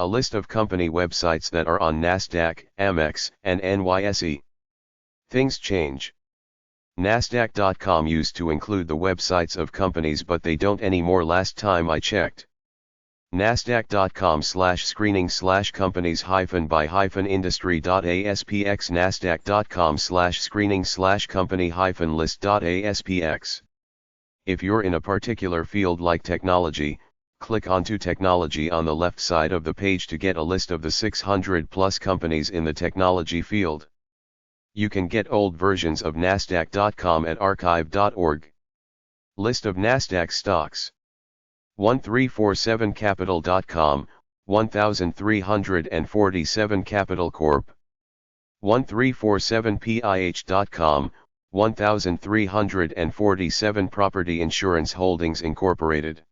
A list of company websites that are on NASDAQ, AMEX, and NYSE. Things change. NASDAQ.com used to include the websites of companies, but they don't anymore last time I checked. NASDAQ.com/screenings/companies-by-industry.aspx NASDAQ.com/screening/company-list.aspx. If you're in a particular field like technology, click onto Technology on the left side of the page to get a list of the 600 plus companies in the technology field. You can get old versions of NASDAQ.com at archive.org. List of NASDAQ stocks. 1347capital.com, 1347 Capital Corp. 1347pih.com, 1347 Property Insurance Holdings Incorporated.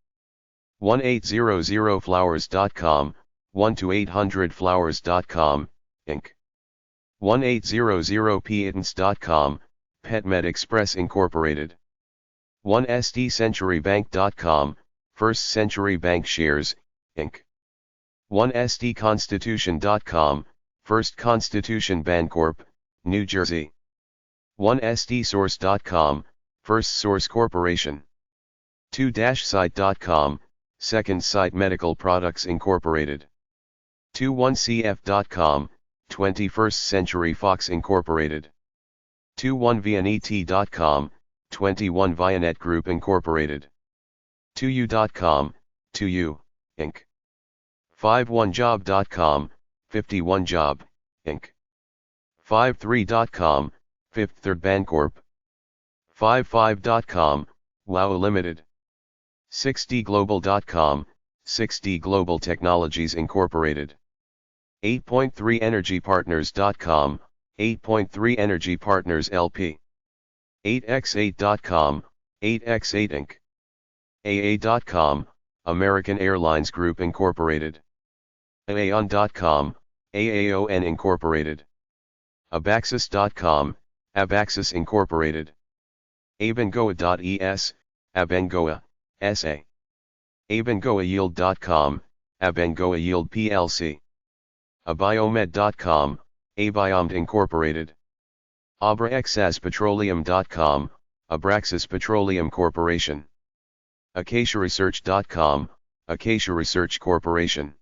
1800flowers.com, 12800flowers.com, Inc. 1800pittance.com, PetMed Express Incorporated. 1stcenturybank.com, First Century Bank Shares, Inc. 1stconstitution.com, First Constitution Bancorp, New Jersey. 1stsource.com, First Source Corporation. 2-site.com, Second Sight Medical Products Incorporated. 21cf.com, 21st Century Fox Incorporated. 21vnet.com, 21 Vianet Group Incorporated. 2u.com, 2u, Inc. 51job.com, 51job, Inc. 53.com, Fifth Third Bancorp. 55.com, WOW Limited. 6dglobal.com, 6D Global Technologies Incorporated. 8.3energypartners.com, 8.3 Energy Partners LP. 8x8.com, 8x8 Inc. AA.com, American Airlines Group Incorporated. AAON.com, AAON Incorporated. Abaxis.com, Abaxis Incorporated. Abengoa.es, Abengoa, SA. Abengoayield.com, Abengoa Yield plc. Abiomed.com, Abiomed Incorporated. Abraxaspetroleum.com, Abraxas Petroleum Corporation. AcaciaResearch.com, Acacia Research Corporation.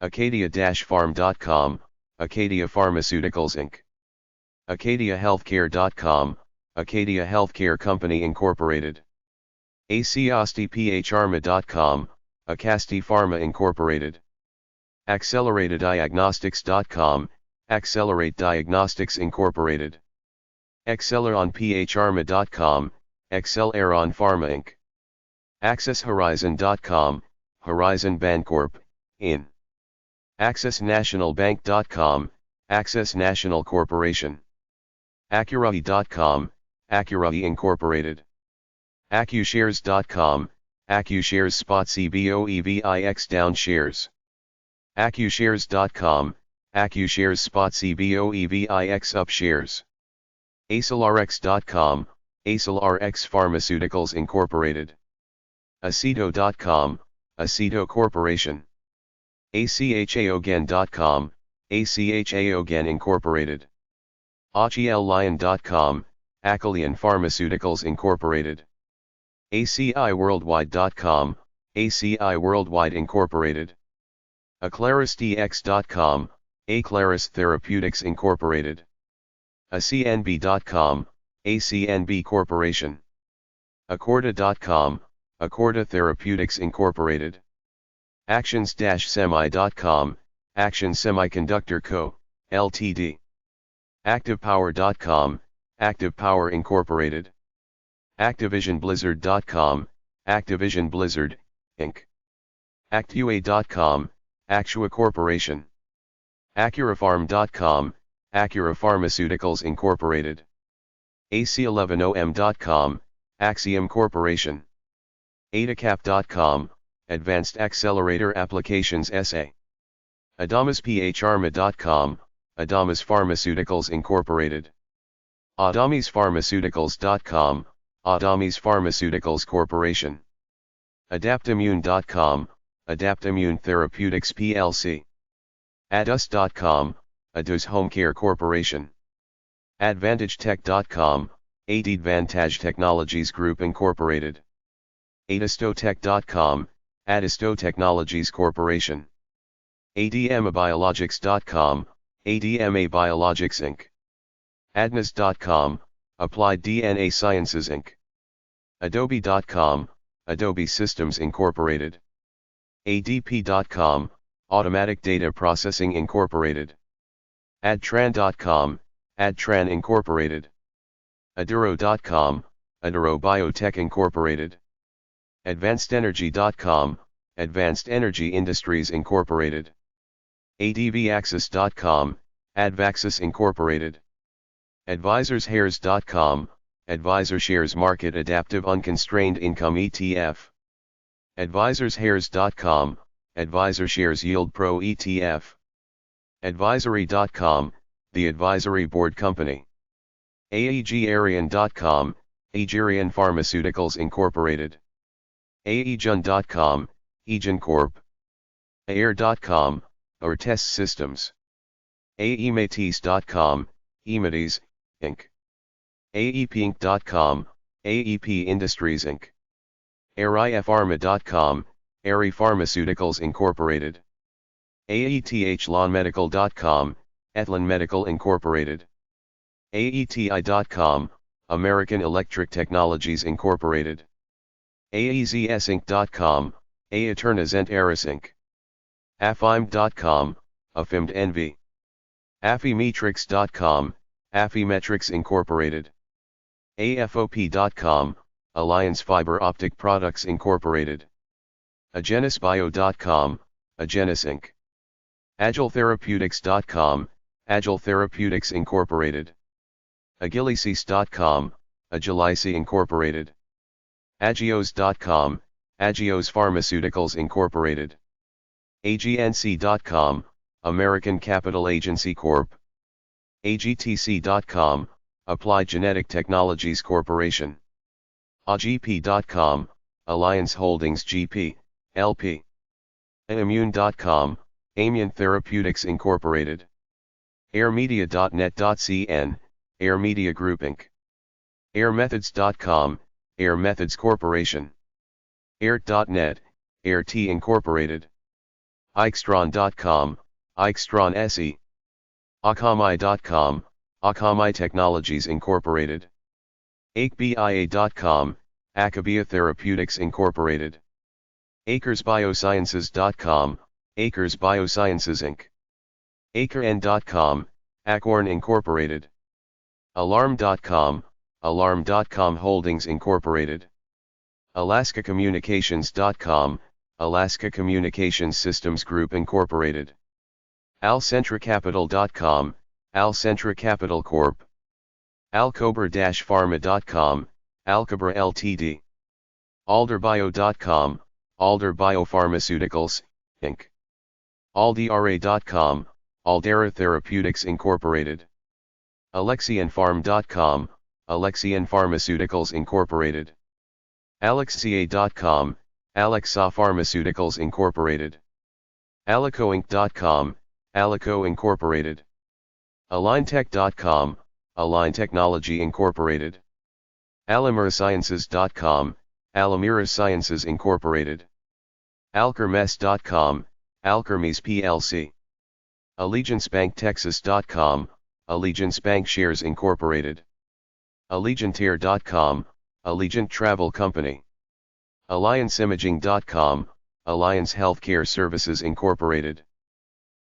Acadia-Farm.com, Acadia Pharmaceuticals Inc. AcadiaHealthcare.com, Acadia Healthcare Company Incorporated. ACOSTPHArma.com, Acasti Pharma Incorporated. AccelerateDiagnostics.com, Accelerate Diagnostics Incorporated. AcceleronPHArma.com, Acceleron Pharma Inc. AccessHorizon.com, Horizon Bancorp, in. AccessNationalBank.com, Access National Corporation. Accuracy.com, Accuracy Incorporated. AccuShares.com, AccuShares Spot CBOEVIX Down Shares. AccuShares.com, AccuShares Spot CBOEVIX Up Shares. AcelRx.com, AcelRx Pharmaceuticals Incorporated. Aceto.com, Aceto Corporation. ACHAOGAN.com, ACHAOGAN Incorporated. ACLLion.com, Acalion Pharmaceuticals Incorporated. ACIWorldwide.com, ACI Worldwide Incorporated. AclarisDX.com, Aclaris Therapeutics Incorporated. ACNB.com, ACNB Corporation. Accorda.com, Accorda Therapeutics Incorporated. Actions-Semi.com, Action Semiconductor Co., Ltd. ActivePower.com, Active Power Incorporated. ActivisionBlizzard.com, Activision Blizzard, Inc. Actua.com, Actua Corporation. AccuraPharm.com, Accura Pharmaceuticals Incorporated. AC11OM.com, Axiom Corporation. AdaCap.com, Advanced Accelerator Applications SA. AdamisPHArma.com, Adamas Pharmaceuticals Incorporated. AdamisPharmaceuticals.com, Adamis Pharmaceuticals Corporation. Adaptimmune.com, Adaptimmune Therapeutics plc. Adus.com, Adus Home Care Corporation. AdvantageTech.com, Advantage Technologies Group Incorporated. Adistotech.com, Adisto Technologies Corporation. ADMAbiologics.com, ADMA Biologics Inc. Adnas.com, Applied DNA Sciences Inc. Adobe.com, Adobe Systems Incorporated. ADP.com, Automatic Data Processing Incorporated. Adtran.com, Adtran Incorporated. Aduro.com, Aduro Biotech Incorporated. AdvancedEnergy.com, Advanced Energy Industries Incorporated. ADVAccess.com, Advaxis Incorporated. AdvisorsHares.com, Advisor Shares Market Adaptive Unconstrained Income ETF. AdvisorsHares.com, Advisor Shares Yield Pro ETF. Advisory.com, The Advisory Board Company. AEGarian.com, Agerian Pharmaceuticals Incorporated. AEGen.com, Egen Corp. Air.com, Test Systems. AEMATIS.com, Ematis, Inc. AEPinc.com, AEP Industries Inc. ARIFPharma.com, ARI Pharmaceuticals Incorporated. AETHLonMedical.com, Ethlon Medical Incorporated. AETI.com, American Electric Technologies Incorporated. AEZSinc.com, Aeternazent Eris Inc. AFIM.com, Affimed NV. Affymetrix.com, Affymetrix Incorporated. AFOP.com, Alliance Fiber Optic Products Incorporated. AgenisBio.com, Agenis Inc. AgileTherapeutics.com, Agile Therapeutics Incorporated. Agilicis.com, Agilici Incorporated. Agios.com, Agios Pharmaceuticals Incorporated. AGNC.com, American Capital Agency Corp. AGTC.com, Applied Genetic Technologies Corporation. AGP.com, Alliance Holdings GP, LP. Aimmune.com, Aimune Therapeutics Incorporated. Airmedia.net.cn, Air Media Group Inc. Airmethods.com, Air Methods Corporation. Airt.net, Airt Incorporated. Ikestron.com, Ikestron SE. Akamai.com, Akamai Technologies Incorporated. Akebia.com, Akebia Therapeutics Incorporated. Akersbiosciences.com, Akers Biosciences Inc. Acorn.com, Acorn Incorporated. Alarm.com, Alarm.com Holdings Incorporated. AlaskaCommunications.com, Alaska Communications Systems Group Incorporated. AlCentraCapital.com, Alcentra Capital Corp. Alcobra-Pharma.com, Alcobra Ltd. Alderbio.com, Alder Biopharmaceuticals, Inc. Aldera.com, Aldera Therapeutics Incorporated. AlexianPharm.com, Alexian Pharmaceuticals Incorporated. Alexca.com, Alexa Pharmaceuticals Incorporated. AlicoInc.com, Alico Incorporated. AlignTech.com, Align Technology Incorporated. AlimirSciences.com, Alimira Sciences Incorporated. Alkermes.com, Alkermes plc. AllegianceBankTexas.com, Allegiance Bank Shares Incorporated. Allegiantair.com, Allegiant Travel Company. AllianceImaging.com, Alliance Healthcare Services Incorporated.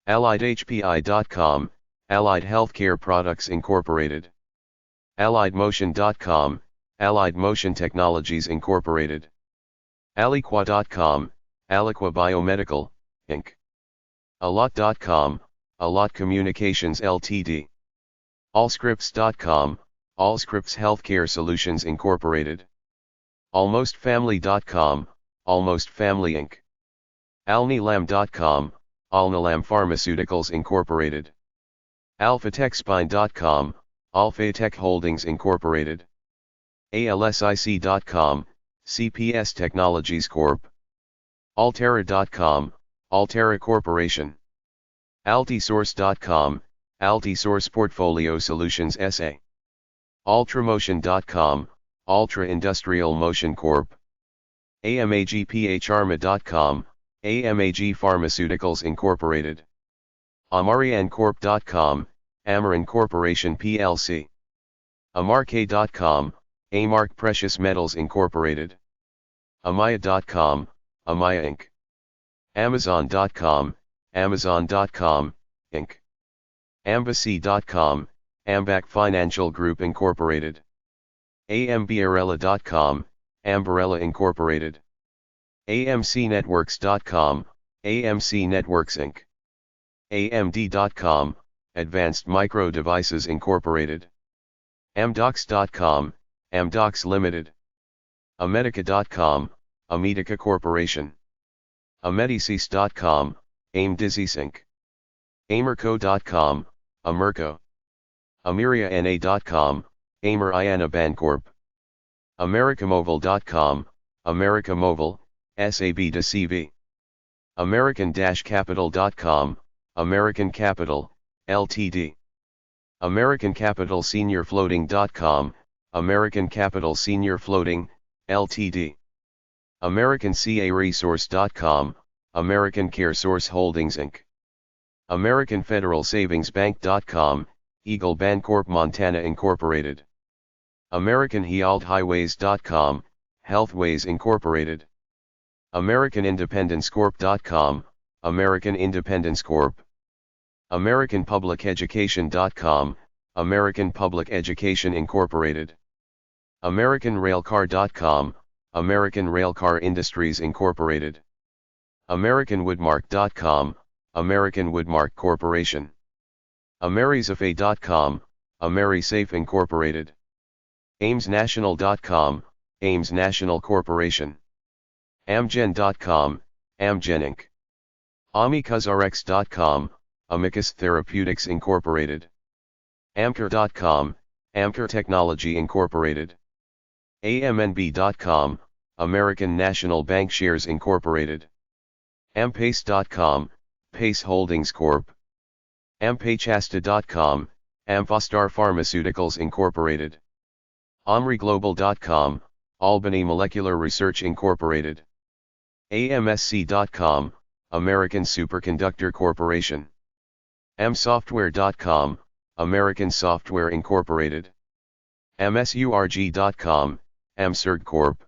AlliedHPI.com, Allied Healthcare Products Incorporated. AlliedMotion.com, Allied Motion Technologies Incorporated. Aliqua.com, Aliqua Biomedical, Inc. Allot.com, Allot Communications Ltd. Allscripts.com, Allscripts Healthcare Solutions Incorporated. AlmostFamily.com, Almost Family Inc. Alnilam.com, Alnilam Pharmaceuticals Incorporated. AlphaTechSpine.com, AlphaTech Holdings Incorporated. ALSIC.com, CPS Technologies Corp. Altera.com, Altera Corporation. Altisource.com, Altisource Portfolio Solutions SA. Ultramotion.com, Ultra Industrial Motion Corp. AMAGPHARMA.com, AMAG Pharmaceuticals Incorporated. AmarianCorp.com, Amarin Corporation plc. Amark.com, Amark Precious Metals Incorporated. Amaya.com, Amaya Inc. Amazon.com, Amazon.com, Inc. Ambassy.com, Ambac Financial Group Incorporated. Ambarella.com, Ambarella Incorporated. AMCNetworks.com, AMC Networks Inc. AMD.com, Advanced Micro Devices Incorporated. Amdocs.com, Amdocs Limited. Amedica.com, Amedica Corporation. Amedicis.com, Amedizis Inc. Amerco.com, Amerco. AmeriaNA.com, Ameriana Bancorp. Americamobile.com, America Mobile, SAB to CV. American-Capital.com, American Capital, Ltd. American Capital Senior Floating.com, American Capital Senior Floating, Ltd. American CA Resource.com, American Care Source Holdings Inc. American Federal Savings Bank.com, Eagle Bancorp Montana Incorporated. American Heald Highways.com, Healthways Incorporated. American Independence Corp.com, American Independence Corp. American Public Education.com, American Public Education Incorporated. American Railcar.com, American Railcar Industries Incorporated. American Woodmark.com, American Woodmark Corporation. AmeriSafe.com, AmeriSafe Incorporated. AmesNational.com, Ames National Corporation. Amgen.com, Amgen Inc. AmicusRx.com, Amicus Therapeutics Incorporated. Amcor.com, Amcor Technology Incorporated. AMNB.com, American National Bankshares Incorporated. Ampace.com, Pace Holdings Corp. Ampachasta.com, Amphastar Pharmaceuticals Incorporated. OmriGlobal.com, Albany Molecular Research Incorporated. AMSC.com, American Superconductor Corporation. AmSoftware.com, American Software Incorporated. AmSurg.com, Amsurg Corp.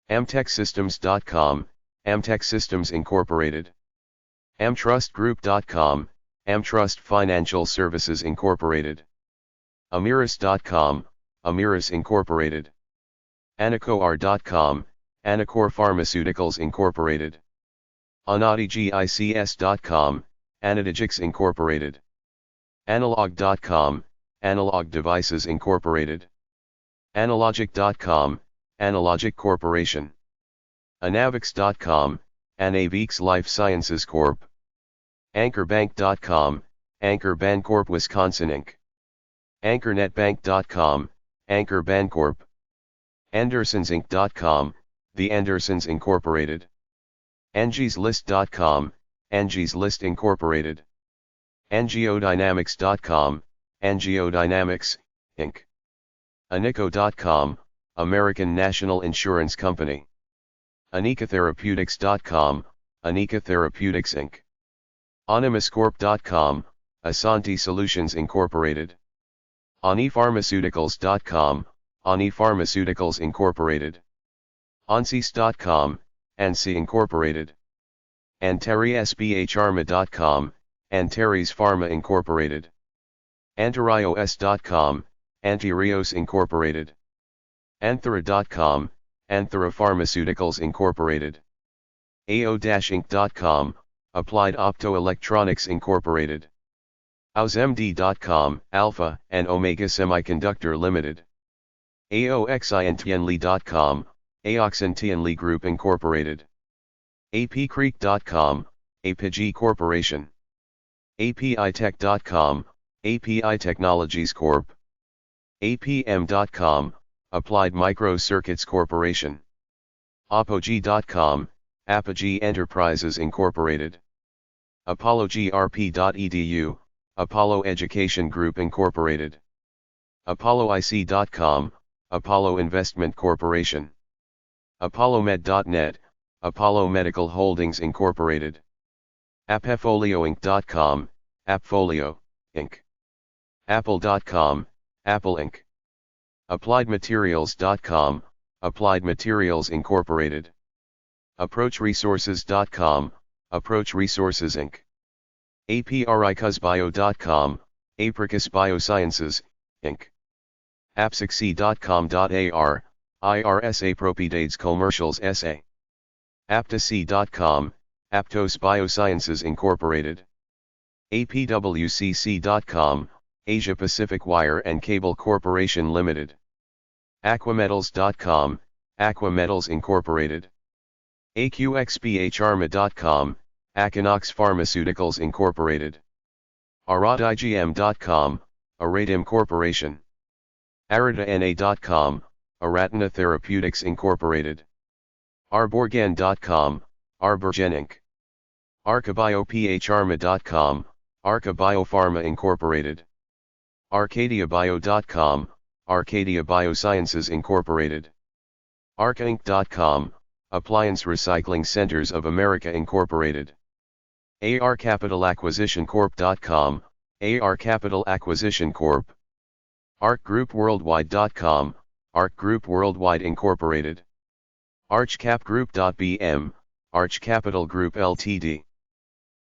AmTechSystems.com, Amtech Systems Incorporated. AmTrustGroup.com, Amtrust Financial Services Incorporated. Amiris.com, Amiris Incorporated. Anacor.com, Anacor Pharmaceuticals Incorporated. Anatigics.com, Anatigics Incorporated. Analog.com, Analog Devices Incorporated. Analogic.com, Analogic Corporation. Anavix.com, Anavix Life Sciences Corp. Anchorbank.com, Anchor Bancorp Wisconsin Inc. AnchorNetBank.com, Anchor Bancorp. AndersonsInc.com, The Andersons Incorporated. AngiesList.com, Angie's List Incorporated. Angiodynamics.com, Angiodynamics, Inc. Anico.com, American National Insurance Company. AnikaTherapeutics.com, Anika Therapeutics Inc. AnimusCorp.com, Asanti Solutions Incorporated. AniPharmaceuticals.com, Ani Pharmaceuticals Incorporated. Ansis.com, Ansi Incorporated. AnteriSBHArma.com, Antares Pharma Incorporated. Antarios.com, Antirios Incorporated. Anthera.com, Anthera Pharmaceuticals Incorporated. AO-Inc.com, Applied Optoelectronics Incorporated. AusMD.com, Alpha and Omega Semiconductor Limited. AOXINTNLE.com, AOXINTNLE Group Incorporated. APCreek.com, APG Corporation. APITech.com, API Technologies Corp. APM.com, Applied Micro Circuits Corporation. Apogee.com, Apogee Enterprises Incorporated. ApolloGRP.edu, Apollo Education Group Incorporated. ApolloIC.com, Apollo Investment Corporation. ApolloMed.net, Apollo Medical Holdings Incorporated. AppFolioInc.com, Appfolio, Inc. Apple.com, Apple Inc. AppliedMaterials.com, Applied Materials Incorporated. ApproachResources.com, Approach Resources Inc. APRICusBio.com, Apricus Biosciences, Inc. AppSucceed.com.ar, IRSA Propidades Commercials SA. Aptose.com, Aptos Biosciences Incorporated. APWCC.com, Asia Pacific Wire and Cable Corporation Limited. Aquametals.com, Aqua Metals Incorporated. AQXBHARMA.com, Aquinox Pharmaceuticals Incorporated. AradIGM.com, Aradim Corporation. AradANA.com, Aratina Therapeutics Incorporated. Arborgen.com, Arborgen Inc. ArcaBioPHARMA.com, Arca Biopharma Incorporated. ArcadiaBio.com, Arcadia Biosciences Incorporated. ArcaInc.com, Appliance Recycling Centers of America Incorporated. AR Capital Acquisition Corp.com, AR Capital Acquisition Corp. ArcGroupWorldwide.com, Arc Group Worldwide Incorporated. ArchCapGroup.bm, Arch Capital Group Ltd.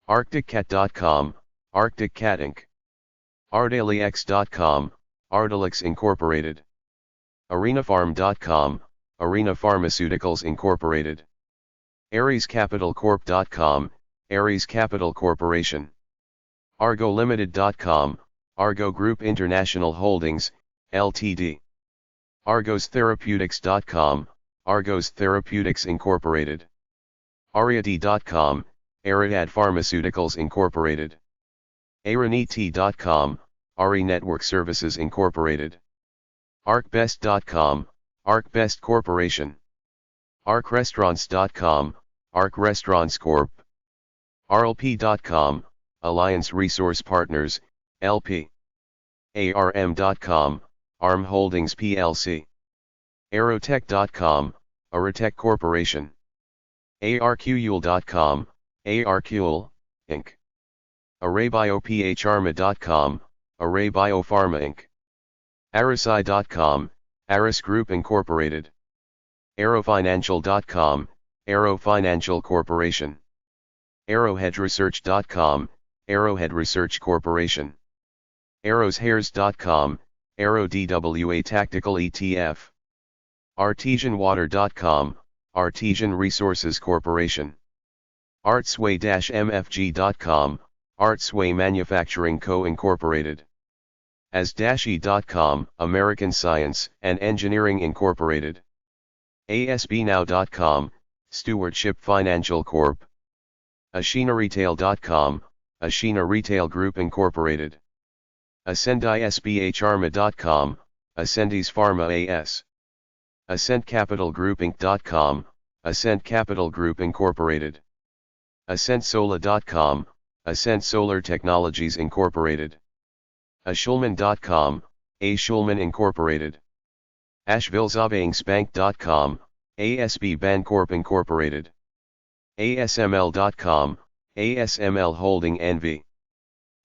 ArcticCat.com, Arctic Cat Inc. ArdaliX.com, Ardalix Incorporated. ArenaPharm.com, Arena Pharmaceuticals Incorporated. AresCapitalCorp.com, Ares Capital Corporation. ArgoLimited.com, Argo Group International Holdings, Ltd. ArgosTherapeutics.com, Argos Therapeutics Incorporated. Ariad.com, Ariad Pharmaceuticals Incorporated. Araneti.com, Ari Network Services Incorporated. ArcBest.com, ArcBest Corporation. ArcRestaurants.com, Arc Restaurants Corp. RLP.com, Alliance Resource Partners, LP. ARM.com, ARM Holdings plc. Aerotech.com, Aerotech Corporation. ARQUL.com, ARQUL, Inc. ArrayBioPHARMA.com, Array Biopharma Inc. Arisi.com, Aris Group Incorporated. Aerofinancial.com, Aero Financial Corporation. ArrowheadResearch.com, Arrowhead Research Corporation. ArrowsHairs.com, Arrow DWA Tactical ETF. Artesianwater.com, Artesian Resources Corporation. Artsway-mfg.com, Artsway Manufacturing Co. Incorporated. As-e.com, American Science and Engineering Incorporated. ASBnow.com, Stewardship Financial Corp. AshenaRetail.com, Ashena Retail Group Incorporated. AscendISBHARMA.com, Ascendis Pharma AS. AscentCapitalGroupInc.com, Ascent Capital Group Incorporated. AscentSolar.com, Ascent Solar Technologies Incorporated. Ashulman.com, A. Schulman Incorporated. AshevilleZabanksbank.com, ASB Bancorp Incorporated. ASML.com, ASML Holding NV.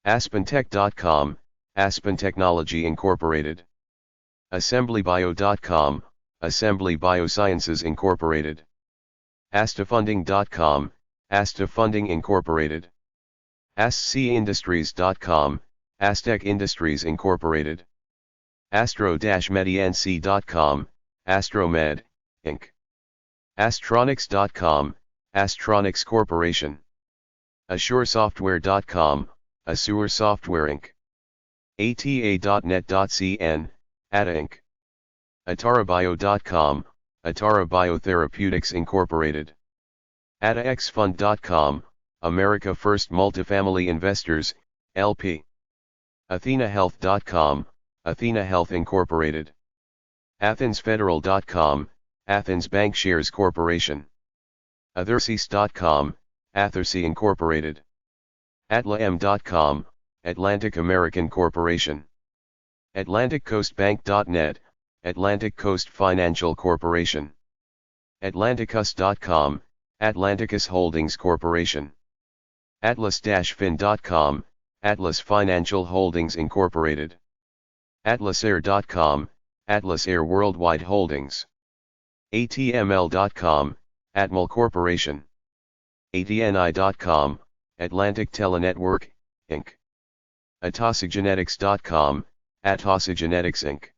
AspenTech.com, Aspen Technology Incorporated. AssemblyBio.com, Assembly Biosciences Incorporated. AstaFunding.com, Asta Funding Incorporated. AskCIndustries.com, Aztec Industries Incorporated. Astro-Medianc.com, Astromed, Inc. Astronics.com, Astronics Corporation. AssureSoftware.com, Assure Software Inc. ATA.net.cn, ATA Inc. AtaraBio.com, Atara Biotherapeutics Incorporated. AtaXFund.com, America First Multifamily Investors, LP. AthenaHealth.com, Athena Health Incorporated. AthensFederal.com, Athens Bankshares Corporation. Athersis.com, Athersi Incorporated. AtlaM.com, Atlantic American Corporation. AtlanticCoastBank.net, Atlantic Coast Financial Corporation. Atlanticus.com, Atlanticus Holdings Corporation. Atlas-Fin.com, Atlas Financial Holdings Incorporated. AtlasAir.com, Atlas Air Worldwide Holdings. ATML.com, Atmel Corporation. ATNI.com, Atlantic Telenetwork, Inc. Atosigenetics.com, Atosigenetics Inc.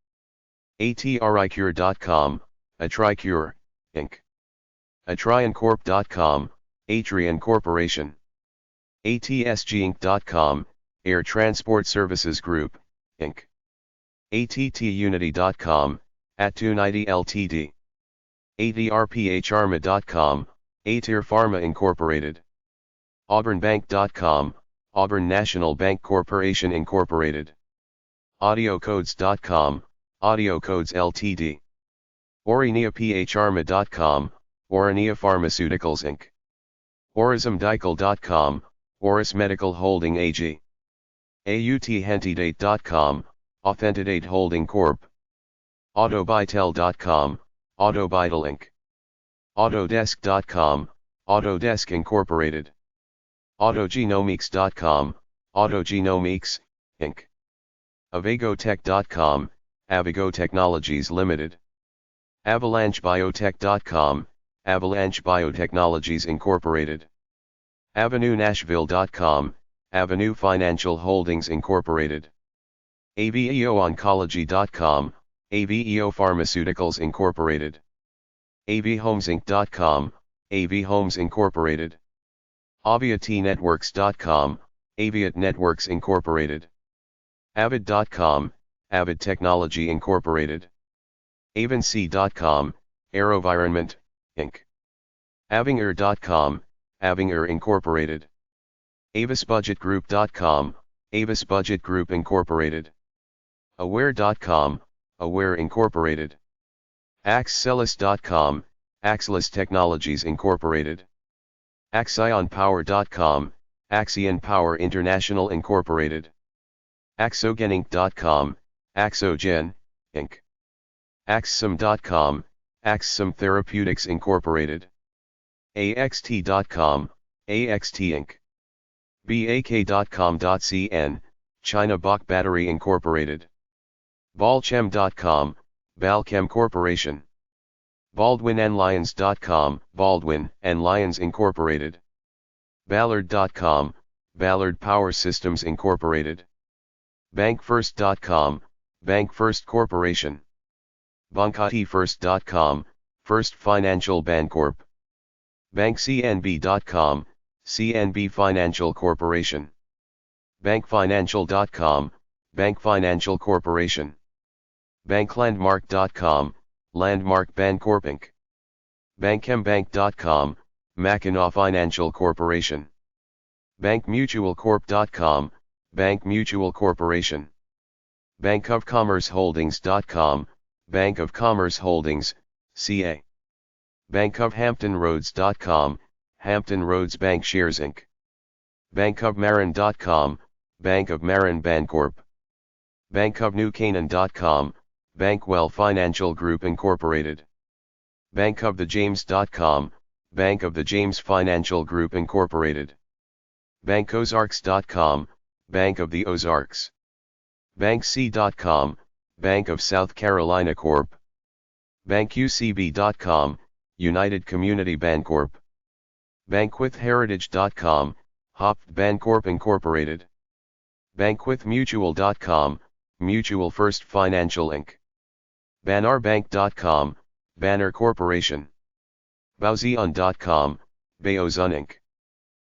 ATRICure.com, Atricure, Inc. Atriancorp.com, Atrian Corporation. ATSGinc.com, Air Transport Services Group, Inc. ATTUnity.com, Attunity Ltd. ATRPHArma.com, Atir Pharma Incorporated. AuburnBank.com, Auburn National Bank Corporation Incorporated. AudioCodes.com, AudioCodes Ltd. OriniaPHArma.com, Orinia Pharmaceuticals Inc. OrismDical.com, Oris Medical Holding AG. AUTHentidate.com, Authentidate Holding Corp. Autobytel.com, Autobytel Inc. Autodesk.com, Autodesk Incorporated. Autogenomics.com, Autogenomics, Inc. Avagotech.com, Avago Technologies Limited. AvalancheBiotech.com, Avalanche Biotechnologies Incorporated. AvenueNashville.com, Avenue Financial Holdings Incorporated. AVEOoncology.com, AVEO Pharmaceuticals Incorporated. AVHomesInc.com, AV Homes Incorporated. AviatNetworks.com, Aviat Networks Incorporated. Avid.com, Avid Technology Incorporated. Avancy.com, AeroVironment, Inc. Avinger.com, Avinger Incorporated. AvisBudgetGroup.com, Avis Budget Group Incorporated. Aware.com, Aware Incorporated. Axcelis.com, Axelis Technologies Incorporated. AxionPower.com, Axion Power International Incorporated. Axogeninc.com, Axogen, Inc. Axsome.com, Axsome Therapeutics Incorporated. AXT.com, AXT Inc. BAK.com.cn, China Bach Battery Incorporated. Balchem.com, Balchem Corporation. BaldwinandLyons.com, Baldwin and Lyons Incorporated. Ballard.com, Ballard Power Systems Incorporated. BankFirst.com, BankFirst Corporation. BankITFirst.com, First Financial Bancorp. BankCNB.com, CNB Financial Corporation. BankFinancial.com, Bank Financial Corporation. BankLandmark.com, Landmark Bancorp Inc. BankMBank.com, Mackinac Financial Corporation. BankMutualCorp.com, Bank Mutual Corporation. BankOfCommerceHoldings.com, Bank of Commerce Holdings, CA. BankOfHamptonRoads.com, Hampton Roads Bank Shares Inc. BankOfMarin.com, Bank of Marin Bancorp. BankOfNewCanaan.com, Bankwell Financial Group Incorporated. BankOfTheJames.com, Bank of the James Financial Group Incorporated. BankOzarks.com, Bank of the Ozarks. BankC.com, Bank of South Carolina Corp. BankUCB.com, United Community Bancorp. BankwithHeritage.com, Hopf Bancorp Incorporated. BankwithMutual.com, Mutual First Financial Inc. BannarBank.com, Banner Corporation. Baozion.com, Baozun Inc.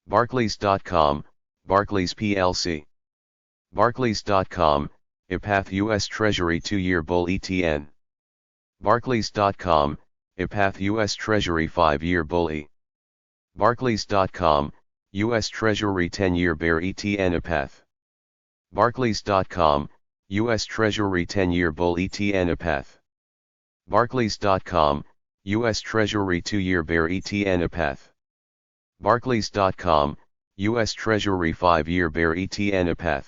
Barclays.com, Barclays plc. Barclays.com, IPATH U.S. Treasury 2-year Bull ETN. Barclays.com, IPATH U.S. Treasury 5-year Bull E. Barclays.com, U.S. Treasury 10-year Bear ETN IPATH. Barclays.com, U.S. Treasury 10-year Bull ETN IPATH. Barclays.com, U.S. Treasury 2-year bear ETN epub. Barclays.com, U.S. Treasury 5-year bear ETN epub.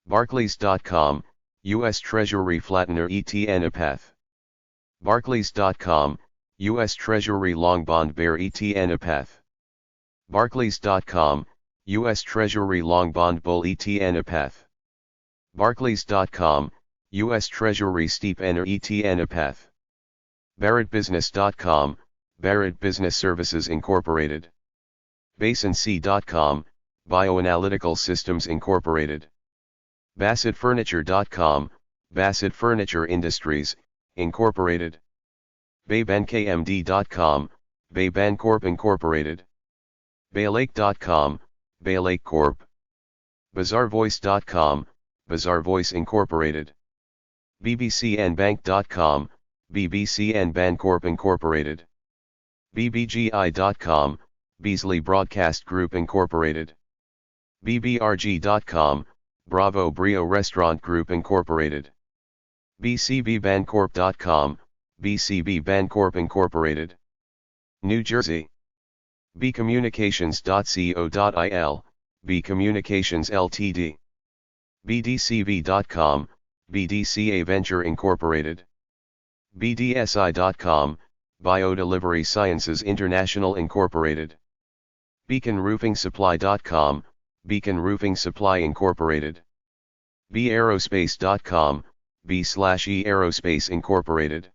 Barclays.com, U.S. Treasury flattener ETN epub. Barclays.com, U.S. Treasury long bond bear ETN epub. Barclays.com, U.S. Treasury long bond bull ETN epub. Barclays.com, U.S. Treasury steep enter ETN epub. BarrettBusiness.com, Barrett Business Services Incorporated. BasinC.com, Bioanalytical Systems Incorporated. BassettFurniture.com, Bassett Furniture Industries, Incorporated. BayBankMD.com, BayBancorp Incorporated. Baylake.com, Baylake Corp. BazaarVoice.com, Bazaar Voice Incorporated. BBCNBank.com, BBCN Bancorp Incorporated. BBGI.com, Beasley Broadcast Group Incorporated. BBRG.com, Bravo Brio Restaurant Group Incorporated. BCBBancorp.com, BCB Bancorp Incorporated. New Jersey. bcommunications.co.il, B Communications Ltd. BDCV.com, BDCA Venture Incorporated. BDSI.com, Biodelivery Sciences International Incorporated. BeaconRoofingSupply.com, Beacon Roofing Supply Incorporated. BAerospace.com, B/E Aerospace Incorporated.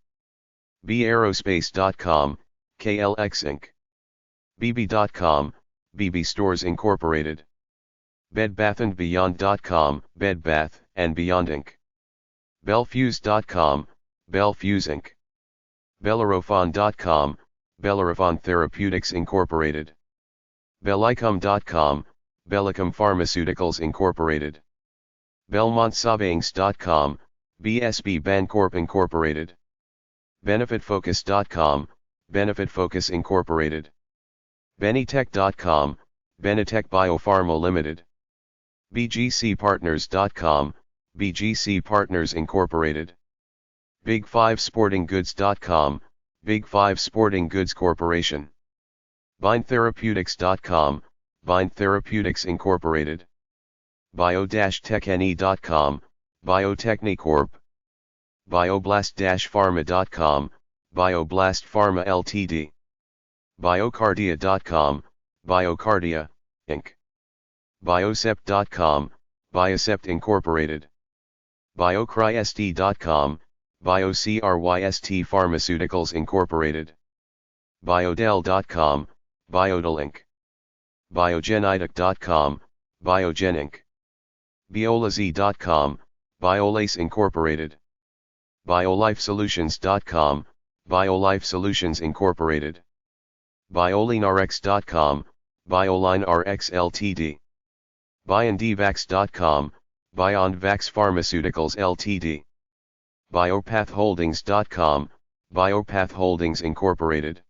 BAerospace.com, KLX Inc. BB.com, BB Stores Incorporated. BedBathAndBeyond.com, Bed Bath and Beyond Inc. Bellfuse.com, Bellfuse Inc. Bellerophon.com, Bellerophon Therapeutics Incorporated. Bellicum.com, Bellicum Pharmaceuticals Incorporated. BelmontSavings.com, BSB Bancorp Incorporated. BenefitFocus.com, BenefitFocus Incorporated. Benitech.com, Benitech Biopharma Limited. BGCPartners.com, BGC Partners Incorporated. Big5Sportinggoods.com, Big 5 Sporting Goods Corporation. BindTherapeutics.com, Bind Therapeutics Incorporated. Bio-Techne.com, Biotechne Corp. Bioblast-Pharma.com, Bioblast Pharma Ltd. Biocardia.com, Biocardia, Inc. Biocept.com, Biocept Incorporated. BioCrysT.com, BioCryst Pharmaceuticals Incorporated. Biodel.com, Biodel Inc. Biogenitic.com, Biogen Inc. Biolase.com, Biolase Incorporated. BioLifeSolutions.com, BioLife Solutions Incorporated. BioLineRx.com, BioLineRx Ltd. BionDvax.com, BionDvax Pharmaceuticals Ltd. BioPathHoldings.com, Biopath Holdings Incorporated.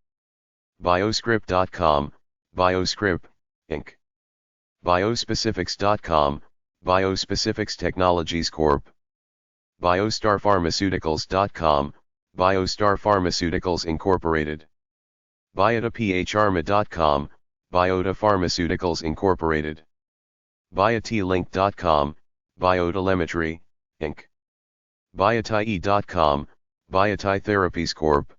Bioscript.com, Bioscript, Inc. Biospecifics.com, Biospecifics Technologies Corp. BiostarPharmaceuticals.com, Biostar Pharmaceuticals Incorporated. BiotaPHArma.com, Biota Pharmaceuticals Incorporated. BioTLink.com, Biotelemetry, Inc. BioTie.com, Biotie Therapies Corp.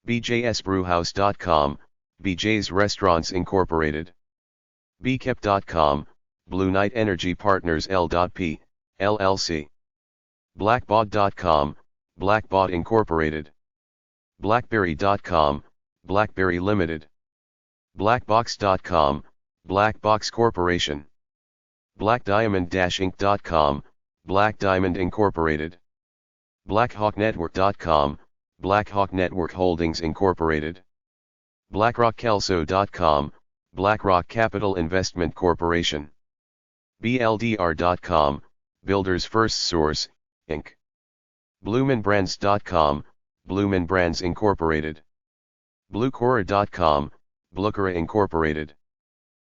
BJSBrewhouse.com, BJ's Restaurants Incorporated. BKEP.com, Blue Knight Energy Partners L.P., LLC. Blackbaud.com, Blackbaud Incorporated. Blackberry.com, Blackberry Limited. Blackbox.com, Blackbox Corporation. BlackDiamond-Inc.com, Black Diamond Incorporated. BlackhawkNetwork.com, Blackhawk Network Holdings Incorporated. BlackRockKelso.com, BlackRock Capital Investment Corporation. BLDR.com, Builders First Source, Inc. BlumenBrands.com, Blumen Brands Incorporated. Bluecora.com, Bluecora Incorporated.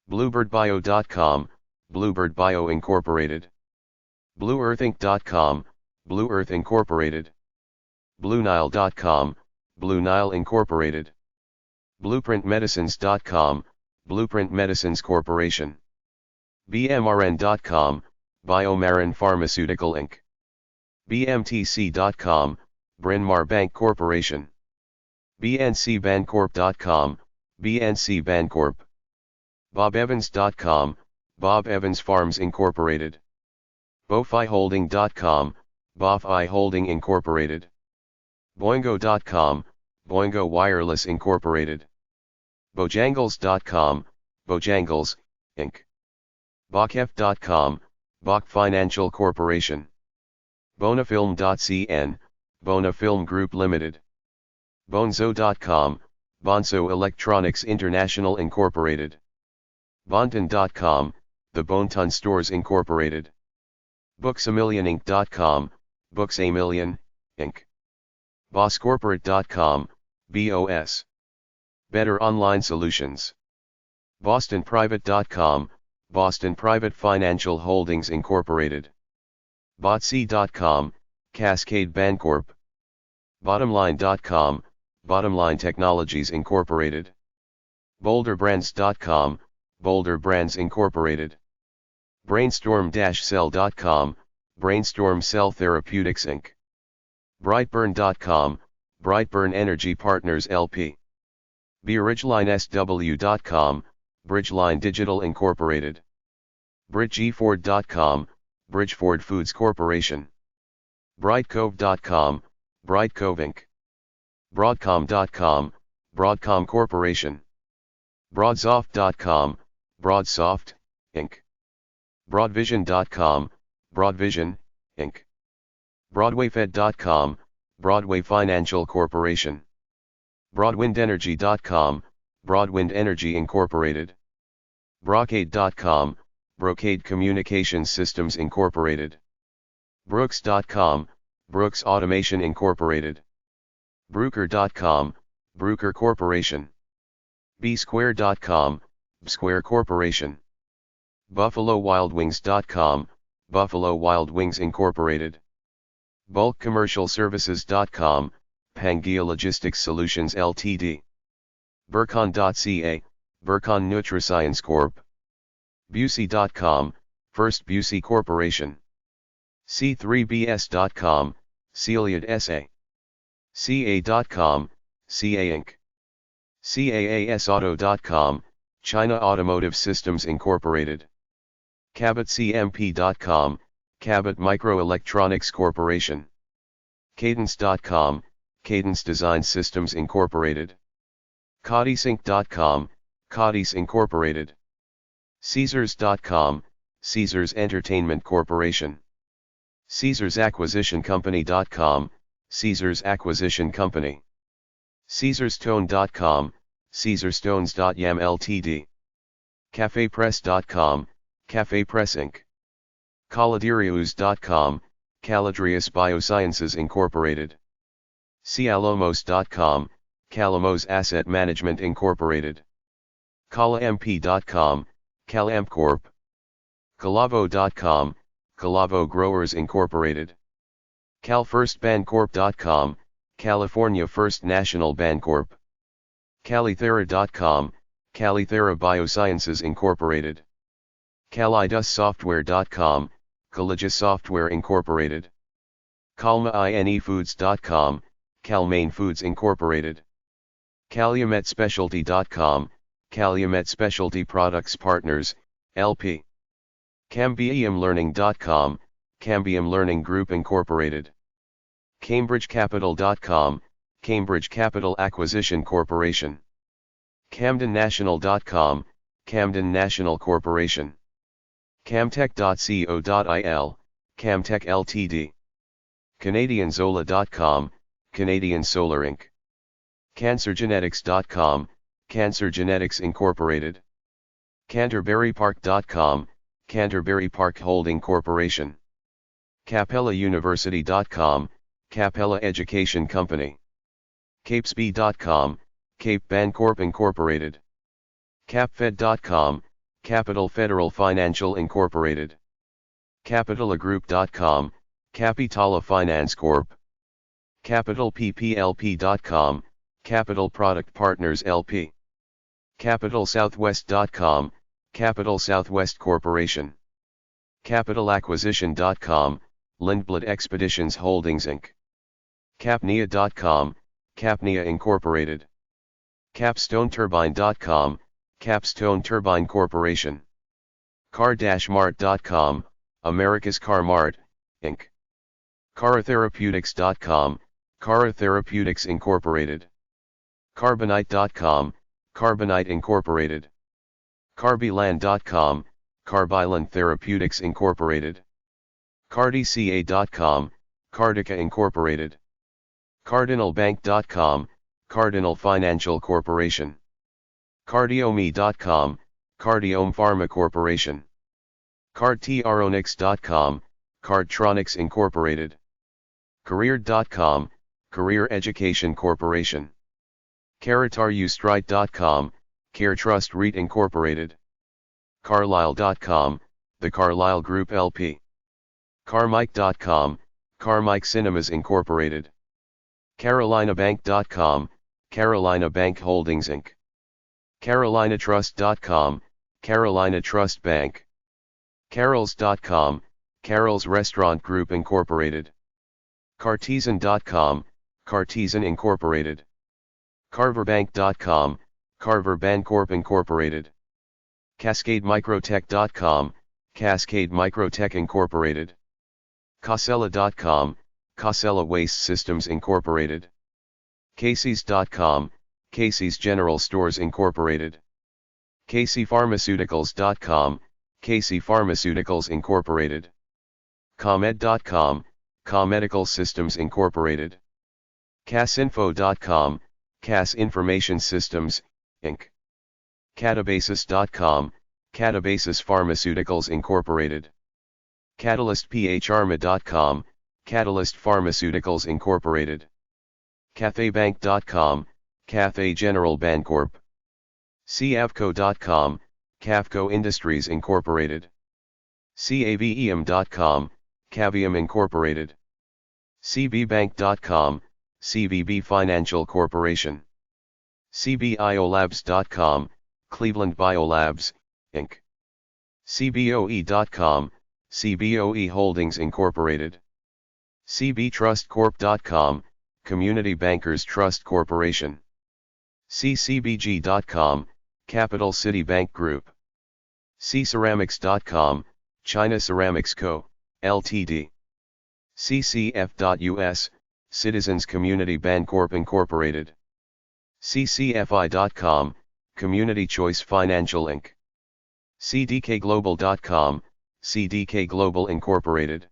BluebirdBio.com, Bluebird Bio Incorporated. BlueEarthInc.com, Blue Earth Incorporated. BlueNile.com, Blue Nile Incorporated. BlueprintMedicines.com, Blueprint Medicines Corporation. BMRN.com, Biomarin Pharmaceutical Inc. BMTC.com, Bryn Mawr Bank Corporation. BNCBancorp.com, BNC Bancorp. BobEvans.com, Bob Evans Farms Incorporated. BoFiHolding.com, BoFi Holding Incorporated. Boingo.com, Boingo Wireless Incorporated. Bojangles.com, Bojangles, Inc. Bokef.com, Bok Financial Corporation. Bonafilm.cn, Bonafilm Group Limited. Bonzo.com, Bonzo Electronics International Incorporated. Bonton.com, The Bonton Stores Incorporated. BooksAMillionInc.com, Books A Million, Inc. BossCorporate.com, BOS. Better Online Solutions. BostonPrivate.com, Boston Private Financial Holdings Incorporated. Botc.com, Cascade Bancorp. Bottomline.com, Bottomline Technologies Incorporated. BoulderBrands.com, Boulder Brands Incorporated. Brainstorm-Cell.com, Brainstorm Cell Therapeutics Inc. Brightburn.com, Brightburn Energy Partners LP. BridgelineSW.com, Bridgeline Digital Incorporated. BridgeFord.com, Bridgeford Foods Corporation. Brightcove.com, Brightcove Inc. Broadcom.com, Broadcom Corporation. Broadsoft.com, Broadsoft, Inc. Broadvision.com, Broadvision, Inc. BroadwayFed.com, Broadway Financial Corporation. BroadwindEnergy.com, Broadwind Energy Incorporated. Brocade.com, Brocade Communications Systems Incorporated. Brooks.com, Brooks Automation Incorporated. Bruker.com, Bruker Corporation. Bsquare.com, Bsquare Corporation. BuffaloWildWings.com, Buffalo Wild Wings Incorporated. BulkCommercialServices.com, Pangaea Logistics Solutions Ltd. Burcon.ca, Burcon Nutriscience Corp. Busey.com, First Busey Corporation. C3BS.com, Celiad S.A. CA.com, CA Inc. CAASauto.com, China Automotive Systems Incorporated. CabotCMP.com, Cabot Microelectronics Corporation. Cadence.com, Cadence Design Systems Incorporated. CadiceInc.com, Cadice Incorporated. Caesars.com, Caesars Entertainment Corporation. CaesarsAcquisitionCompany.com, Caesars Acquisition Company. CaesarsTone.com, CaesarsTones.yam Ltd. CafePress.com, Cafe Press Inc. Caladrius.com, Caladrius Biosciences Incorporated. Calamos.com, Calamos Asset Management Incorporated. CalaMP.com, CalAmp Corp. Calavo.com, Calavo Growers Incorporated. CalFirstBancorp.com, California First National Bancorp. Calithera.com, Calithera Biosciences Incorporated. CalidusSoftware.com, Caligis Software Incorporated. CalmaINEFoods.com, Calmaine Foods Incorporated. CalumetSpecialty.com, Calumet Specialty Products Partners, LP. CambiumLearning.com, Cambium Learning Group Incorporated. CambridgeCapital.com, Cambridge Capital Acquisition Corporation. CamdenNational.com, Camden National Corporation. Camtech.co.il, Camtech Ltd. CanadianZola.com, Canadian Solar Inc. CancerGenetics.com, Cancer Genetics Incorporated. CanterburyPark.com, Canterbury Park Holding Corporation. CapellaUniversity.com, Capella Education Company. CapesB.com, Cape Bancorp Incorporated. CapFed.com, Capital Federal Financial Incorporated. CapitalaGroup.com, Capitala Finance Corp. CapitalPPLP.com, Capital Product Partners LP. CapitalSouthwest.com, Capital Southwest Corporation. CapitalAcquisition.com, Lindblad Expeditions Holdings Inc. Capnia.com, Capnia Incorporated. CapstoneTurbine.com, Capstone Turbine Corporation. Car-Mart.com, America's Car Mart, Inc. CaraTherapeutics.com, Cara Therapeutics Incorporated. Carbonite.com, Carbonite Incorporated. Carbyland.com, Carbyland Therapeutics Incorporated. Cardca.com, Cardica Incorporated. Cardinalbank.com, Cardinal Financial Corporation. Cardiome.com, Cardiome Pharma Corporation. Cardtronics.com, Cardtronics Incorporated. Career.com, Career Education Corporation. CaritarUStrite.com, CareTrust REIT Incorporated. Carlisle.com, The Carlisle Group LP. Carmike.com, Carmike Cinemas Incorporated. CarolinaBank.com, Carolina Bank Holdings Inc. CarolinaTrust.com, Carolina Trust Bank. Carols.com, Carols Restaurant Group Incorporated. Cartesian.com, Cartesian Incorporated. Carverbank.com, Carver Bancorp Incorporated. CascadeMicrotech.com, Cascade Microtech Incorporated. Casella.com, Casella Waste Systems Incorporated. Casey's.com, Casey's General Stores Incorporated. CaseyPharmaceuticals.com, Casey Pharmaceuticals Incorporated. ComEd.com, ComMedical Systems Incorporated. CasInfo.com, Cas Information Systems, Inc. Catabasis.com, Catabasis Pharmaceuticals Incorporated. CatalystPHArma.com, Catalyst Pharmaceuticals Incorporated. CathayBank.com, Cathay General Bancorp. CAVCO.com, Cavco Industries Incorporated. CAVEM.com, Cavium Incorporated. CBBank.com, CBB Financial Corporation. CBIOLabs.com, Cleveland Biolabs, Inc. CBOE.com, CBOE Holdings Incorporated. CBTrustCorp.com, Community Bankers Trust Corporation. CCBG.com, Capital City Bank Group. CCeramics.com, China Ceramics Co., Ltd. CCF.US, Citizens Community Bancorp Incorporated. CCFI.com, Community Choice Financial Inc. CDKGlobal.com, CDK Global Incorporated.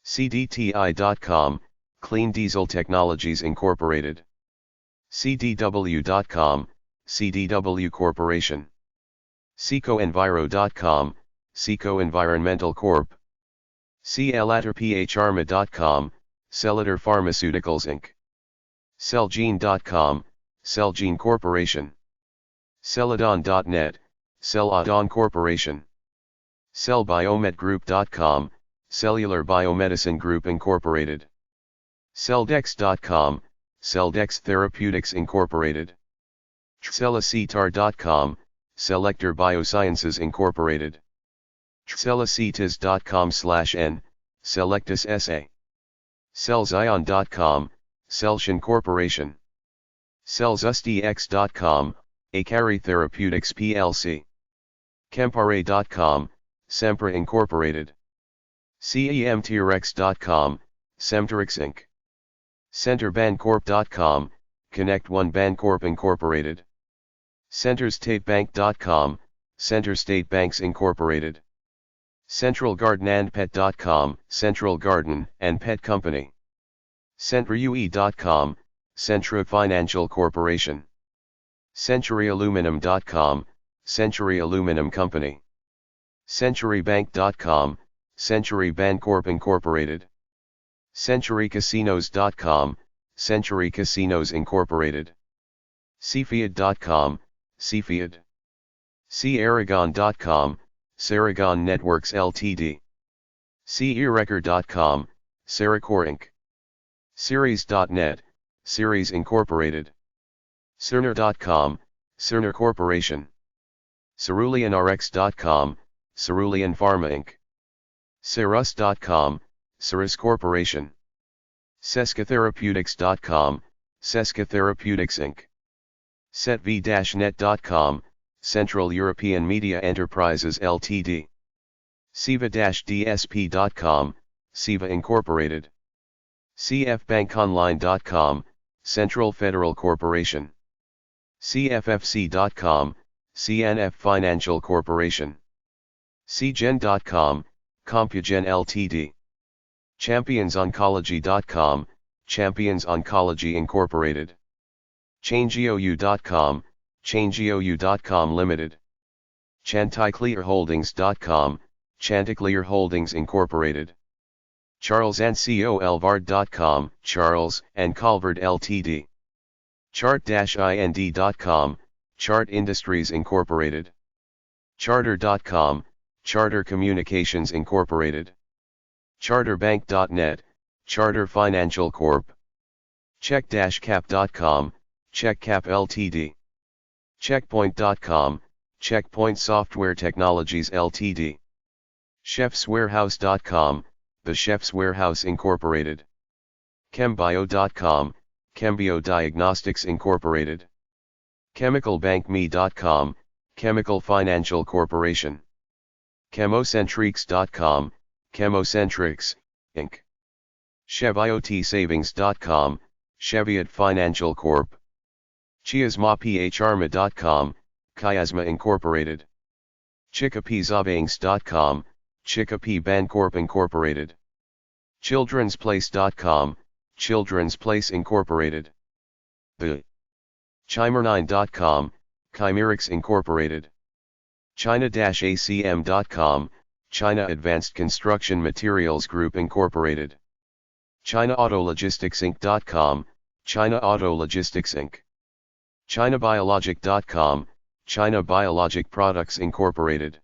CDTI.com, Clean Diesel Technologies Incorporated. CDW.com, CDW Corporation. CecoEnviro.com, Ceco Environmental Corp. CLATRPHArma.com, Cellator Pharmaceuticals Inc. Celgene.com, Celgene Corporation. Celadon.net, Celadon Corporation. CellBioMedGroup.com, Cellular Biomedicine Group Incorporated. Celldex.com, Celldex Therapeutics Incorporated. Cellacetar.com, Selector Biosciences Incorporated. Cellacetas.com/n, Selectus SA. Cellzion.com, Celsion Corporation. Cellsustx.com, Acari Therapeutics plc. Kempare.com, Sempra Incorporated. CEMTRX.com, Semterex Inc. CenterBancorp.com, Connect One Bancorp Incorporated. CenterStateBank.com, Center State Banks Incorporated. CentralGardenandPet.com, Central Garden and Pet Company. CentralUE.com, Centra Financial Corporation. CenturyAluminum.com, Century Aluminum Company. CenturyBank.com, Century Bancorp Incorporated. CenturyCasinos.com, Century Casinos Incorporated. CFIAD.com, CFIAD. CAragon.com, Ceragon Networks Ltd. CERecord.com, Cerecor Inc. Ceres.net, Ceres Incorporated. Cerner.com, Cerner Corporation. CeruleanRx.com, Cerulean Pharma Inc. Cerus.com, Cerus Corporation. Sescatherapeutics.com, Sesca Therapeutics Inc. Setv-net.com, Central European Media Enterprises Ltd. Siva-dsp.com, Siva Incorporated. cfbankonline.com, Central Federal Corporation. cffc.com, CNF Financial Corporation. cgen.com, Compugen Ltd. ChampionsOncology.com, Champions Oncology Incorporated. ChangeOU.com, ChangeOU.com Limited. Chanticlearholdings.com, Chanticleer Holdings Incorporated. CharlesandColvard.com, Charles and Colvard Ltd. Chart-ind.com, Chart Industries Incorporated. Charter.com, Charter Communications Incorporated. Charterbank.net, Charter Financial Corp. Check-cap.com, CheckCap Ltd. Checkpoint.com, Checkpoint Software Technologies Ltd. ChefsWarehouse.com, The Chef's Warehouse Incorporated. Chembio.com, Chembio Diagnostics Incorporated. ChemicalBankMe.com, Chemical Financial Corporation. Chemocentrics.com, Chemocentrics, Inc. ChevIoTSavings.com, Cheviot Financial Corp. Chiasmaphrma.com, Chiasma Incorporated. Chickapizavainks.com, Chicopee Bancorp Incorporated. Children'sPlace.com, Children's Place Incorporated. The Chimer9.com, Chimerix Incorporated. China-acm.com, China Advanced Construction Materials Group Incorporated. ChinaAutoLogisticsInc.com, China Auto Logistics Inc. ChinaBiologic.com, China Biologic Products Incorporated.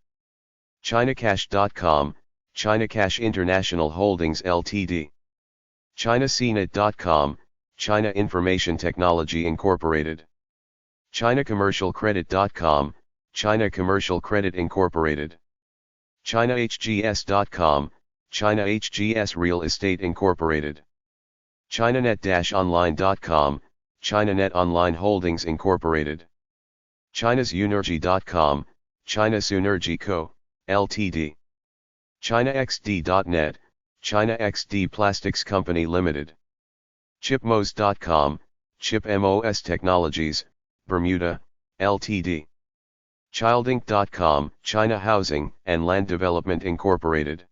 ChinaCash.com, China Cash International Holdings Ltd. ChinaCNet.com, China Information Technology Incorporated. ChinaCommercialCredit.com, China Commercial Credit Incorporated. ChinaHGS.com, China HGS Real Estate Incorporated. ChinaNet-Online.com, China Net Online Holdings Incorporated. ChinasUnergy.com, China Sunergy Co., Ltd. ChinaXD.net, China XD Plastics Company Limited. ChipMos.com, ChipMOS Technologies, Bermuda, Ltd. ChildInc.com, China Housing and Land Development Incorporated.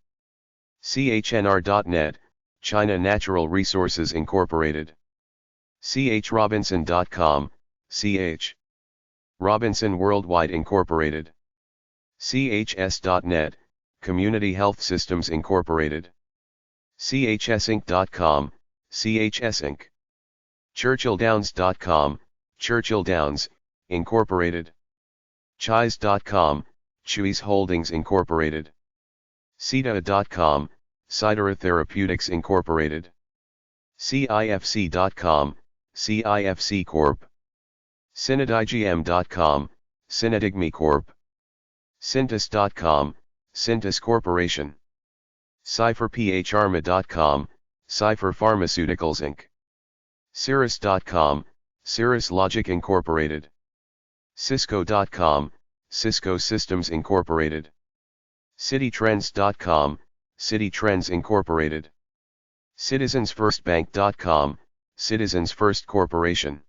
CHNR.net, China Natural Resources Incorporated. CHRobinson.com, CH. Robinson Worldwide Incorporated. CHS.net, Community Health Systems Incorporated. CHSinc.com, CHS Inc. ChurchillDowns.com, Churchill Downs, Incorporated. Cheese.com, Chewy's Holdings Incorporated. Cida.com, Cidara Therapeutics Incorporated. CIFC.com, CIFC Corp. Synodigm.com, Synodigme Corp. Syntas.com, Syntas Corporation. CipherPHArma.com, Cipher Pharmaceuticals Inc. Cirrus.com, Cirrus Logic Incorporated. Cisco.com, Cisco Systems Incorporated. CityTrends.com, City Trends Incorporated. CitizensFirstBank.com, Citizens First Corporation.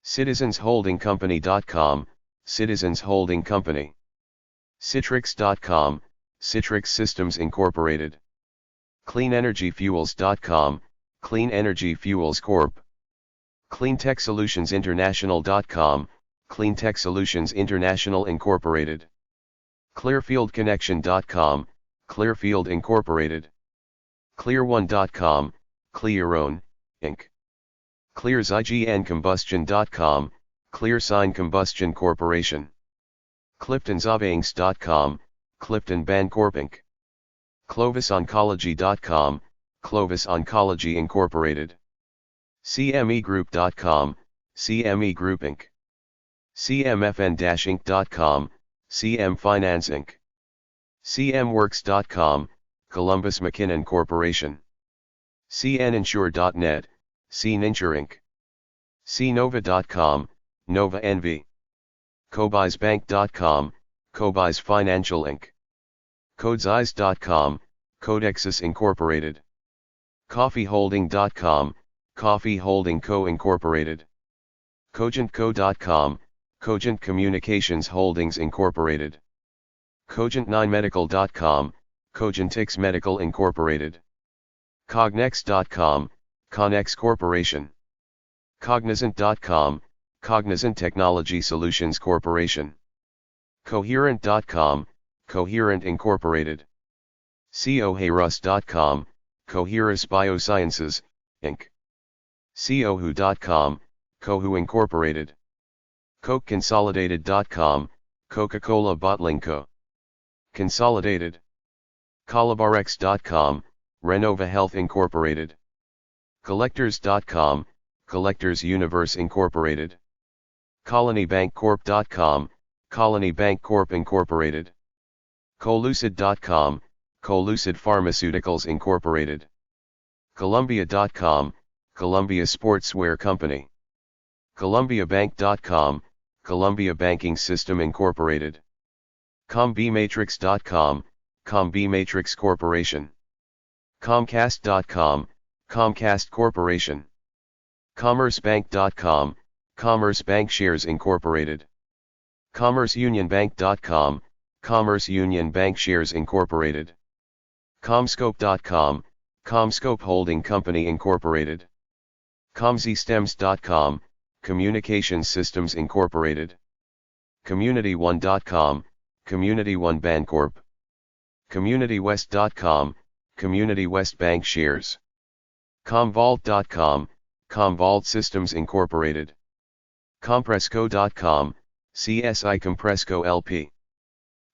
CitizensHoldingCompany.com, Citizens Holding Company. Citrix.com, Citrix Systems Incorporated. CleanEnergyFuels.com, Clean Energy Fuels Corp. CleanTechSolutionsInternational.com, Cleantech Solutions International Incorporated. ClearfieldConnection.com, Clearfield Incorporated. Clearone.com, Clearone, Inc. ClearsIGNCombustion.com, ClearSign Combustion Corporation. CliftonSavainks.com, Clifton Bancorp Inc. ClovisOncology.com, Clovis Oncology Incorporated. CMEGroup.com, CME Group Inc. CMFN-Inc.com, CM Finance Inc. CMWorks.com, Columbus McKinnon Corporation. CNinsure.net, CNinsure Inc. CNova.com, Nova NV. CoBizBank.com, Cobiz Financial Inc. Codesize.com, Codexis Incorporated. CoffeeHolding.com, Coffee Holding Co. Incorporated. CogentCo.com, Cogent Communications Holdings Incorporated. Cogent9Medical.com, Cogentix Medical Incorporated. Cognex.com, Connex Corporation. Cognizant.com, Cognizant Technology Solutions Corporation. Coherent.com, Coherent Incorporated. Coherus.com, Coherus Biosciences, Inc. Cohu.com, Cohu Incorporated. CokeConsolidated.com, Coca-Cola Bottling Co. Consolidated. Colabarx.com, Renova Health Incorporated. Collectors.com, Collectors Universe Incorporated. ColonyBankCorp.com, Colony Bank Corp Incorporated. Colucid.com, Colucid Pharmaceuticals Incorporated. Columbia.com, Columbia Sportswear Company. ColumbiaBank.com, Columbia Banking System Incorporated. CombMatrix.com, CombMatrix Corporation. Comcast.com, Comcast Corporation. CommerceBank.com, Commerce Bank Shares Incorporated. CommerceUnionBank.com, Commerce Union Bank Shares Incorporated. Comscope.com, Comscope Holding Company Incorporated. ComsyStems.com, Communications Systems Incorporated. CommunityOne.com, Community One Bancorp. CommunityWest.com, Community West Bank Shares. Commvault.com, Commvault Systems Incorporated. Compresco.com, CSI Compresco LP.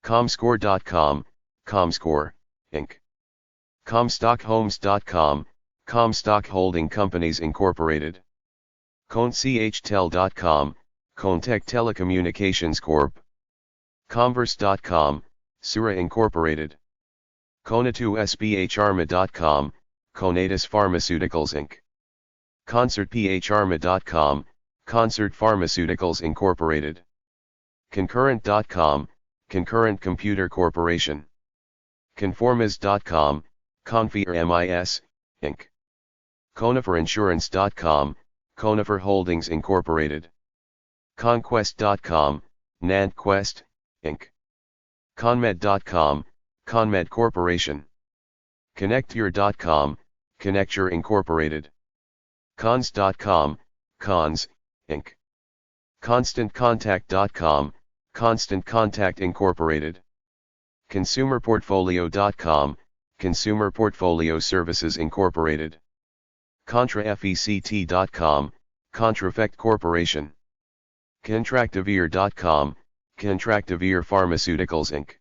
Comscore.com, Comscore, Inc. Comstockhomes.com, Comstock Holding Companies Incorporated. ConeCHTel.com, Conetech Telecommunications Corp. Converse.com, Sura Incorporated. Conatu-SBHArma.com, Conatus Pharmaceuticals Inc. ConcertPHArma.com, Concert Pharmaceuticals Incorporated. Concurrent.com, Concurrent Computer Corporation. Conformis.com, Confirmis, Inc. ConiferInsurance.com, Conifer Holdings Incorporated. Conquest.com, NantQuest, Inc. ConMed.com, ConMed Corporation. Connecture.com, Connecture Incorporated. Cons.com, Cons, Inc. ConstantContact.com, Constant Contact Incorporated. ConsumerPortfolio.com, Consumer Portfolio Services Incorporated. ContraFECT.com, Contrafect Corporation. Contractivir.com, Contractivir Pharmaceuticals Inc.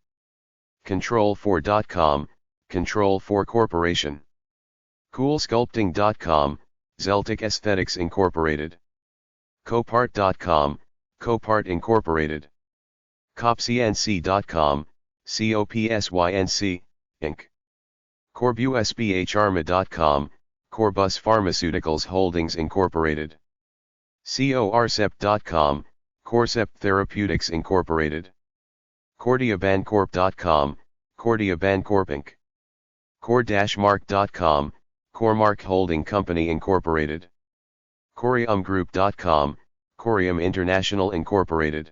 Control4.com, Control4 Corporation. CoolSculpting.com, Zeltic Aesthetics Incorporated. Copart.com, Copart Incorporated. CopSync.com, COPSYNC, Inc. CorbusBHArma.com, Corbus Pharmaceuticals Holdings Incorporated. CORCEP.com, Corcept Therapeutics Incorporated. CordiaBancorp.com, Cordia Bancorp Inc. Core-Mark.com, Coremark Holding Company Incorporated. CoriumGroup.com, Corium International Incorporated.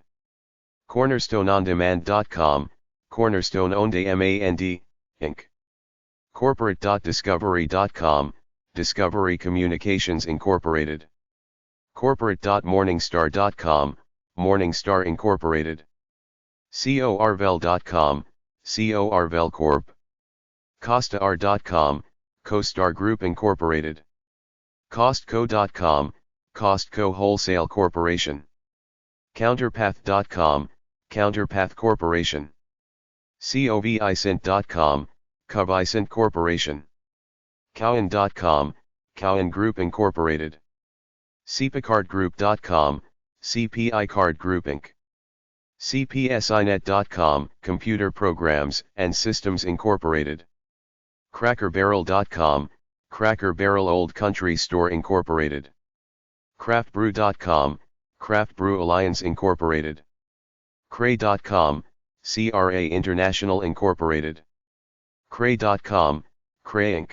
CornerstoneOnDemand.com, Cornerstone On Demand, Inc. Corporate.Discovery.com, Discovery Communications Incorporated. Corporate.Morningstar.com, Morningstar Incorporated. CORVEL.com, CORVEL Corp. CostaR.com, CoStar Group Incorporated. Costco.com, Costco Wholesale Corporation. Counterpath.com, Counterpath Corporation. COVICent.com, Covicent Corporation. Cowen.com, Cowen Group Incorporated. cpicardgroup.com, CPI Card Group Inc. cpsinet.com, Computer Programs and Systems Incorporated. crackerbarrel.com, Cracker Barrel Old Country Store Incorporated. craftbrew.com, Craft Brew Alliance Incorporated. cray.com, CRA International Incorporated. cray.com, Cray Inc.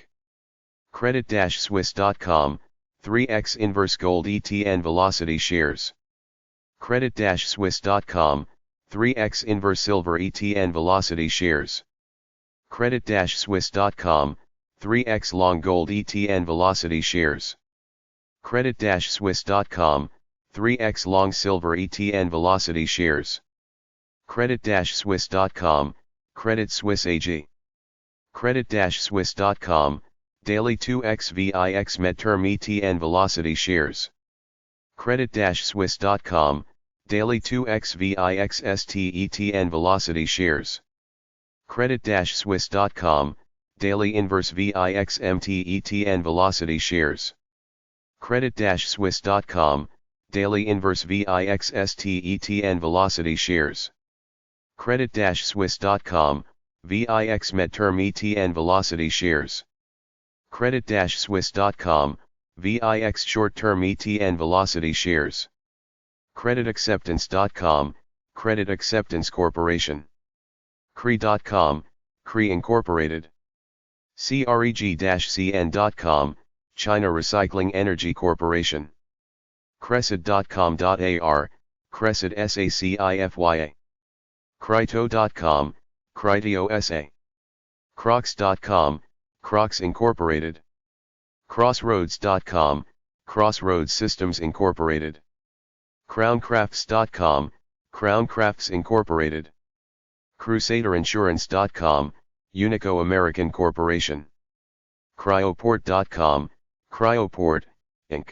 credit-swiss.com, 3x Inverse Gold ETN Velocity Shares. credit-swiss.com, 3x Inverse Silver ETN Velocity Shares. credit-swiss.com, 3x Long Gold ETN Velocity Shares. credit-swiss.com, 3x Long Silver ETN Velocity Shares. credit-swiss.com, Credit Suisse AG. credit-swiss.com, Daily 2x VIX Medterm ETN Velocity Shares. credit-swiss.com, Daily 2x VIX ST ETN Velocity Shares. credit-swiss.com, Daily Inverse VIX MT ETN Velocity Shares. credit-swiss.com, Daily Inverse VIX ST ETN Velocity Shares. credit-swiss.com, VIX Medterm ETN Velocity Shares. credit-swiss.com, VIX Short-Term ETN Velocity Shares. creditacceptance.com, Credit Acceptance Corporation. CRE.com, CRE Incorporated. CREG-CN.com, China Recycling Energy Corporation. Crescid.com.ar, Crescid SACIFYA. Crito.com, Criteo SA. Crocs.com, Crocs Incorporated. Crossroads.com, Crossroads Systems Incorporated. Crowncrafts.com, Crown Crafts Incorporated. CrusaderInsurance.com, Unico American Corporation. Cryoport.com, Cryoport, Inc.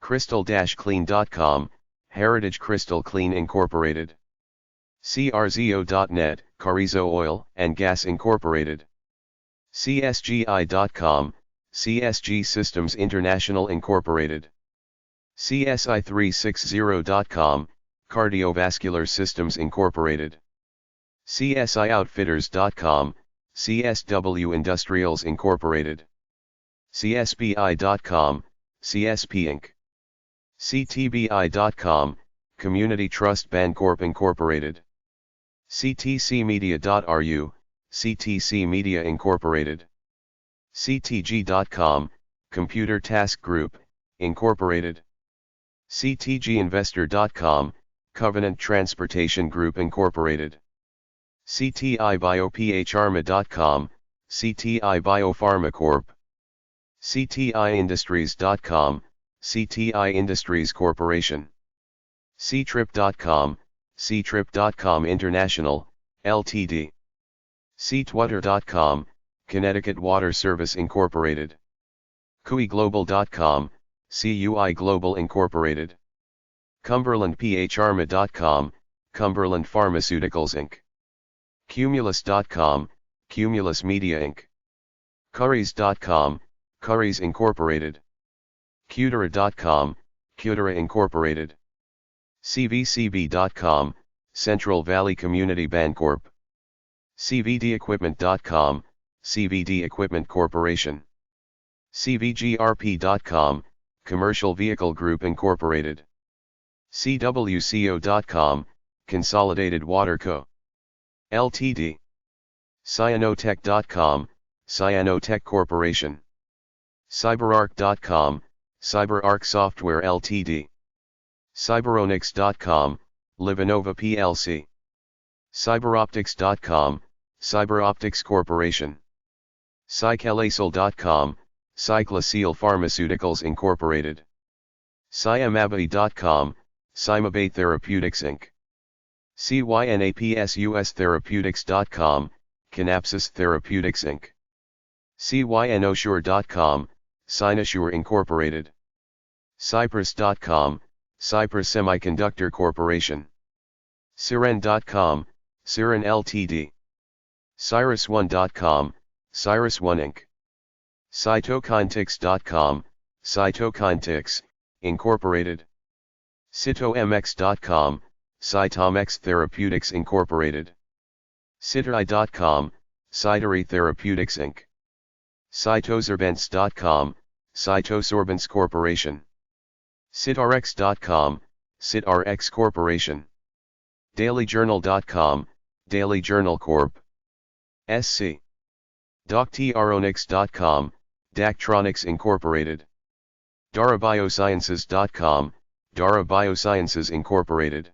Crystal-Clean.com, Heritage Crystal Clean Incorporated. CRZO.net, Carrizo Oil and Gas Incorporated. CSGI.com, CSG Systems International Incorporated. CSI360.com, Cardiovascular Systems Incorporated. CSIOutfitters.com, CSW Industrials Incorporated. CSBI.com, CSP Inc. CTBI.com, Community Trust Bancorp Incorporated. CTCmedia.ru, CTC Media Incorporated. CTG.com, Computer Task Group, Incorporated. CTGinvestor.com, Covenant Transportation Group Incorporated. CTIBioPHArma.com, CTI Biopharma Corp. CTIindustries.com, CTI Industries Corporation. Ctrip.com, Ctrip.com International, Ltd. Ctwater.com, Connecticut Water Service Incorporated. CUIGlobal.com, CUI Global Incorporated. CumberlandPHArma.com, Cumberland Pharmaceuticals Inc. Cumulus.com, Cumulus Media Inc. Currys.com, Currys Incorporated. Cutera.com, Cutera Incorporated. CVCB.com, Central Valley Community Bancorp. CVDequipment.com, CVD Equipment Corporation. CVGRP.com, Commercial Vehicle Group Incorporated. CWCO.com, Consolidated Water Co. Ltd. Cyanotech.com, Cyanotech Corporation. CyberArk.com, CyberArk Software Ltd. Cyberonix.com, Livanova plc. Cyberoptics.com, CyberOptics Corporation. Cyclasil.com, Cyclasil Pharmaceuticals Incorporated. Cyamabay.com, Cymabay Therapeutics Inc. CYNAPSUSTherapeutics.com, Canapsis Therapeutics Inc. CYNOsure.com, Cynosure Incorporated. Cypress.com, Cypress Semiconductor Corporation. Siren.com, Siren Ltd. Cyrus1.com, Cyrus1 Inc. Cytokinetics.com, Cytokinetics, Incorporated. CytoMX.com, CytomX Therapeutics Incorporated. Cyteri.com, Cyteri Therapeutics Inc. Cytosorbents.com, Cytosorbents Corporation. CytRx.com, CytRx Corporation. DailyJournal.com, Daily Journal Corp. SC. DocTronix.com, Daktronics Incorporated. DaraBiosciences.com, Dara Biosciences Incorporated.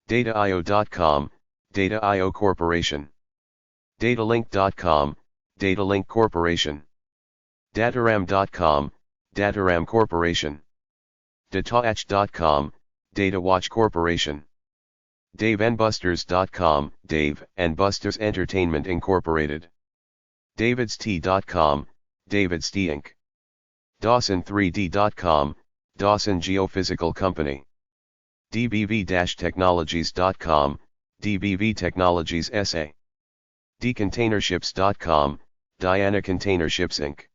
DataIO.com, DataIO Corporation. Datalink.com, Datalink Corporation. Dataram.com, Dataram Corporation. Datawatch.com, Datawatch Corporation. DaveandBusters.com, Dave and Busters Entertainment Incorporated. DavidsT.com, Davids T Inc. Dawson3D.com, Dawson Geophysical Company. DBV-Technologies.com, DBV Technologies SA. DContainerships.com, Diana Containerships Inc.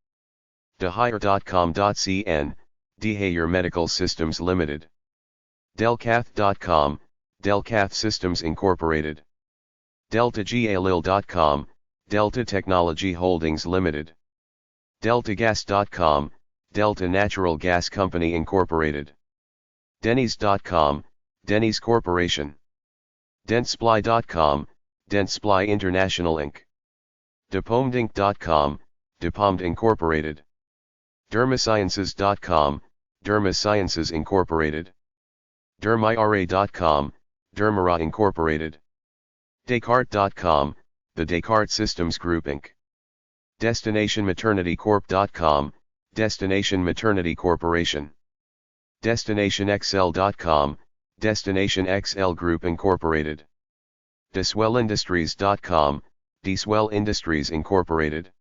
Dehire.com.cn, Dehayer Medical Systems Limited. Delcath.com, Delcath Systems Incorporated. DeltaGalil.com, Delta Technology Holdings Limited. DeltaGas.com, Delta Natural Gas Company Incorporated. Denny's.com, Denny's Corporation. Dentsply.com, Dentsply International Inc. Depomedinc.com, Depomed Incorporated. Dermasciences.com, Dermasciences Incorporated. Dermira.com, Dermira Incorporated. Descartes.com, The Descartes Systems Group Inc. DestinationMaternityCorp.com, Destination Maternity Corporation. DestinationXL.com, Destination XL Group Incorporated. DeSwellIndustries.com, Deswell Industries Incorporated.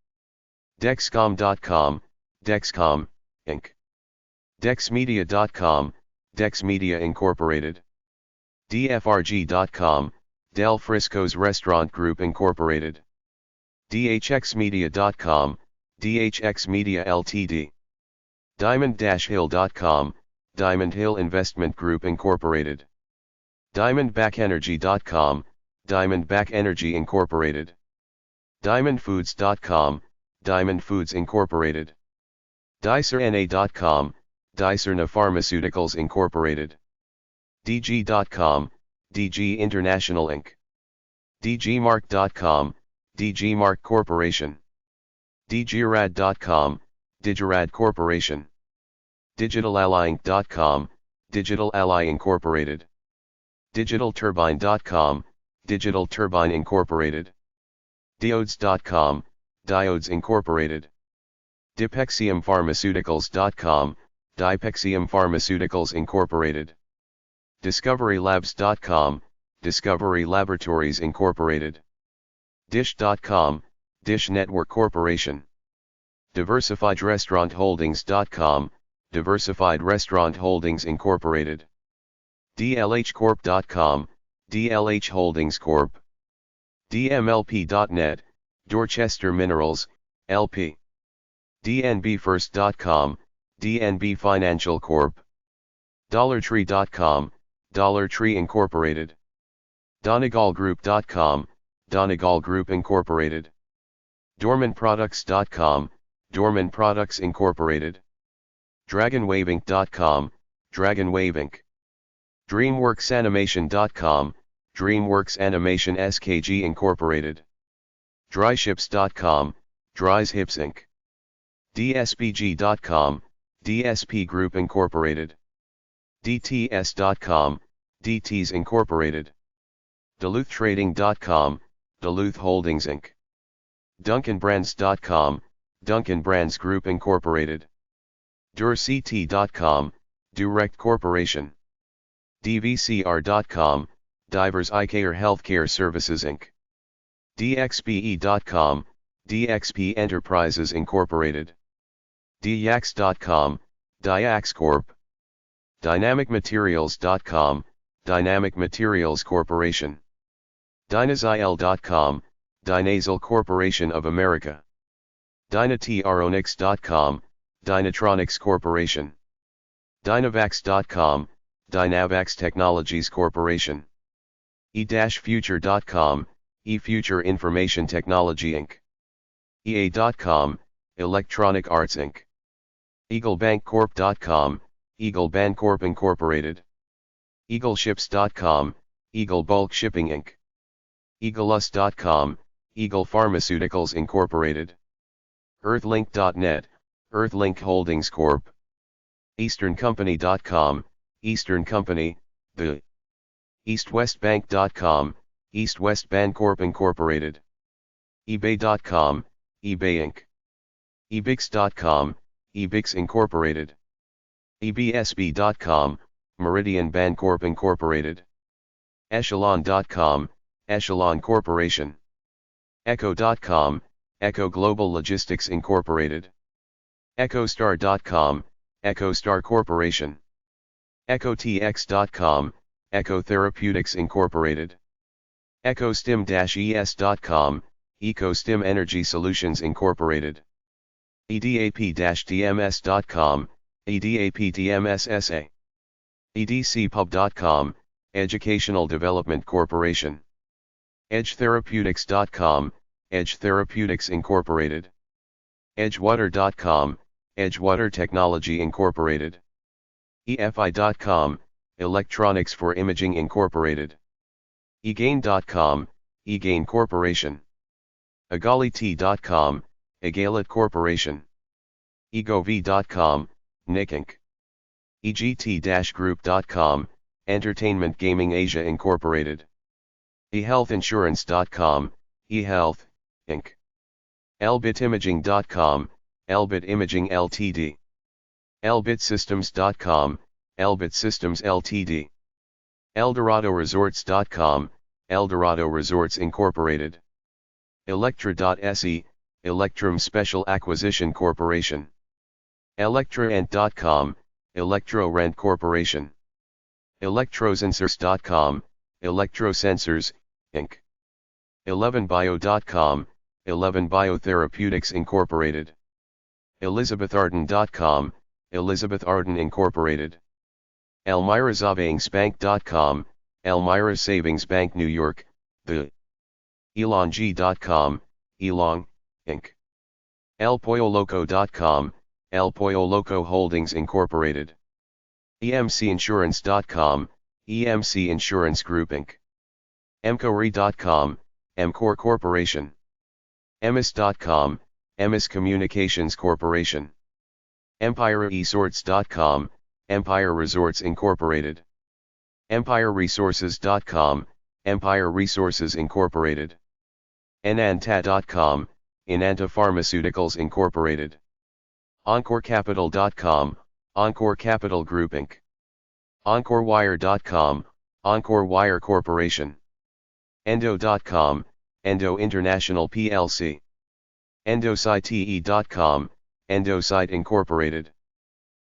Dexcom.com, Dexcom, Inc. Dexmedia.com, Dexmedia Incorporated. DFRG.com, Del Frisco's Restaurant Group Incorporated. DHXmedia.com, DHX Media Ltd. Diamond-Hill.com, Diamond Hill Investment Group Incorporated. Diamondbackenergy.com, Diamondback Energy Incorporated. Diamondfoods.com, Diamond Foods Incorporated. DicerNA.com, Dicerna Pharmaceuticals Incorporated. DG.com, DG International Inc. DGMark.com, DGMark Corporation. Digirad.com, Digirad Corporation. DigitalAllyInc.com, Digital Ally Incorporated. DigitalTurbine.com, Digital Turbine Incorporated. Diodes.com, Diodes Incorporated. DipexiumPharmaceuticals.com, Dipexium Pharmaceuticals Incorporated. DiscoveryLabs.com, Discovery Laboratories Incorporated. Dish.com, Dish Network Corporation. DiversifiedRestaurantHoldings.com, Diversified Restaurant Holdings Incorporated. DLHcorp.com, DLH Holdings Corp. DMLP.net, Dorchester Minerals, LP. DNBFirst.com, DNB Financial Corp. DollarTree.com, Dollar Tree Incorporated. DonegalGroup.com, Donegal Group Incorporated. DormanProducts.com, Dorman Products Incorporated. DragonWaveInc.com, DragonWave Inc. DreamWorksAnimation.com, DreamWorks Animation SKG Incorporated. Dryships.com, Dryships Inc. DSPG.com, DSP Group Incorporated. DTS.com, DTs Incorporated. DuluthTrading.com, Duluth Holdings Inc. DuncanBrands.com, Duncan Brands Group Incorporated. DurCT.com, Direct Corporation. DVCR.com, Divers Eye Care Healthcare Services Inc. DXPE.com, DXP Enterprises Incorporated. DYAX.com, Dyax Corp. DynamicMaterials.com, Dynamic Materials Corporation. Dynazil.com, Dynazil Corporation of America. Dynatronics.com, Dynatronics Corporation. Dynavax.com, Dynavax Technologies Corporation. e-future.com, eFuture Information Technology Inc. EA.com, Electronic Arts Inc. EagleBankCorp.com, Eagle Bancorp Incorporated. EagleShips.com, Eagle Bulk Shipping Inc. EagleUs.com, Eagle Pharmaceuticals Incorporated. Earthlink.net, Earthlink Holdings Corp. EasternCompany.com, Eastern Company, the. EastWestBank.com, East West Bancorp Incorporated. eBay.com, eBay Inc. ebix.com, ebix Incorporated. ebsb.com, Meridian Bancorp Incorporated. Echelon.com, Echelon Corporation. Echo.com, Echo Global Logistics Incorporated. EchoStar.com, EchoStar Corporation. EchoTX.com, Echo Therapeutics Incorporated. EchoStim-es.com, EcoStim Energy Solutions Incorporated. EDAP-DMS.com, EDAP-DMS-SA. EDCpub.com, Educational Development Corporation. EdgeTherapeutics.com, Edge Therapeutics Incorporated. Edgewater.com, Edgewater Technology Incorporated. EFI.com, Electronics for Imaging Incorporated. eGain.com, eGain Corporation. Egalité.com, Egalit Corporation. Egov.com, Nick Inc. EGT-Group.com, Entertainment Gaming Asia Incorporated. eHealthInsurance.com, eHealth, Inc. elbitimaging.com, Elbit Imaging Ltd. elbitsystems.com, Elbit Systems Ltd. eldoradoresorts.com, Eldorado Resorts Incorporated. Electra.se, Electrum Special Acquisition Corporation. ElectraRent.com, Electro Rent Corporation. Electrosensors.com, Electrosensors, Inc. 11bio.com, 11 Biotherapeutics Incorporated. ElizabethArden.com, Elizabeth Arden Incorporated. ElmiraSavings.com, Elmira Savings Bank New York, the. Elong.com, Elong, Inc. ElPolloLoco.com, El Pollo Loco Holdings Incorporated. EMCInsurance.com, EMC Insurance Group Inc. EMCORE.com, EMCOR Corporation. EMIS.com, EMIS Communications Corporation. EmpireResorts.com, Empire Resorts Incorporated. EmpireResources.com, Empire Resources Incorporated. Enanta.com, Enanta Pharmaceuticals Incorporated. EncoreCapital.com, Encore Capital Group Inc. EncoreWire.com, Encore Wire Corporation. Endo.com, Endo International plc. Endosite.com, Endosite Incorporated.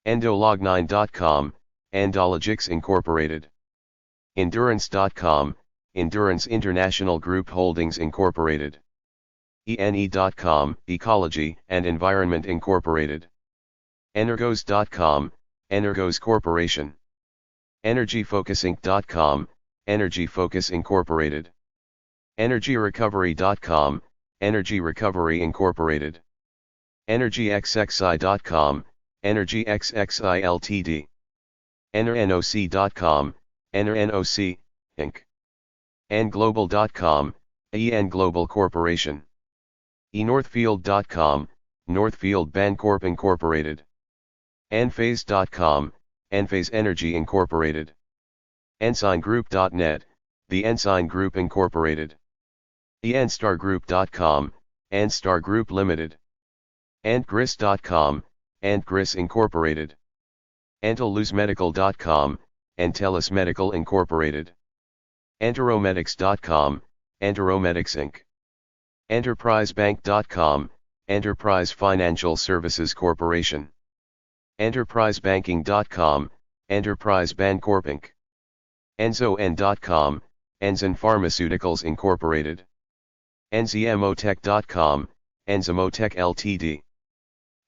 Endolog9.com, Endologics Incorporated. Endurance.com, Endurance International Group Holdings Incorporated. ENE.com, Ecology and Environment Incorporated. Energos.com, Energos Corporation. EnergyFocusInc.com, Energy Focus Incorporated. EnergyRecovery.com, Energy Recovery Incorporated. EnergyXXI.com, Energy XXI Ltd. EnerNOC.com, EnerNOC, Inc. ENGlobal.com, EN Global Corporation. eNorthfield.com, Northfield Bancorp Incorporated. Enphase.com, Enphase Energy Incorporated. EnsignGroup.net, The Ensign Group Incorporated. ENStarGroup.com, Enstar Group Limited. EntGris.com, Entgris Incorporated. EnteluzMedical.com, Entellus Medical Incorporated. Enteromedics.com, Enteromedics Inc. EnterpriseBank.com, Enterprise Financial Services Corporation. EnterpriseBanking.com, Enterprise Bancorp Inc. EnzoN.com, Enzon Pharmaceuticals Incorporated. EnzyMotech.com, Enzymotech Ltd.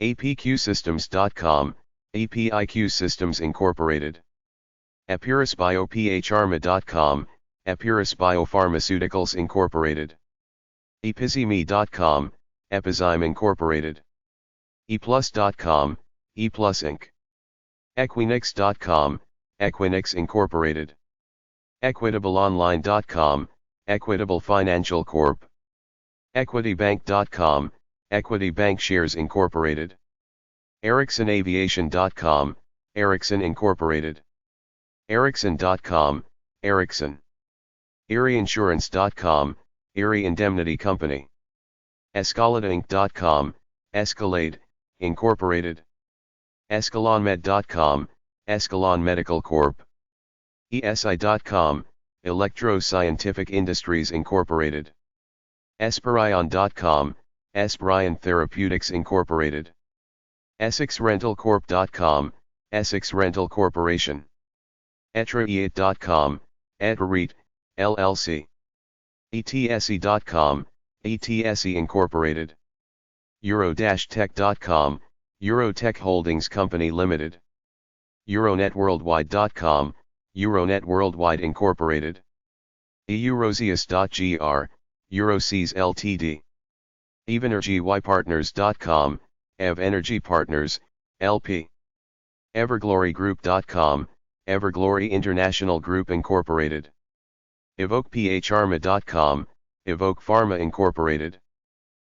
APQSystems.com, APIQ Systems Incorporated. Epurus BioPHRMA.com, Epurus Biopharmaceuticals Incorporated. Epizime.com, Epizyme Incorporated. ePlus.com, ePlus Inc. Equinix.com, Equinix Incorporated. EquitableOnline.com, Equitable Financial Corp. EquityBank.com, Equity Bank Shares Incorporated. EricssonAviation.com, Ericsson Incorporated. Ericsson.com, Ericsson. EerieInsurance.com, Erie Indemnity Company. EscaladeInc.com, Escalade, Incorporated. EscalonMed.com, Escalon Medical Corp. ESI.com, Electro Scientific Industries Incorporated. Esperion.com, Esperion Therapeutics Incorporated. EssexRentalCorp.com, Essex Rental Corporation. EtraEat.com, EtraREIT, LLC. ETSE.com, ETSE Incorporated. Euro-Tech.com, Eurotech Holdings Company Limited. EuronetWorldwide.com, Euronet Worldwide Incorporated. Eurosius.gr, Euroseas Ltd. EvenergyPartners.com, EV Energy Partners, LP. EvergloryGroup.com, Everglory International Group Incorporated. EvokePHRMA.com, Evoke Pharma Incorporated.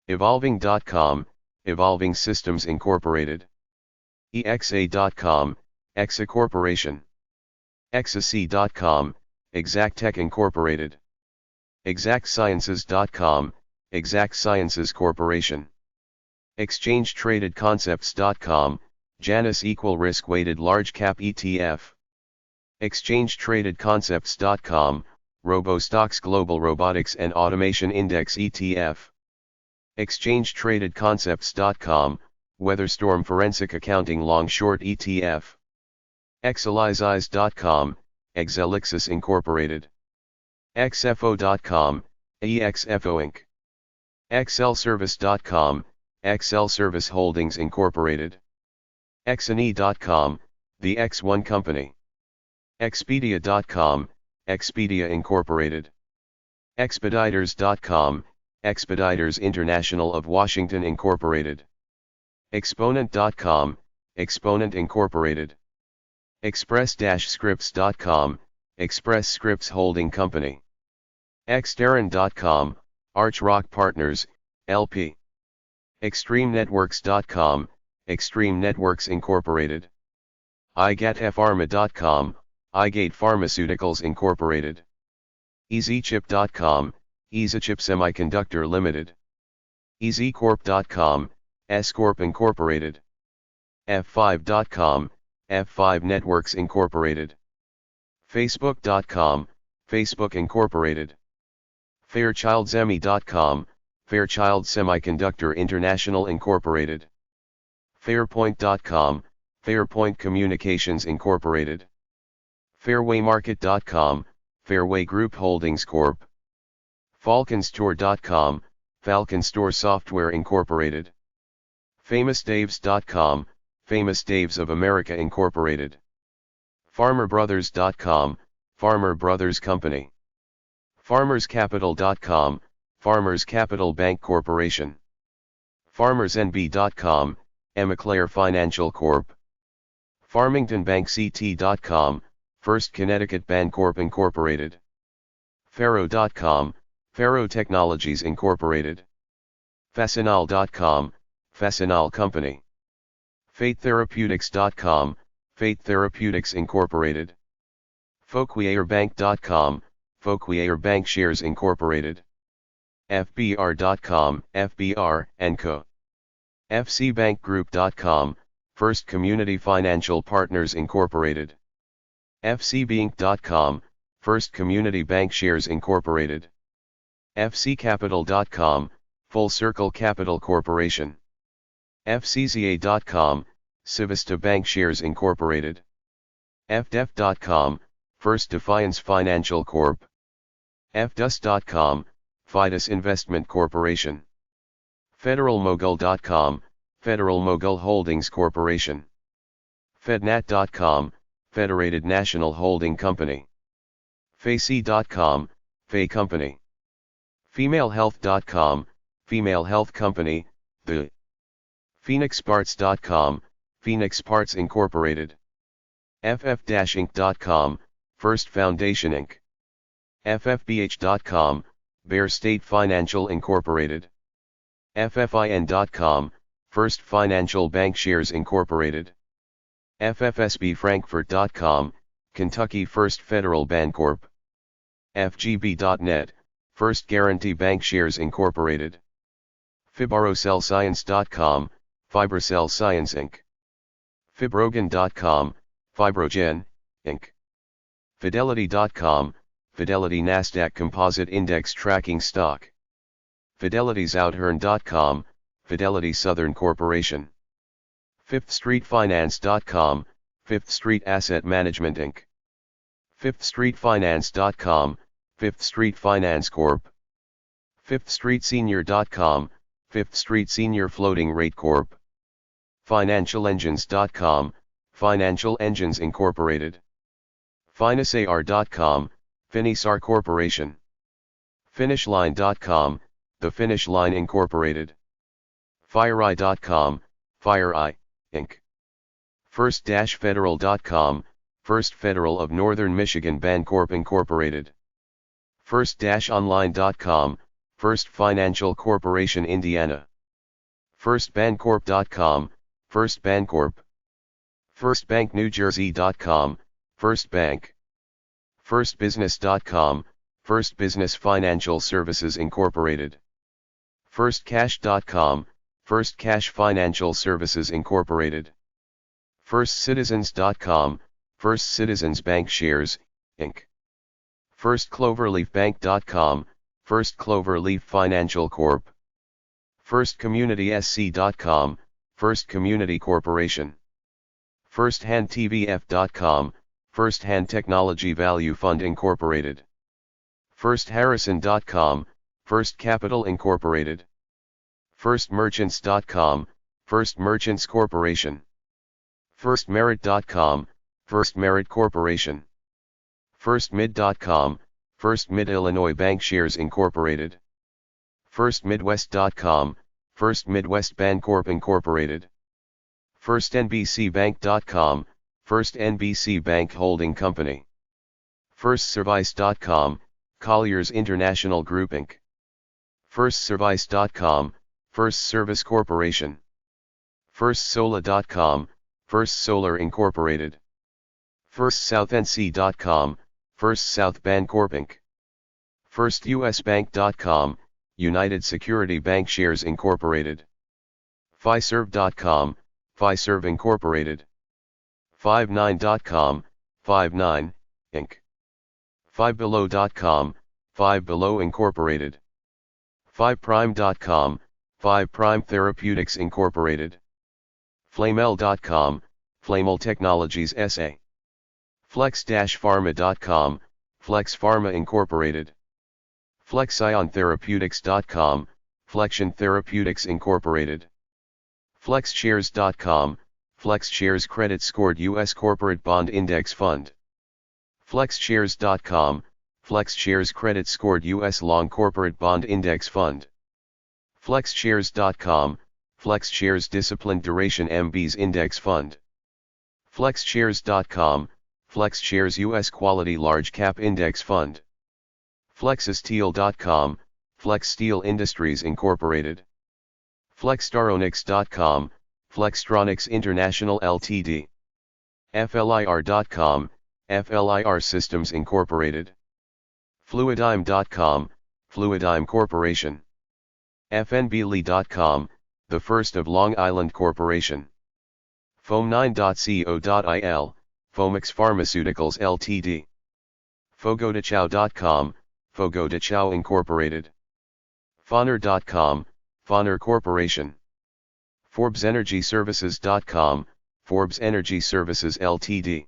Evolving.com, Evolving Systems Incorporated. EXA.com, EXA Corporation. EXAC.com, Exactech Incorporated. ExactSciences.com, Exact Sciences Corporation. ExchangeTradedConcepts.com, Janus Equal Risk Weighted Large Cap ETF. ExchangeTradedConcepts.com, RoboStocks Global Robotics and Automation Index ETF. ExchangeTradedConcepts.com, Weatherstorm Forensic Accounting Long Short ETF. Exelizes.com, Exelixis Incorporated. XFO.com, EXFO Inc. XLService.com, XL Service Holdings Incorporated. XNE.com, The X1 Company. Expedia.com, Expedia Incorporated. Expeditors.com, Expeditors International of Washington Incorporated. Exponent.com, Exponent Incorporated. Express-Scripts.com, Express Scripts Holding Company. Xterran.com, Archrock Partners, LP. ExtremeNetworks.com, Extreme Networks Incorporated. iGatePharma.com, iGate Pharmaceuticals Incorporated. EasyChip.com, EasyChip Semiconductor Limited. EasyCorp.com, S-Corp Incorporated. F5.com, F5 Networks Incorporated. Facebook.com, Facebook Incorporated. FairchildSemi.com, Fairchild Semiconductor International Incorporated. Fairpoint.com, Fairpoint Communications Incorporated. Fairwaymarket.com, Fairway Group Holdings Corp. Falconstore.com, Falcon Store Software Incorporated. FamousDaves.com, Famous Daves of America Incorporated. FarmerBrothers.com, Farmer Brothers Company. FarmersCapital.com, Farmers Capital Bank Corporation. FarmersNB.com, Emiclaire Financial Corp. FarmingtonBankCT.com, First Connecticut Bancorp Incorporated. Faro.com, Faro Technologies Incorporated. Fasinal.com, Fasinal Company. FateTherapeutics.com, Fate Therapeutics Incorporated. Folkwarebank.com, Folkwarer Bank Shares Incorporated. FBR.com, FBR & Co. FCBankGroup.com, First Community Financial Partners Incorporated. FCBinc.com, First Community Bank Shares Incorporated. FCCapital.com, Full Circle Capital Corporation. FCZA.com, Civista Bank Shares Incorporated. FDEF.com, First Defiance Financial Corp. FDUS.com, Fidus Investment Corporation. FederalMogul.com, Federal Mogul Holdings Corporation. Fednat.com, Federated National Holding Company. Facey.com, Fay Company. FemaleHealth.com, Female Health Company, the. PhoenixParts.com, Phoenix Parts Incorporated. FF-Inc.com, First Foundation Inc. FFBH.com, Bear State Financial Incorporated. FFIN.com, First Financial Bankshares Incorporated. FFSBFrankfurt.com, Kentucky First Federal Bancorp. FGB.net, First Guarantee Bankshares Incorporated. FibrocellScience.com, FiberCell Science Inc. Fibrogen.com, Fibrogen, Inc. Fidelity.com, Fidelity NASDAQ Composite Index Tracking Stock. FidelitySouthern.com, Fidelity Southern Corporation. FifthStreetFinance.com, Fifth Street Asset Management Inc. FifthStreetFinance.com, Fifth Street Finance Corp. FifthStreetSenior.com, Fifth Street Senior Floating Rate Corp. FinancialEngines.com, Financial Engines Incorporated. FinishAR.com, Finisar Corporation. FinishLine.com, The Finish Line Incorporated. FireEye.com, FireEye, Inc. First-Federal.com, First Federal of Northern Michigan Bancorp Incorporated. First-Online.com, First Financial Corporation Indiana. FirstBancorp.com, First Bancorp. FirstBankNewJersey.com, First Bank. FirstBusiness.com, First Business Financial Services Incorporated. FirstCash.com, First Cash Financial Services Incorporated. FirstCitizens.com, First Citizens Bankshares, Inc. FirstCloverleafBank.com, First Cloverleaf Financial Corp. FirstCommunitySC.com, First Community Corporation. FirstHandTVF.com, First Hand Technology Value Fund Incorporated. FirstHarrison.com, First Capital Incorporated. FirstMerchants.com, First Merchants Corporation. FirstMerit.com, First Merit Corporation. FirstMid.com, First Mid Illinois Bankshares Incorporated. FirstMidwest.com, First Midwest Bancorp Incorporated. FirstNBCBank.com, First NBC Bank Holding Company. FirstService.com, Colliers International Group Inc. FirstService.com, First Service Corporation. FirstSolar.com, First Solar Incorporated. FirstSouthNC.com, First South Bancorp Inc. FirstUSBank.com, United Security Bankshares Incorporated. Fiserv.com, Fiserv Incorporated. Five9.com, Five9, Inc. FiveBelow.com, FiveBelow Incorporated. FivePrime.com, FivePrime Therapeutics Incorporated. Flamel.com, Flamel Technologies SA. Flex-Pharma.com, Flex Pharma Incorporated. FlexionTherapeutics.com, Flexion Therapeutics Incorporated. FlexShares.com, FlexShares Credit Scored U.S. Corporate Bond Index Fund. FlexShares.com, FlexShares Credit Scored U.S. Long Corporate Bond Index Fund. FlexShares.com, FlexShares Disciplined Duration MBS Index Fund. FlexShares.com, FlexShares U.S. Quality Large Cap Index Fund. FlexSteel.com, Flex Steel Industries Incorporated. FlexStaronix.com, Flextronics International Ltd. FLIR.com, FLIR Systems Incorporated. Fluidigm.com, Fluidigm Corporation. FNBLE.com, The First of Long Island Corporation. Foam9.co.il, Foamix Pharmaceuticals Ltd. Fogodechow.com, Fogodechow Incorporated. Foner.com, Foner Corporation. ForbesEnergyServices.com, Forbes Energy Services Ltd.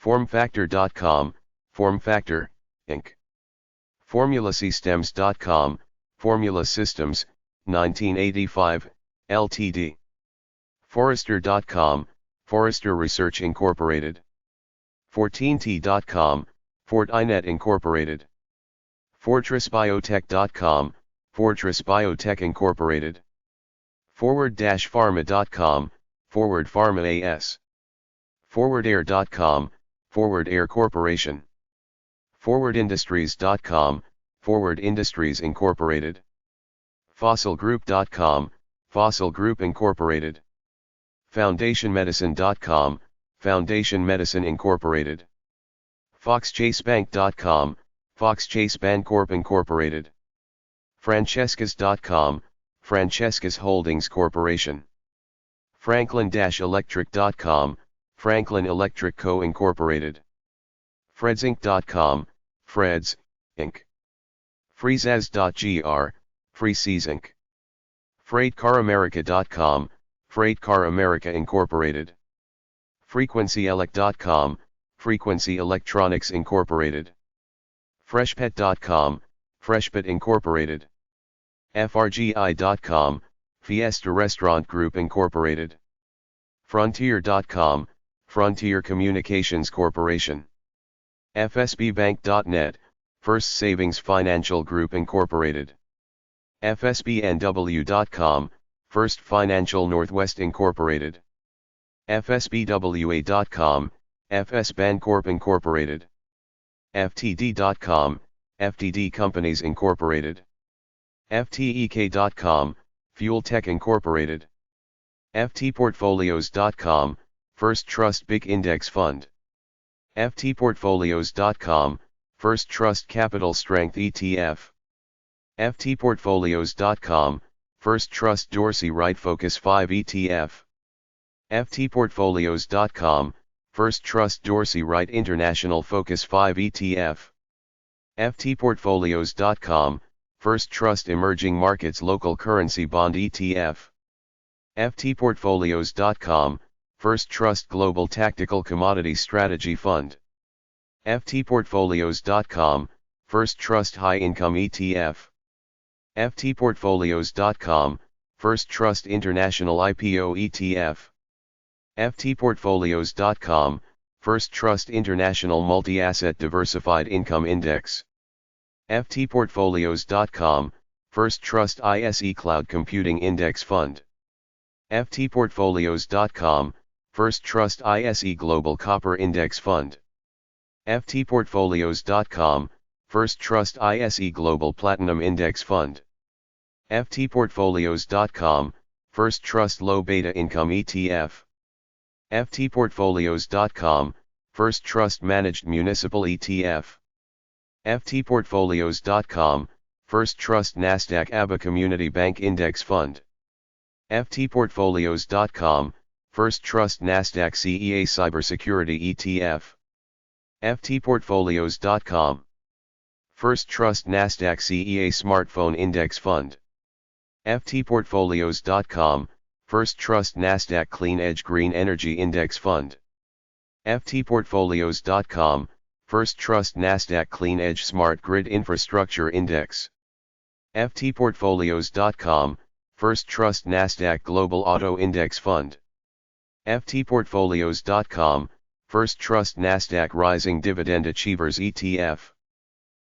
FormFactor.com, FormFactor, Inc. FormulaSystems.com, Formula Systems, 1985, Ltd. Forrester.com, Forrester Research Incorporated. 14T.com, Fortinet Incorporated. FortressBiotech.com, Fortress Biotech Incorporated. Forward-Pharma.com, Forward Pharma AS. ForwardAir.com, Forward Air Corporation. ForwardIndustries.com, Forward Industries Incorporated. FossilGroup.com, Fossil Group Incorporated. FoundationMedicine.com, Foundation Medicine Incorporated. FoxChaseBank.com, Fox Chase Bancorp Incorporated. Francescas.com, Francescas Holdings Corporation. Franklin-Electric.com, Franklin Electric Co. Incorporated. FredsInc.com, Freds, Inc. Freezas.gr, Freezes Inc. FreightCarAmerica.com, Freight Car America Incorporated. FrequencyElect.com, Frequency Electronics Incorporated. Freshpet.com, Freshpet Incorporated. FRGI.com, Fiesta Restaurant Group Incorporated. Frontier.com, Frontier Communications Corporation. FSBBank.net, First Savings Financial Group Incorporated. FSBNW.com, First Financial Northwest Incorporated. FSBWA.com, FS Bancorp Incorporated. FTD.com, FTD Companies Incorporated. FTEK.com, Fuel Tech Incorporated. FTPortfolios.com, First Trust Big Index Fund. FTPortfolios.com, First Trust Capital Strength ETF. FTPortfolios.com, First Trust Dorsey Right Focus 5 ETF. FTPortfolios.com, First Trust Dorsey Right International Focus 5 ETF. FTPortfolios.com, First Trust Emerging Markets Local Currency Bond ETF. FTPortfolios.com, First Trust Global Tactical Commodity Strategy Fund. FTPortfolios.com, First Trust High Income ETF. FTPortfolios.com, First Trust International IPO ETF. FTPortfolios.com, First Trust International Multi-Asset Diversified Income Index. FTPortfolios.com, First Trust ISE Cloud Computing Index Fund. FTPortfolios.com, First Trust ISE Global Copper Index Fund. FTPortfolios.com, First Trust ISE Global Platinum Index Fund. FTPortfolios.com, First Trust Low Beta Income ETF. FTPortfolios.com, First Trust Managed Municipal ETF. FTPortfolios.com, First Trust NASDAQ ABA Community Bank Index Fund. FTPortfolios.com, First Trust NASDAQ CEA Cybersecurity ETF. FTPortfolios.com, First Trust NASDAQ CEA Smartphone Index Fund. FTPortfolios.com, First Trust NASDAQ Clean Edge Green Energy Index Fund. FTPortfolios.com, First Trust NASDAQ Clean Edge Smart Grid Infrastructure Index. FTPortfolios.com, First Trust NASDAQ Global Auto Index Fund. FTPortfolios.com, First Trust NASDAQ Rising Dividend Achievers ETF.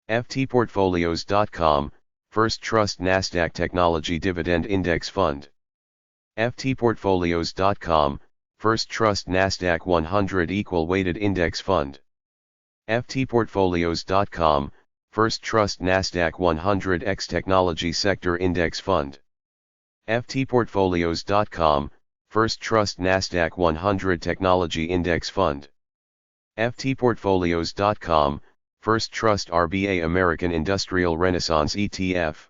FTPortfolios.com, First Trust NASDAQ Technology Dividend Index Fund. FTPortfolios.com, First Trust NASDAQ 100 Equal Weighted Index Fund. FTPortfolios.com, First Trust NASDAQ 100X Technology Sector Index Fund. FTPortfolios.com, First Trust NASDAQ 100 Technology Index Fund. FTPortfolios.com, First Trust RBA American Industrial Renaissance ETF.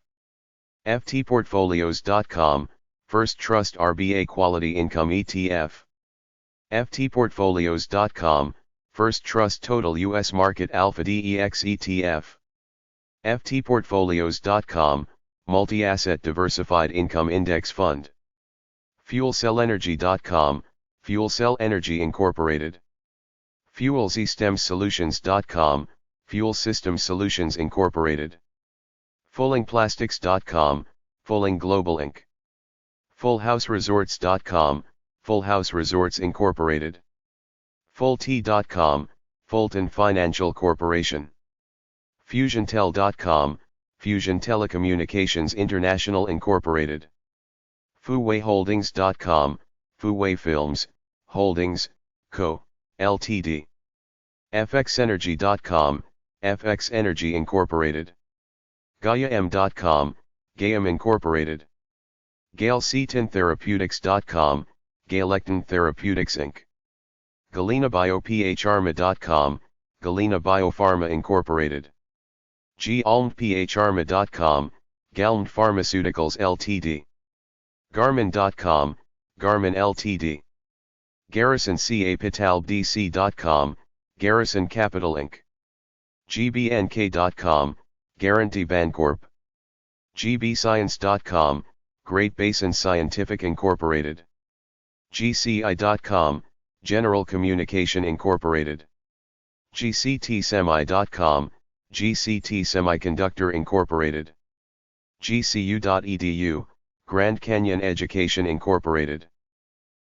FTPortfolios.com, First Trust RBA Quality Income ETF. FTPortfolios.com, First Trust Total US Market Alpha DEX ETF. FTPortfolios.com, Multi-Asset Diversified Income Index Fund. FuelCellEnergy.com, Fuel Cell Energy Incorporated. FuelZStemSolutions.com, Fuel System Solutions Incorporated. FullingPlastics.com, Fulling Global Inc. FullHouseResorts.com, Full House Resorts Incorporated. Fulltea.com, Fulton Financial Corporation. FusionTel.com, Fusion Telecommunications International Incorporated. FuWeiHoldings.com, Fuwei Films, Holdings, Co., Ltd. FXEnergy.com, FX Energy Incorporated. GaiaM.com, Gaiam Incorporated. GaleCetinTherapeutics.com, Galectin Therapeutics Inc. GalenaBioPHArma.com, Galena Biopharma Incorporated. GAlmPHArma.com, Galm Pharmaceuticals Ltd. Garmin.com, Garmin Ltd. GarrisonCapitalDC.com, Garrison Capital Inc. GBNK.com, Guarantee Bancorp. GBScience.com, Great Basin Scientific Incorporated. GCI.com, General Communication Incorporated. GCTSemi.com, GCT Semiconductor Incorporated. GCU.edu, Grand Canyon Education Incorporated.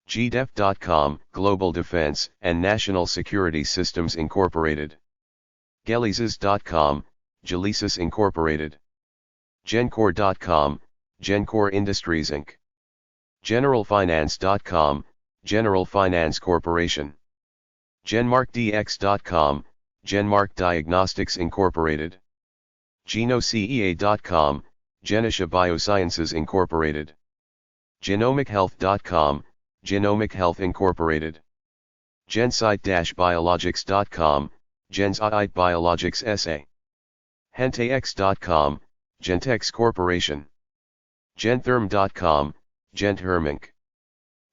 GDEF.com, Global Defense and National Security Systems Incorporated. Gelesis.com, Gelesis Incorporated. Gencor.com, Gencor Industries Inc. GeneralFinance.com, General Finance Corporation. GenmarkDX.com, Genmark Diagnostics Incorporated. GenoCEA.com, Genosha Biosciences Incorporated. GenomicHealth.com, Genomic Health Incorporated. Gencyte-Biologics.com, Genzyte Biologics SA. Hentex.com, Gentex Corporation. Gentherm.com, Gentherm Inc.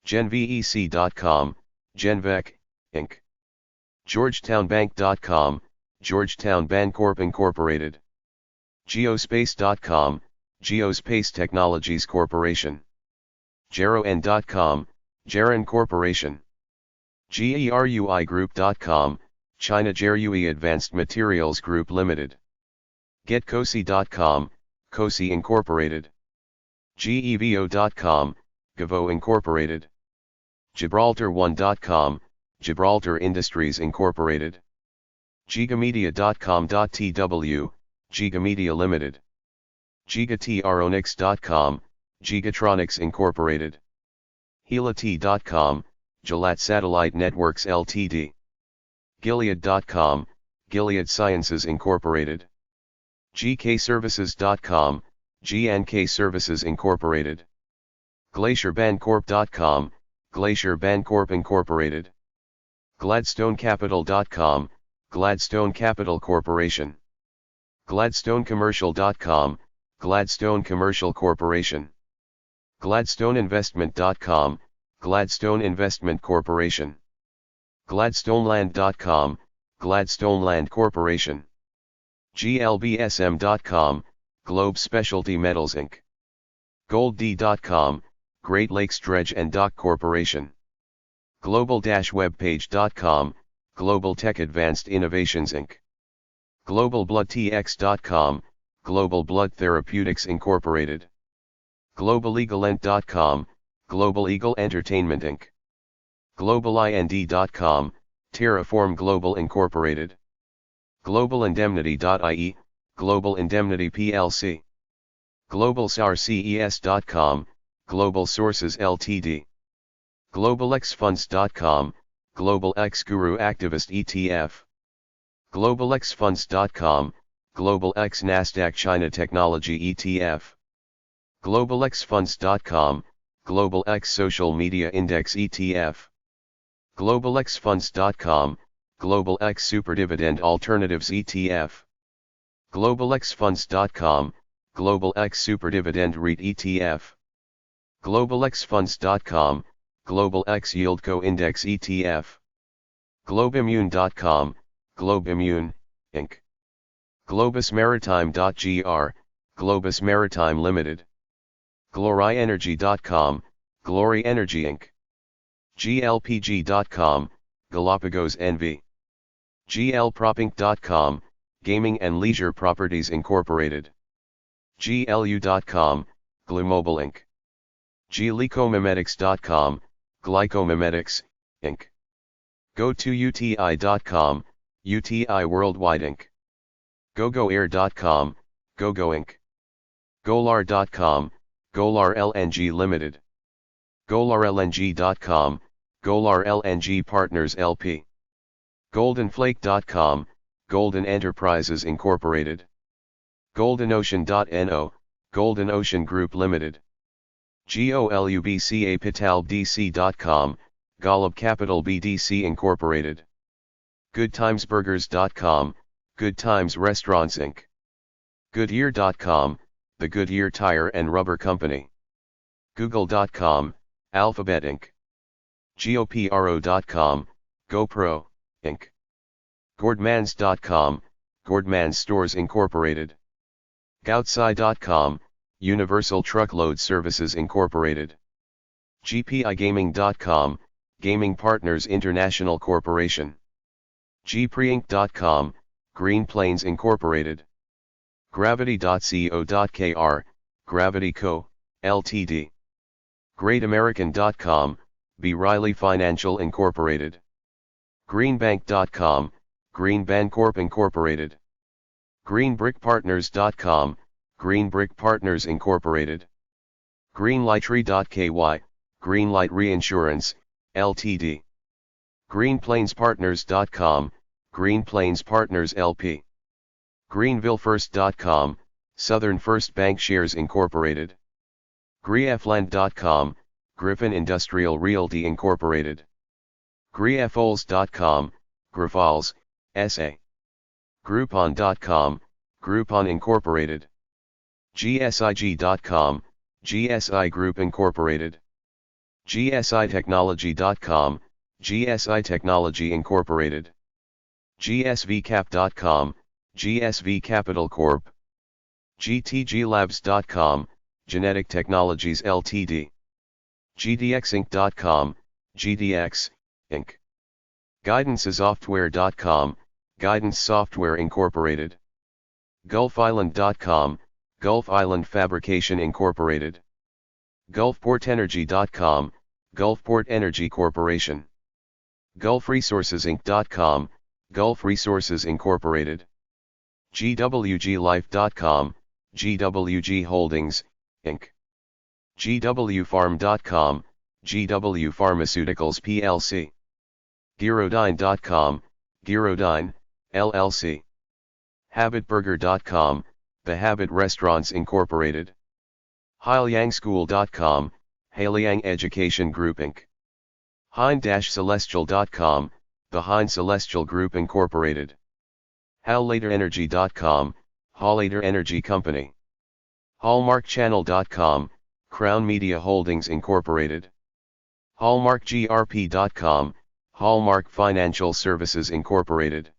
GenVEC.com, Genvec, Inc. GeorgetownBank.com, Georgetown Bancorp Incorporated. Geospace.com, Geospace Technologies Corporation. GeroN.com, Geron Corporation. GERUIGroup.com, China Gerui Advanced Materials Group Limited. GetCosi.com, Cosi Incorporated. GEVO.com, Gavo Incorporated. Gibraltar1.com, Gibraltar Industries Incorporated. Gigamedia.com.tw, Gigamedia Limited. Gigatronics.com, Gigatronics Incorporated. Helat.com, Gilat Satellite Networks Ltd. Gilead.com, Gilead Sciences Incorporated. GKServices.com, GNK Services Incorporated. GlacierBancorp.com, Glacier Bancorp Incorporated. GladstoneCapital.com, Gladstone Capital Corporation. GladstoneCommercial.com, Gladstone Commercial Corporation. GladstoneInvestment.com, Gladstone Investment Corporation. GladstoneLand.com, Gladstone Land Corporation. GLBSM.com, Globe Specialty Metals Inc. GoldD.com, Great Lakes Dredge and Dock Corporation. Global-webpage.com, Global Tech Advanced Innovations Inc. GlobalBloodTX.com, Global Blood Therapeutics Incorporated. GlobalEagleEnt.com, Global Eagle Entertainment Inc. GlobalInd.com, Terraform Global Incorporated. GlobalIndemnity.ie, Global Indemnity plc. GlobalSARCES.com, Global Sources Ltd. GlobalXFunds.com, Global X Guru Activist ETF. GlobalXFunds.com, Global X NASDAQ China Technology ETF. GlobalXFunds.com, Global X Social Media Index ETF. GlobalXFunds.com, Global X Superdividend Alternatives ETF. GlobalXFunds.com, Global X Superdividend REIT ETF. GlobalXFunds.com, Global X Yieldco Index ETF. GlobeImmune.com, GlobeImmune, Inc. GlobusMaritime.gr, Globus Maritime Limited. GloryEnergy.com, Glory Energy Inc. GLPG.com, Galapagos NV. GLPropinc.com, Gaming and Leisure Properties Incorporated. GLU.com, Glumobile Inc. GLecomimetics.com, Glycomimetics, Inc. Go to UTI.com, UTI Worldwide Inc. GoGoAir.com, GoGo Inc. Golar.com, Golar LNG Limited. GolarLNG.com, Golar LNG Partners LP. GoldenFlake.com, Golden Enterprises Incorporated. GoldenOcean.no, Golden Ocean Group Limited. GOLUBCAPitalBDC.com, Golub Capital BDC Incorporated. GoodTimesBurgers.com, Good Times Restaurants Inc. Goodyear.com, The Goodyear Tire and Rubber Company. Google.com, Alphabet Inc. GOPRO.com, GoPro, Inc. Gordmans.com, Gordmans Stores Incorporated. Goutsai.com, Universal Truckload Services Incorporated. GPIGaming.com, Gaming Partners International Corporation. GPreinc.com, Green Plains Incorporated. Gravity.co.kr, Gravity Co., Ltd. GreatAmerican.com, B. Riley Financial Incorporated. Greenbank.com, Green Bancorp Incorporated. GreenBrickPartners.com, Green Brick Partners Incorporated. Greenlightry.ky, Greenlight Reinsurance, Ltd. GreenPlainsPartners.com, Green Plains Partners LP. GreenvilleFirst.com, Southern First Bankshares Incorporated. GriefLand.com, Griffin Industrial Realty Incorporated. Griefols.com, Grifols, S.A. Groupon.com, Groupon Incorporated. GSIG.com, GSI Group Incorporated. GSITechnology.com, GSI Technology Incorporated. GSVCap.com, GSV Capital Corp. GTGLabs.com, Genetic Technologies Ltd. GDXinc.com, GDX, Inc. GuidanceSoftware.com, Guidance Software Incorporated. GulfIsland.com, Gulf Island Fabrication Incorporated. GulfPortEnergy.com, Gulfport Energy Corporation. GulfResourcesinc.com, Gulf Resources Incorporated. GWGLife.com, GWG Holdings, Inc. GWFarm.com, GW Pharmaceuticals plc. Gyrodyne.com, Gyrodyne, LLC. HabitBurger.com, The Habit Restaurants Incorporated. HaiLiangSchool.com, Hailiang Education Group Inc. Hein-Celestial.com, The Hein Celestial Group Incorporated. HalLaterEnergy.com, Hallater Energy Company. HallmarkChannel.com, Crown Media Holdings Incorporated. HallmarkGRP.com, Hallmark Financial Services Incorporated.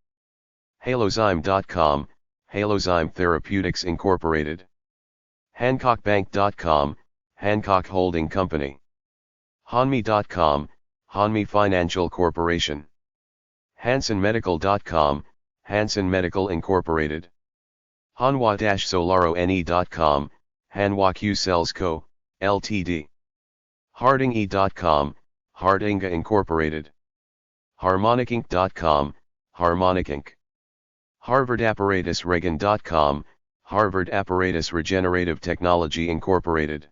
Halozyme.com, Halozyme Therapeutics Incorporated. HancockBank.com, Hancock Holding Company. Hanmi.com, Hanmi Financial Corporation. HansonMedical.com, Hanson Medical Incorporated. Hanwha-Solaro.ne.com, Hanwha Q Cells Co., Ltd. Hardinge.com, Hardinga Incorporated. HarmonicInc.com, Harmonic Inc. HarvardApparatusRegan.com, Harvard Apparatus Regenerative Technology Incorporated.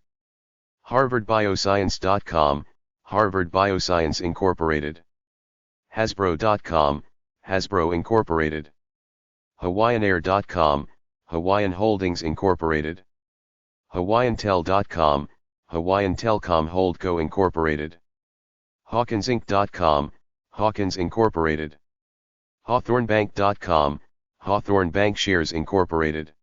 HarvardBioscience.com, Harvard Bioscience Incorporated. Hasbro.com, Hasbro Incorporated. HawaiianAir.com, Hawaiian Holdings Incorporated. HawaiianTel.com, Hawaiian Telcom Holdco Incorporated. HawkinsInc.com, Hawkins Incorporated. HawthorneBank.com, Hawthorne Bankshares Incorporated.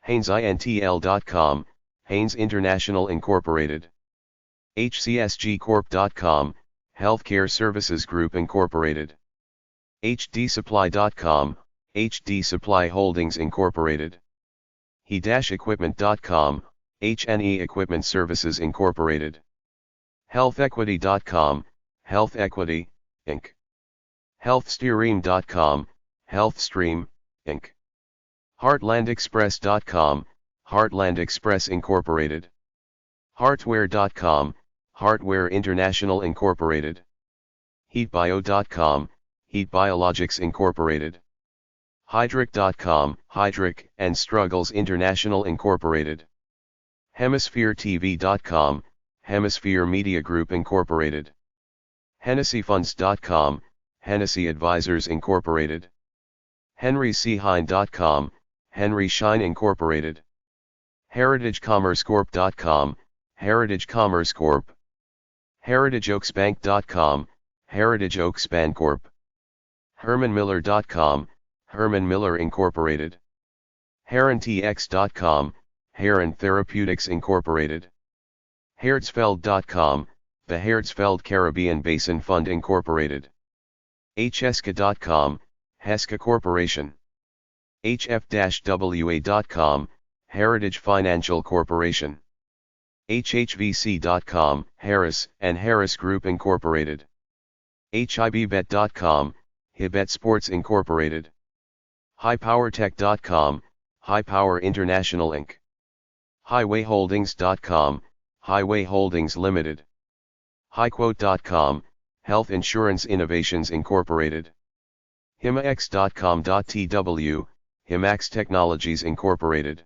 HaynesIntl.com, Haynes International Incorporated. HCSGcorp.com, Healthcare Services Group Incorporated. HDSupply.com, HD Supply Holdings Incorporated. He-Equipment.com, HNE Equipment Services Incorporated. HealthEquity.com, Health Equity, Inc. HealthStream.com, HealthStream, Inc. HeartlandExpress.com, Heartland Express Incorporated. Heartware.com, Hardware International Incorporated. Heatbio.com, Heat Biologics Incorporated. Hydric.com, Hydric and Struggles International Incorporated. HemisphereTV.com, Hemisphere Media Group Incorporated. HennessyFunds.com, Hennessy Advisors Incorporated. HenryChine.com, Henry Schein Incorporated. HeritageCommerceCorp.com, Heritage Commerce Corp. HeritageOaksBank.com, Heritage Oaks Bancorp. HermanMiller.com, Herman Miller Incorporated. HeronTX.com, Heron Therapeutics Incorporated. Hertzfeld.com, the Hertzfeld Caribbean Basin Fund Incorporated. HESCA.com, Heska Corporation. HF-WA.com, Heritage Financial Corporation. HHVC.com, Harris and Harris Group Incorporated. HIBBet.com, Hibet Sports Incorporated. HighPowerTech.com, High Power International Inc. HighwayHoldings.com, Highway Holdings Limited. HighQuote.com, Health Insurance Innovations Incorporated. HimaX.com.tw, Himax Technologies Incorporated.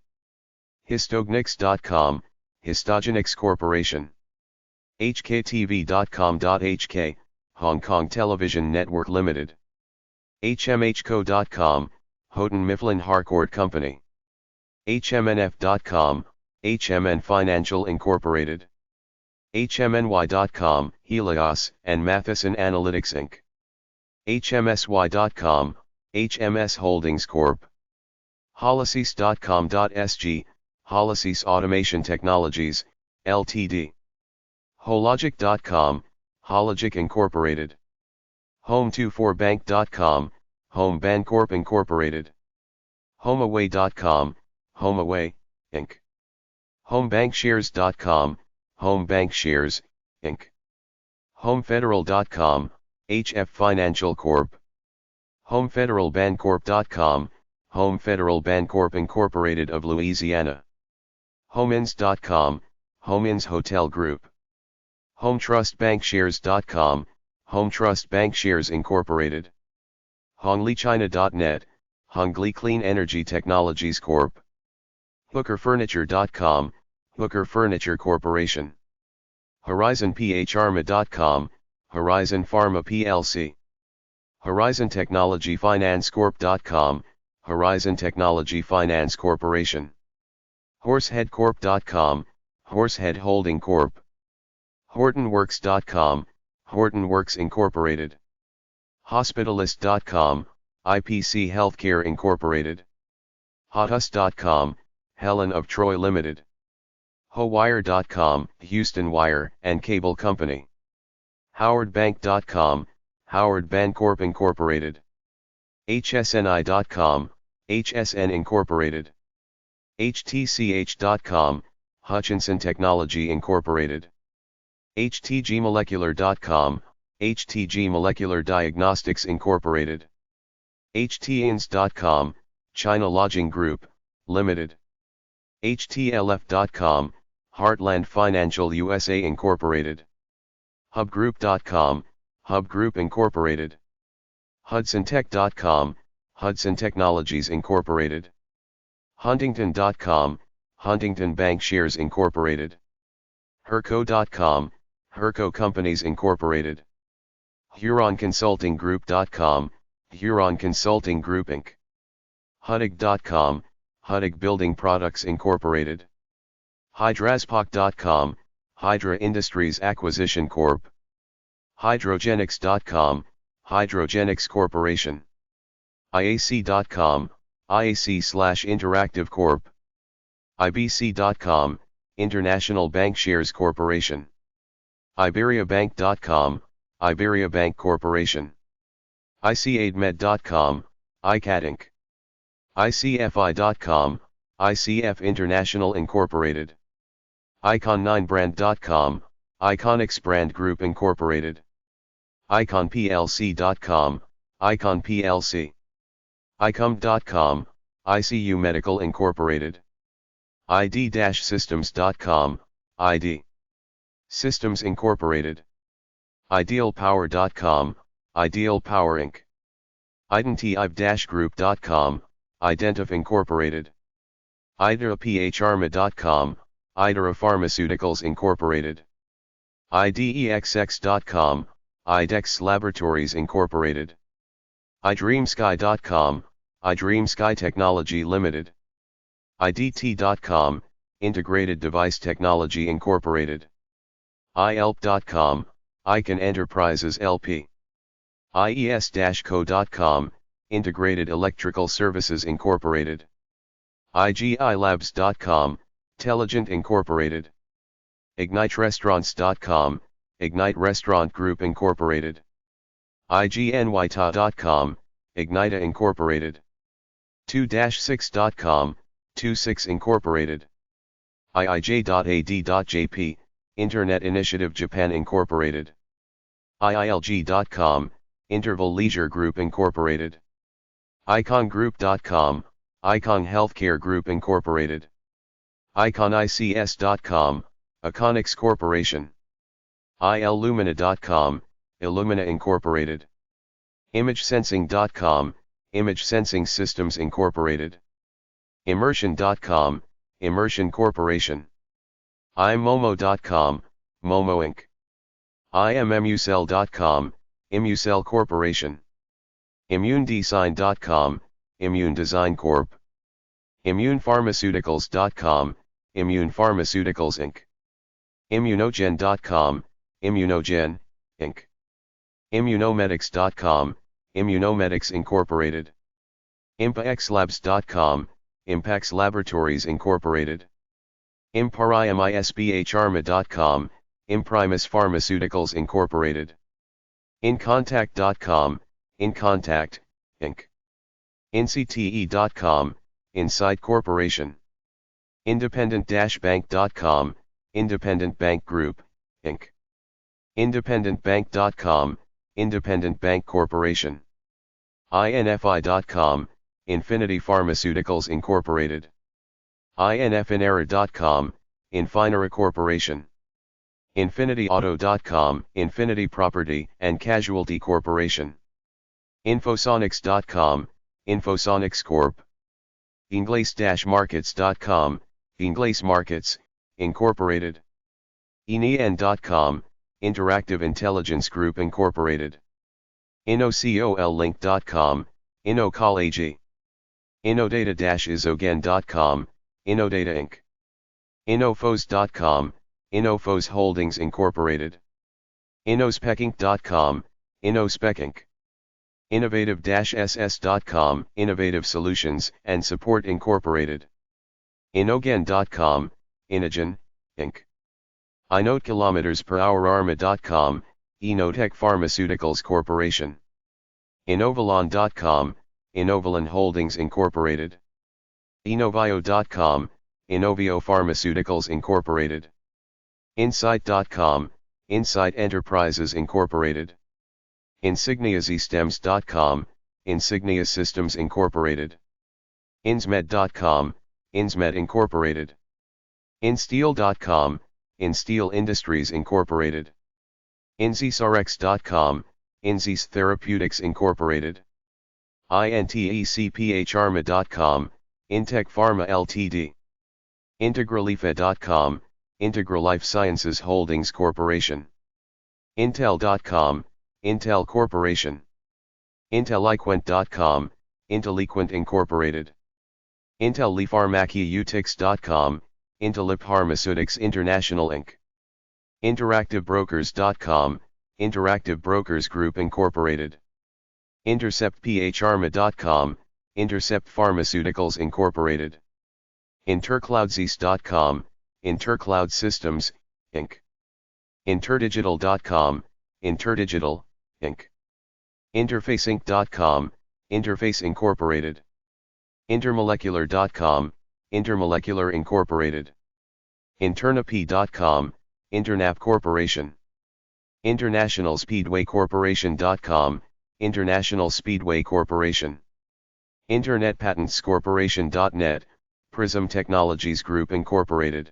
Histogenics.com, Histogenics Corporation. HKTV.com.hk, Hong Kong Television Network Limited. HMHco.com, Houghton Mifflin Harcourt Company. HMNF.com, HMN Financial Incorporated. HMNY.com, Helios and Matheson Analytics Inc. HMSY.com, HMS Holdings Corp. Holosys.com.sg, Holosys Automation Technologies, Ltd. Hologic.com, Hologic Incorporated. Home24bank.com, Home Bancorp Incorporated. HomeAway.com, HomeAway, Inc. HomeBankShares.com, Home Bankshares, Inc. HomeFederal.com, HF Financial Corp. HomeFederalBancorp.com, Home Federal Bancorp Incorporated of Louisiana. HomeIns.com, HomeIns Hotel Group. HomeTrustBankshares.com, HomeTrust Bankshares Incorporated. HongLiChina.net, Hongli Clean Energy Technologies Corp. HookerFurniture.com, Hooker Furniture Corporation. HorizonPHArma.com, Horizon Pharma plc. Horizon Technology Finance Corp.com, Horizon Technology Finance Corporation. HorseheadCorp.com, Horsehead Holding Corp. HortonWorks.com, HortonWorks Incorporated. Hospitalist.com, IPC Healthcare Incorporated. Hothus.com, Helen of Troy Limited. HoWire.com, Houston Wire and Cable Company. HowardBank.com, Howard Bancorp Incorporated. HSNI.com, HSN Incorporated. HTCH.com, Hutchinson Technology Incorporated. HTGmolecular.com, HTG Molecular Diagnostics Incorporated. HTINS.com, China Lodging Group, Limited. HTLF.com, Heartland Financial USA Incorporated. HubGroup.com, Hub Group Incorporated. HudsonTech.com, Hudson Technologies Incorporated. Huntington.com, Huntington Bankshares Incorporated. Herco.com, Herco Companies Incorporated. Huron Consulting Group.com, Huron Consulting Group Inc. Huddig.com, Huddig Building Products Incorporated. Hydraspac.com, Hydra Industries Acquisition Corp. Hydrogenics.com, Hydrogenics Corporation. IAC.com, IAC/Interactive Corp. IBC.com, International Bankshares Corporation. IberiaBank.com, Iberia Bank Corporation. ICAidMed.com, ICAD Inc. ICFI.com, ICF International Incorporated. Icon9brand.com, Iconics Brand Group Incorporated. IconPLC.com, Icon PLC. ICOM.com, ICU Medical Incorporated. ID-Systems.com, ID. Systems Incorporated. Idealpower.com, Ideal Power Inc. Identitive-group.com, Identif Incorporated. IDERA-PHARMA.com, IDERA Pharmaceuticals Incorporated. IDEXX.com, IDEX Laboratories Incorporated. iDreamSky.com, iDreamSky Technology Limited. IDT.com, Integrated Device Technology Incorporated. IELP.com, Icon Enterprises LP. IES-co.com, Integrated Electrical Services Incorporated. IGILabs.com, Telligent Incorporated. IgniteRestaurants.com, Ignite Restaurant Group Incorporated. IGNYTA.com, Ignita Incorporated. 2-6.com, 26 Incorporated. IIJ.ad.jp, Internet Initiative Japan Incorporated. IILG.com, Interval Leisure Group Incorporated. IconGroup.com, Icon Healthcare Group Incorporated. IconICS.com, Iconix Corporation. ILLumina.com, Illumina Incorporated. ImageSensing.com, Image Sensing Systems Incorporated. Immersion.com, Immersion Corporation. iMomo.com, Momo Inc. IMMUcell.com, Immucell Corporation. ImmuneDesign.com, Immune Design Corp. ImmunePharmaceuticals.com, Immune Pharmaceuticals Inc. Immunogen.com, Immunogen, Inc. Immunomedics.com, Immunomedics Incorporated. ImpaxLabs.com, Impax Laboratories Incorporated. ImprimisPHARMA.com, Imprimis Pharmaceuticals Incorporated. InContact.com, InContact, Inc. InCTE.com, Insight Corporation. Independent-Bank.com, Independent Bank Group, Inc. IndependentBank.com, Independent Bank Corporation. INFI.com, Infinity Pharmaceuticals Incorporated. INFINERA.com, Infinera Corporation. InfinityAuto.com, Infinity Property and Casualty Corporation. Infosonics.com, Infosonics Corp. Ingles-Markets.com, Ingles Markets, Incorporated. INEN.com, Interactive Intelligence Group Incorporated. InnoCollink.com, InnoCall AG. Innodata-isogen.com, Innodata Inc. Innofos.com, Innofos Holdings Incorporated. Innospec.com, Innospec Inc. Innovative-ss.com, Innovative Solutions and Support Incorporated. Inogen.com, Inogen, Inc. InoteKilometers-per-hour-arma.com, Inotech Pharmaceuticals Corporation. Inovalon.com, Inovalon Holdings Incorporated. Inovio.com, Inovio Pharmaceuticals Incorporated. Insight.com, Insight Enterprises Incorporated. InsigniaSystems.com, Insignia Systems Incorporated. Insmed.com, Insmed Incorporated. Insteel.com, Insteel Industries Incorporated. InzysRx.com, Inzys Therapeutics Incorporated. INTECPHARMA.com, Intech Pharma Ltd. Integralife.com, Integral Life Sciences Holdings Corporation. Intel.com, Intel Corporation. Intelequent.com, Intelequent Incorporated. Intellipharmaceutics.com, Intellip Pharmaceutics International Inc. InteractiveBrokers.com, Interactive Brokers Group Incorporated. InterceptPHARMA.com, Intercept Pharmaceuticals Incorporated. Intercloudsys.com, Intercloud Systems, Inc. Interdigital.com, Interdigital, Inc. Interfaceinc.com, Interface Incorporated. Intermolecular.com, Intermolecular Incorporated. Internap.com, Internap Corporation. International Speedway Corporation.com, International Speedway Corporation. Internet Patents Corporation.net, Prism Technologies Group Incorporated.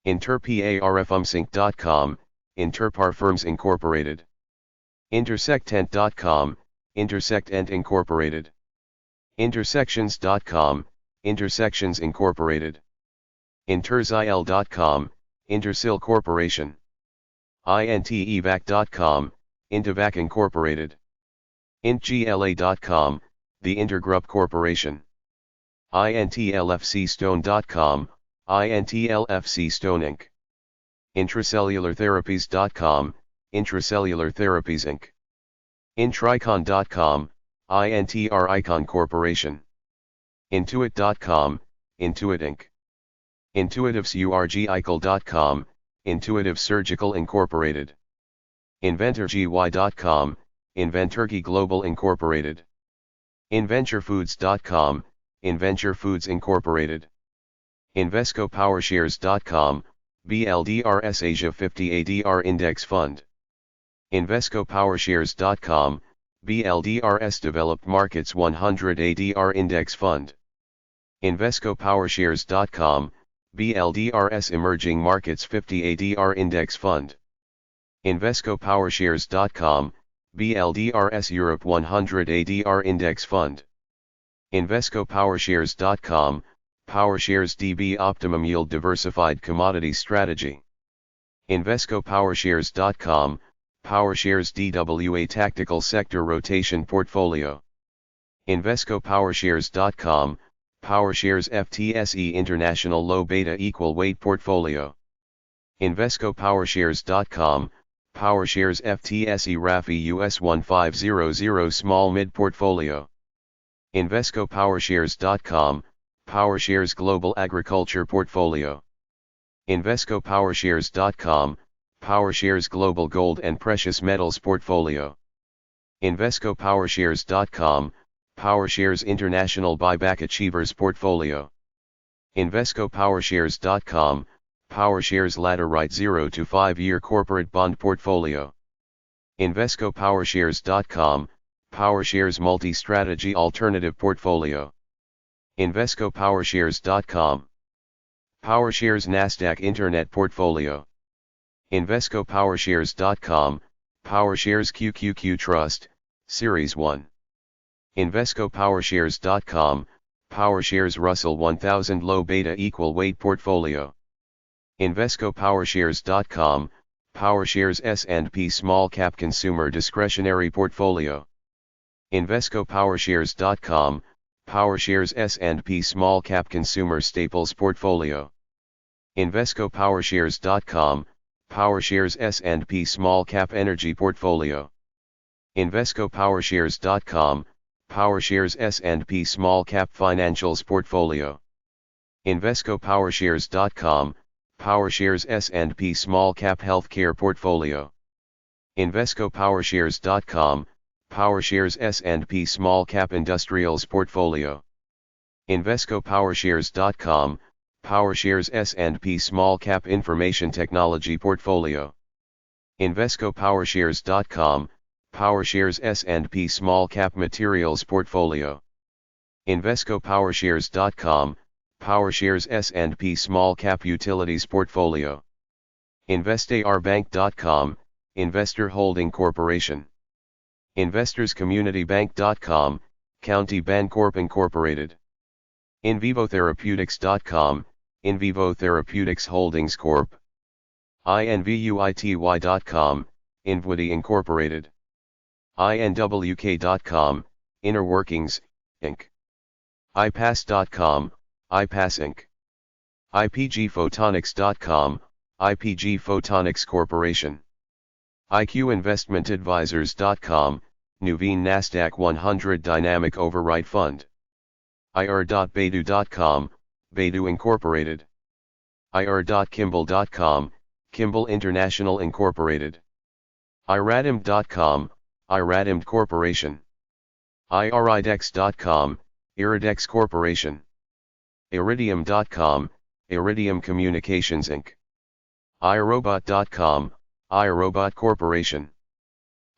interparfumsinc.com, Interparfums Incorporated. Intersectent.com, Intersectent Incorporated. Intersections.com, Intersections Incorporated. Intersil.com, Intersil Corporation. Intevac.com, Intevac Incorporated. Intgla.com, The Intergroup Corporation. Intlfcstone.com, Intlfc Stone Inc. Intracellulartherapies.com, Intracellular Therapies Inc. Intricon.com, Intricon Corporation. Intuit.com, Intuit Inc. Intuitivesurgical.com, Intuitive Surgical Incorporated. Inventorgy.com, Inventurgy Global Incorporated. Inventurefoods.com, Inventure Foods Incorporated. Invesco-PowerShares.com, BLDRS Asia 50 ADR Index Fund. Invesco-PowerShares.com, BLDRS Developed Markets 100 ADR Index Fund. Invesco-PowerShares.com, BLDRS Emerging Markets 50 ADR Index Fund. Invesco-PowerShares.com, BLDRS Europe 100 ADR Index Fund. Invesco-PowerShares.com, PowerShares DB Optimum Yield Diversified Commodity Strategy. Invesco-PowerShares.com, PowerShares DWA Tactical Sector Rotation Portfolio. Invesco-PowerShares.com, PowerShares FTSE International Low Beta Equal Weight Portfolio. Invesco-PowerShares.com, PowerShares FTSE RAFI US 1500 Small Mid Portfolio. Invesco-PowerShares.com, PowerShares Global Agriculture Portfolio. Invesco-PowerShares.com, PowerShares Global Gold and Precious Metals Portfolio. Invesco-PowerShares.com, PowerShares International Buyback Achievers Portfolio. Invesco-PowerShares.com, PowerShares Laterite 0 to 5 Year Corporate Bond Portfolio. Invesco-PowerShares.com, PowerShares Multi-Strategy Alternative Portfolio. Invesco-PowerShares.com, PowerShares NASDAQ Internet Portfolio. Invesco-PowerShares.com, PowerShares QQQ Trust, Series 1. Invesco-PowerShares.com, PowerShares Russell 1000 Low Beta Equal Weight Portfolio. Invesco-PowerShares.com, PowerShares S&P Small Cap Consumer Discretionary Portfolio. Invesco-PowerShares.com, PowerShares S&P Small Cap Consumer Staples Portfolio. Invesco-PowerShares.com, PowerShares S&P Small Cap Energy Portfolio. Invesco-PowerShares.com, PowerShares S&P Small Cap Financials Portfolio. Invesco-PowerShares.com, PowerShares S&P Small Cap Healthcare Portfolio. Invesco-PowerShares.com, PowerShares S&P Small Cap Industrials Portfolio. Invesco-PowerShares.com, PowerShares S&P Small Cap Information Technology Portfolio. Invesco-PowerShares.com, PowerShares S&P Small Cap Materials Portfolio. Invesco-PowerShares.com, PowerShares S&P Small Cap Utilities Portfolio. InvestarBank.com, Investor Holding Corporation. InvestorsCommunityBank.com, County Bancorp Incorporated. InVivoTherapeutics.com, InVivo Therapeutics Holdings Corp. INVUITY.com, Invwity Incorporated. INWK.com, Inner Workings, Inc. iPass.com, iPass Inc. IPGPhotonics.com, IPG Photonics Corporation. IQInvestmentAdvisors.com, Nuveen NASDAQ 100 Dynamic Overwrite Fund. IR.Baidu.com, Baidu Incorporated. IR.Kimball.com, Kimball International Incorporated. IRADIM.com, IRADIM Corporation. IRIDEX.com, Iridex Corporation. Iridium.com, Iridium Communications Inc. iRobot.com, iRobot Corporation.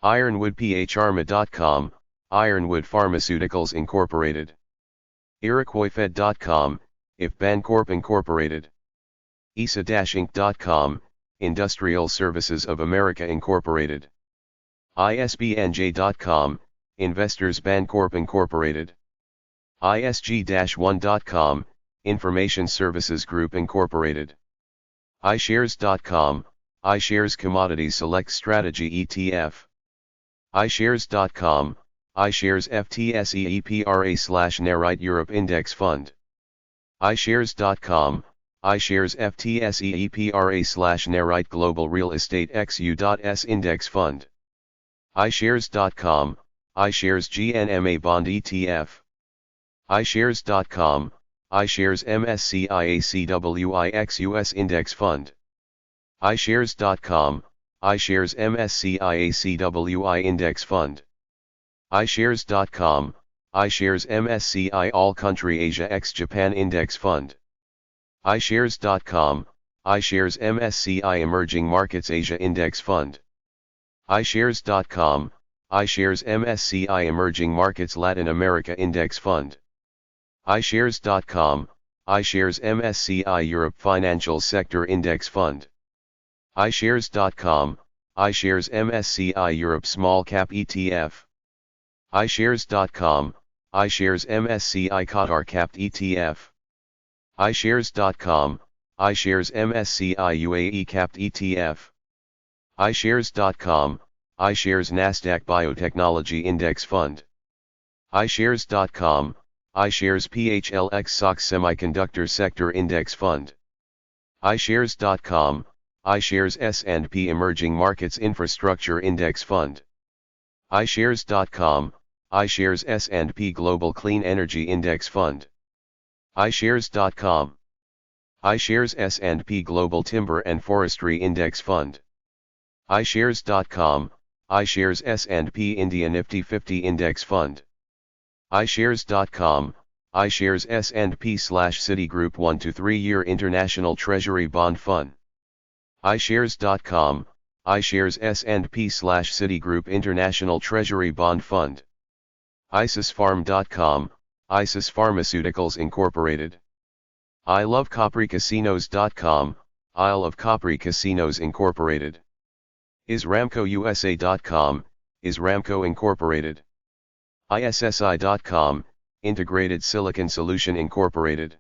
IronwoodPHArma.com, Ironwood Pharmaceuticals Incorporated. IroquoisFed.com, IF Bancorp Incorporated. ISA-Inc.com, Industrial Services of America Incorporated. ISBNJ.com, Investors Bancorp Incorporated. ISG-1.com, Information Services Group Incorporated. iShares.com, iShares Commodities Select Strategy ETF. iShares.com, iShares FTSE EPRA/Narite Europe Index Fund. iShares.com, iShares FTSE EPRA/Narite Global Real Estate XU.S Index Fund. iShares.com, iShares GNMA Bond ETF. iShares.com, iShares MSCI ACWI US Index Fund. iShares.com, iShares MSCI ACWI Index Fund. iShares.com, iShares MSCI All Country Asia ex Japan Index Fund. iShares.com, iShares MSCI Emerging Markets Asia Index Fund. iShares.com, iShares MSCI Emerging Markets Latin America Index Fund. iShares.com, iShares MSCI Europe Financial Sector Index Fund. iShares.com, iShares MSCI Europe Small Cap ETF. iShares.com, iShares MSCI Qatar Capped ETF. iShares.com, iShares MSCI UAE Capped ETF. iShares.com, iShares NASDAQ Biotechnology Index Fund. iShares.com, iShares PHLX SOX Semiconductor Sector Index Fund. iShares.com, iShares S&P Emerging Markets Infrastructure Index Fund. iShares.com, iShares S&P Global Clean Energy Index Fund. iShares.com, iShares S&P Global Timber and Forestry Index Fund. iShares.com, iShares S&P India Nifty 50 Index Fund. iShares.com, iShares S&P/Citigroup 1 to 3 Year International Treasury Bond Fund. iShares.com, iShares S&P/Citigroup International Treasury Bond Fund. ISISFarm.com, ISIS Pharmaceuticals Incorporated. ILoveCapriCasinos.com, Isle of Capri Casinos Incorporated. IsRamcoUSA.com, IsRamco Incorporated. ISSI.com, Integrated Silicon Solution Incorporated.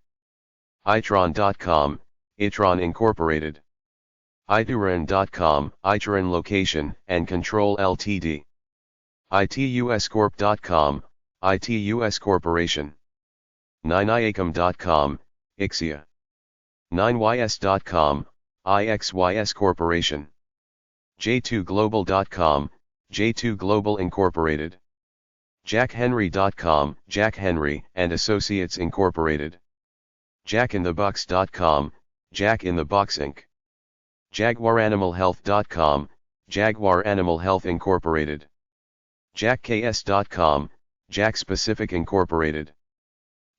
Itron.com, Itron Incorporated. Ituran.com, Ituran Location and Control Ltd. ITUScorp.com, ITUS Corporation. 9iacom.com, Ixia. 9ys.com, IXYS Corporation. J2global.com, J2 Global Incorporated. JackHenry.com, Jack Henry and Associates Incorporated. JackInTheBox.com, Jack in the Box Inc. JaguarAnimalHealth.com, Jaguar Animal Health Incorporated. JackKS.com, Jack Specific Incorporated.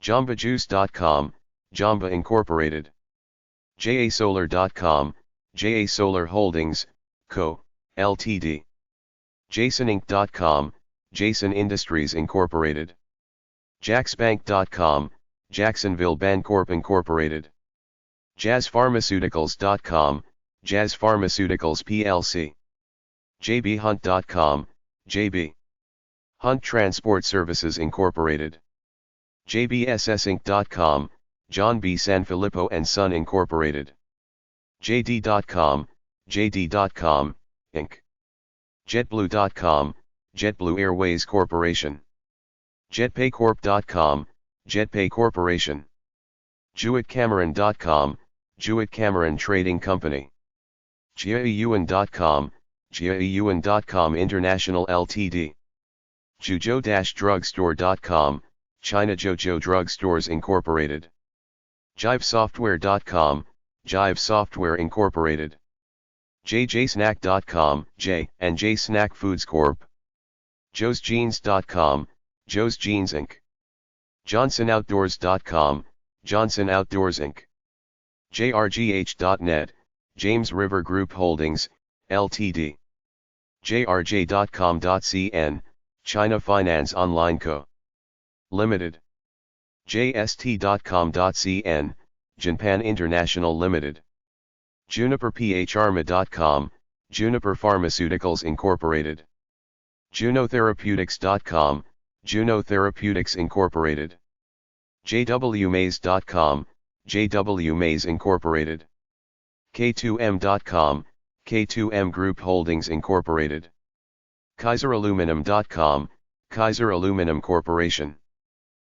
JambaJuice.com, Jamba Incorporated. JASolar.com, JA Solar Holdings, Co., Ltd. JasonInc.com, Jason Industries Incorporated. JacksBank.com, Jacksonville Bancorp Incorporated. JazzPharmaceuticals.com, Jazz Pharmaceuticals plc. JBHunt.com, JB Hunt Transport Services Incorporated. JBSSinc.com, John B. Sanfilippo and Son Incorporated. JD.com, JD.com, Inc. JetBlue.com, JetBlue Airways Corporation. JetPayCorp.com, JetPay Corporation. JewittCameron.com, Jewett Cameron Trading Company. Jiaiyuan.com, Jiaiyuan.com International Ltd. Zhuzhou-drugstore.com, China Zhuzhou Drugstores Incorporated. JiveSoftware.com, Jive Software Incorporated. JJSnack.com, J and J Snack Foods Corp. JoesJeans.com, Joe's Jeans Inc. JohnsonOutdoors.com, Johnson Outdoors Inc. JRGH.net, James River Group Holdings, Ltd. JRJ.com.cn, China Finance Online Co. Limited. JST.com.cn, Japan International Limited. JuniperPHArma.com, Juniper Pharmaceuticals Incorporated. JunoTherapeutics.com, Juno Therapeutics Incorporated. JWMaze.com, JW Maze Incorporated. K2M.com, K2M Group Holdings Incorporated. KaiserAluminum.com, Kaiser Aluminum Corporation.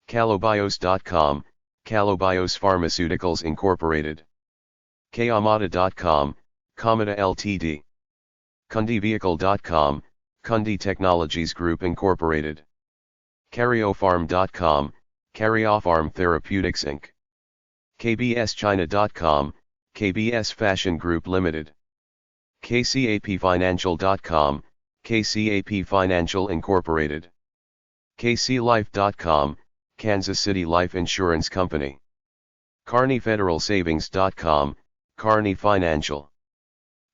Calobios.com, Calobios Pharmaceuticals Incorporated. Kamada.com, Kamada Ltd. KundiVehicle.com, Kundi Technologies Group Incorporated. Karyopharm.com, Karyopharm Therapeutics Inc. KBSChina.com, KBS Fashion Group Limited. KCAPFinancial.com, KCAP Financial Incorporated. KCLife.com, Kansas City Life Insurance Company. KarniFederalSavings.com, Karni Financial.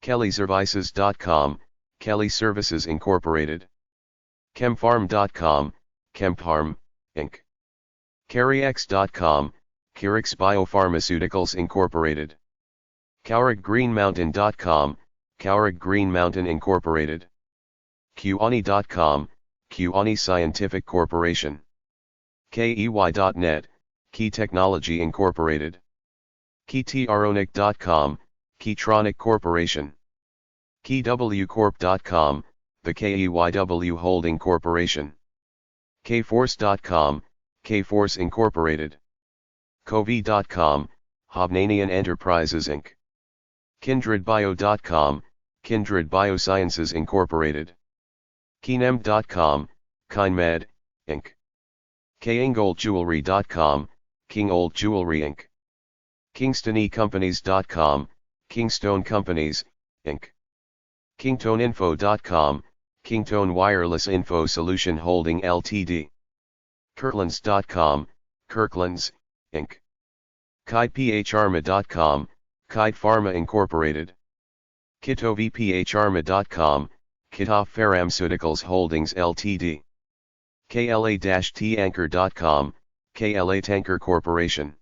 KellyServices.com, Kelly Services Incorporated. ChemPharm.com, ChemPharm, Inc. CarryX.com, Carix Biopharmaceuticals Incorporated. CowrickGreenMountain.com, Cowrick Green Mountain Incorporated. Qani.com, Qani Scientific Corporation. KEY.net, Key Technology Incorporated. KeyTronic.com, Keytronic Corporation. KeyWCorp.com, the KEYW Holding Corporation. Kforce.com, Kforce Incorporated. Covey.com, Hovnanian Enterprises Inc. KindredBio.com, Kindred Biosciences Incorporated. Kinem.com, KindMed, Inc. KingOldJewelry.com, King Old Jewelry Inc. KingstoneCompanies.com, Kingstone Companies, Inc. KingtoneInfo.com, Kingtone Wireless Info Solution Holding Ltd. Kirklands.com, Kirklands, Inc. KitePHArma.com, Kite Pharma Incorporated. KitovPHArma.com, Kitov Pharmaceuticals Holdings Ltd. KLA-Tanker.com, KLA Tanker Corporation.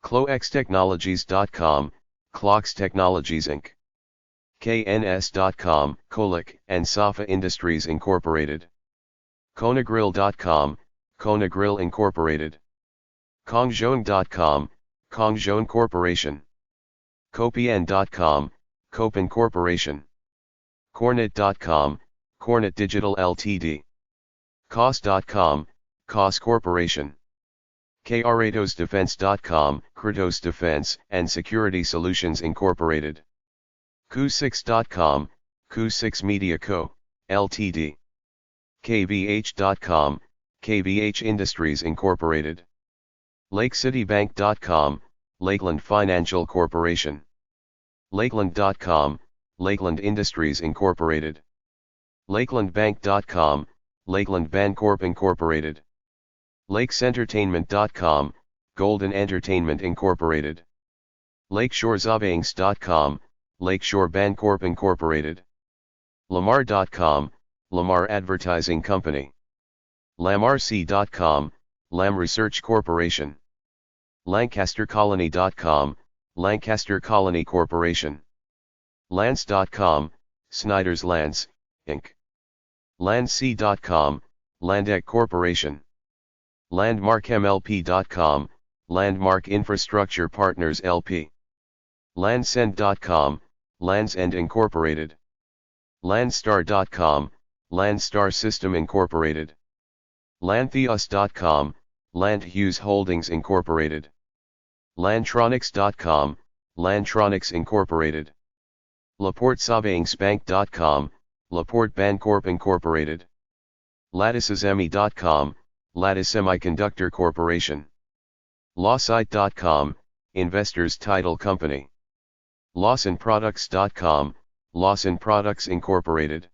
CloXTechnologies.com, Clox Technologies Inc. KNS.com, Kolik and Safa Industries Incorporated. KonaGrill.com, Kona Grill Incorporated. Kongzhong.com, Kongzhong Corporation. Kopien.com, Kopin Corporation. Cornet.com, Cornet Digital Ltd. Kos.com, Kos Corporation. KRatosDefense.com, Kratos Defense and Security Solutions Incorporated. Ku6.com, Ku6 Media Co., Ltd. KVH.com, KVH Industries Incorporated. LakeCityBank.com, Lakeland Financial Corporation. Lakeland.com, Lakeland Industries Incorporated. LakelandBank.com, Lakeland Bancorp Incorporated. LakesEntertainment.com, Golden Entertainment Incorporated. LakeshoreSavings.com, Lakeshore Bancorp Incorporated. Lamar.com, Lamar Advertising Company. LamRC.com, Lam Research Corporation. LancasterColony.com, Lancaster Colony Corporation. Lance.com, Snyder's Lance, Inc. Landc.com, Landec Corporation. LandmarkMLP.com, Landmark Infrastructure Partners LP. Landsend.com, Landsend Incorporated. Landstar.com, Landstar System Incorporated. Lantheus.com, Landhughes Holdings Incorporated. Lantronics.com, Lantronics Incorporated. LaporteSavingsBank.com, Laporte Bancorp Incorporated. LatticeSemi.com, Lattice Semiconductor Corporation. Lawsite.com, Investors Title Company. LawsonProducts.com, Lawson Products Incorporated.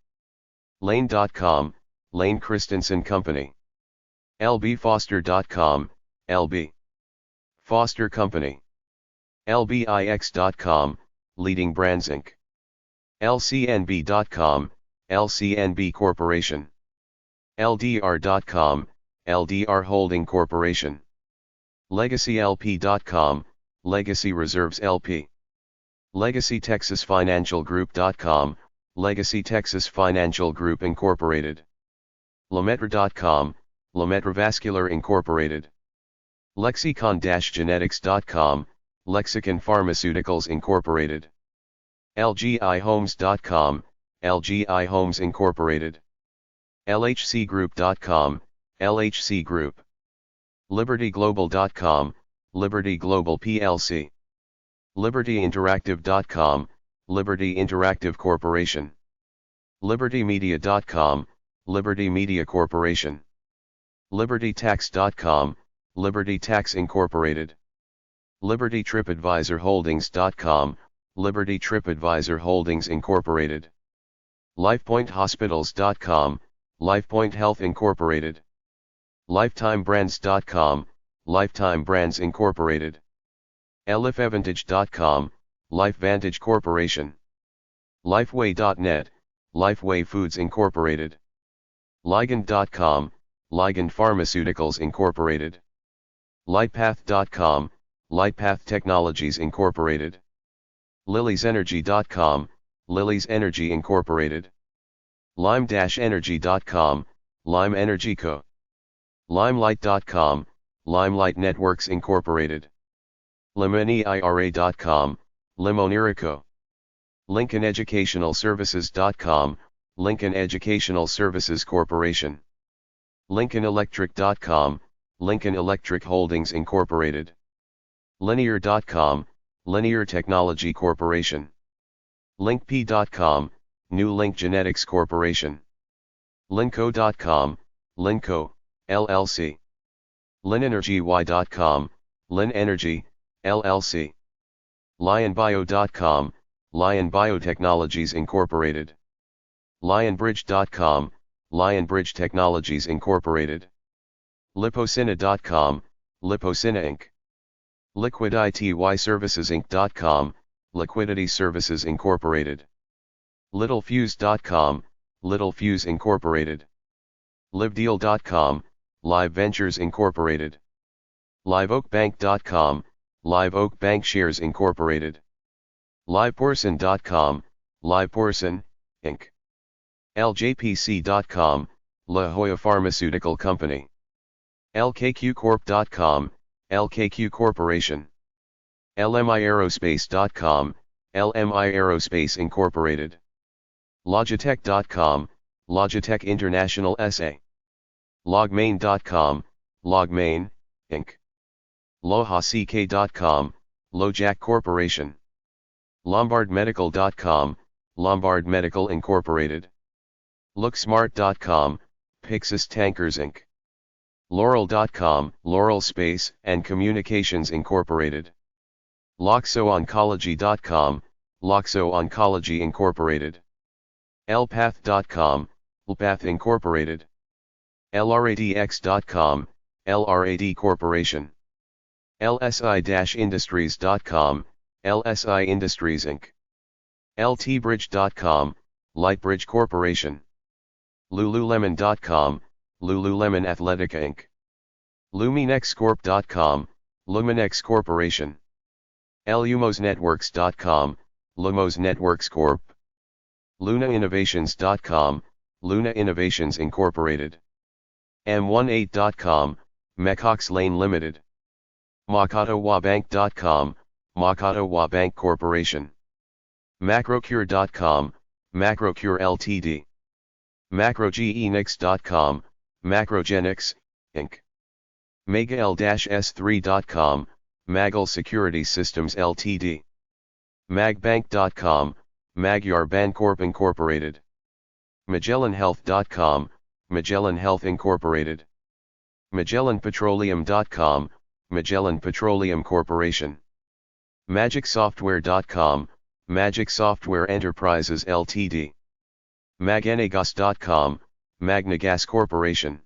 Lane.com, Lane Christensen Company. LBFoster.com, LB Foster Company. LBIX.com, Leading Brands Inc. LCNB.com, LCNB Corporation. LDR.com, LDR Holding Corporation. LegacyLP.com, Legacy Reserves LP. LegacyTexasFinancialGroup.com, Legacy Texas Financial Group Incorporated. Lemetra.com, Lemetra Vascular Incorporated. Lexicon-Genetics.com, Lexicon Pharmaceuticals Incorporated. LGIHomes.com, LGI Homes Incorporated. LHCGroup.com, LHC Group. LibertyGlobal.com, Liberty Global plc. LibertyInteractive.com, Liberty Interactive Corporation. LibertyMedia.com, Liberty Media Corporation. LibertyTax.com, Liberty Tax Incorporated. LibertyTripAdvisorHoldings.com, Liberty TripAdvisor Holdings Incorporated. LifePointHospitals.com, LifePoint Health Incorporated. LifetimeBrands.com, Lifetime Brands Incorporated. LifeVantage.com, LifeVantage Corporation. Lifeway.net, Lifeway Foods Incorporated. Ligand.com, Ligand Pharmaceuticals Incorporated. Lightpath.com, Lightpath Technologies Incorporated. LiliesEnergy.com, Lilies Energy Incorporated. Lime-Energy.com, Lime Energy Co. Limelight.com, Limelight Networks Incorporated. LimonEira.com, Limonera Co. LincolnEducationalServices.com, Lincoln Educational Services Corporation. LincolnElectric.com, Lincoln Electric Holdings Incorporated. Linear.com, Linear Technology Corporation. LinkP.com, New Link Genetics Corporation. Linco.com, Linco, LLC. LinEnergy.com, Lin Energy, LLC. LionBio.com, Lion Biotechnologies Incorporated. LionBridge.com, Lionbridge Technologies Incorporated. Lipocina.com, Lipocina Inc. LiquidITYServicesInc.com, Liquidity Services Incorporated. LittleFuse.com, LittleFuse Incorporated. LiveDeal.com, Live Ventures Incorporated. LiveOakBank.com, Live Oak Bank Shares Incorporated. LivePorson.com, LivePorson, Inc. LJPC.com, La Jolla Pharmaceutical Company. LKQCorp.com, LKQ Corporation. LMIAerospace.com, LMI Aerospace Incorporated. Logitech.com, Logitech International SA. Logmain.com, Logmain, Inc. LojaCK.com, Lojack Corporation. LombardMedical.com, Lombard Medical Incorporated. LookSmart.com, Pixis Tankers Inc. Laurel.com, Laurel Space and Communications Incorporated. LoxoOncology.com, Loxo Oncology Incorporated. LPath.com, LPath Incorporated. LRADX.com, LRAD Corporation. LSI-Industries.com, LSI Industries Inc. LTBridge.com, Lightbridge Corporation. Lululemon.com, Lululemon Athletica Inc. LuminexCorp.com, Luminex Corporation. LumosNetworks.com, Lumos Networks Corp. LunaInnovations.com, Luna Innovations Incorporated. M18.com, Mecox Lane Limited. MakotoWabank.com, Makoto Wabank Corporation. Macrocure.com, Macrocure Ltd. MacroGenix.com, Macrogenix, Inc. MagL-S3.com, Magal Security Systems Ltd. Magbank.com, Magyar Bancorp Incorporated. MagellanHealth.com, Magellan Health Incorporated. MagellanPetroleum.com, Magellan Petroleum Corporation. MagicSoftware.com, Magic Software Enterprises Ltd. Magnegas.com, Magnagas Corporation.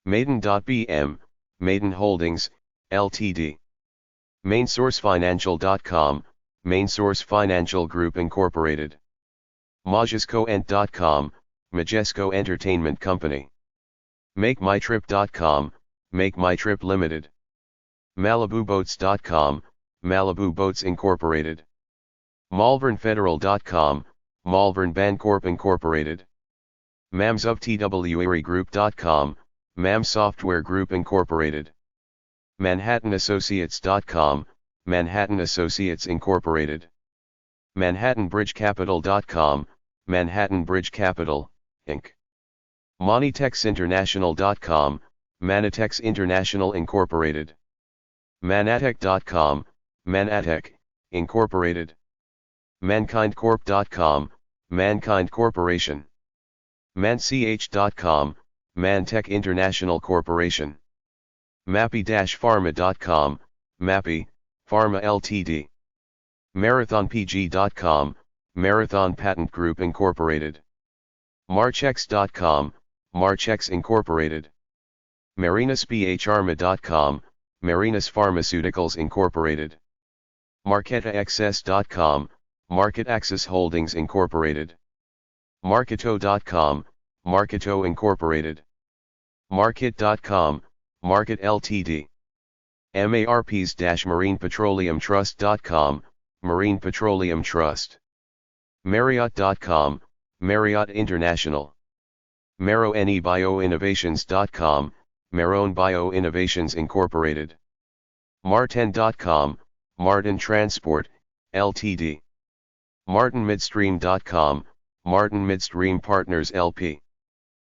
Maiden.bm, Maiden Holdings, Ltd. MainSourceFinancial.com, MainSource Financial Group Incorporated. Majescoent.com, Majesco Entertainment Company. MakeMyTrip.com, MakeMyTrip Limited. MalibuBoats.com, Malibu Boats Incorporated. malvernfederal.com, Malvern Bancorp Incorporated. mamsofTWERYgroup.com, MAM Software Group Incorporated. manhattanassociates.com, Manhattan Associates Incorporated. manhattanbridgecapital.com, Manhattan Bridge Capital, Inc. monitexinternational.com, Manitex International Incorporated. manatech.com, Manatech, Incorporated. mankindcorp.com, Mankind Corporation. manch.com, Mantech International Corporation. mappy-pharma.com, Mappy, Pharma Ltd. marathonpg.com, Marathon Patent Group Incorporated. marchex.com, Marchex Incorporated. marinusbharma.com, Marinus Pharmaceuticals Incorporated. marketaxs.com, Market Access Holdings Incorporated. marketo.com, Marketo Incorporated. market.com, Market Ltd. marps-marinepetroleumtrust.com, Marine Petroleum Trust. marriott.com, Marriott International. maronebioinnovations.com, Marone Bioinnovations Incorporated. martin.com, Martin Transport, Ltd. martinmidstream.com, Martin Midstream Partners LP.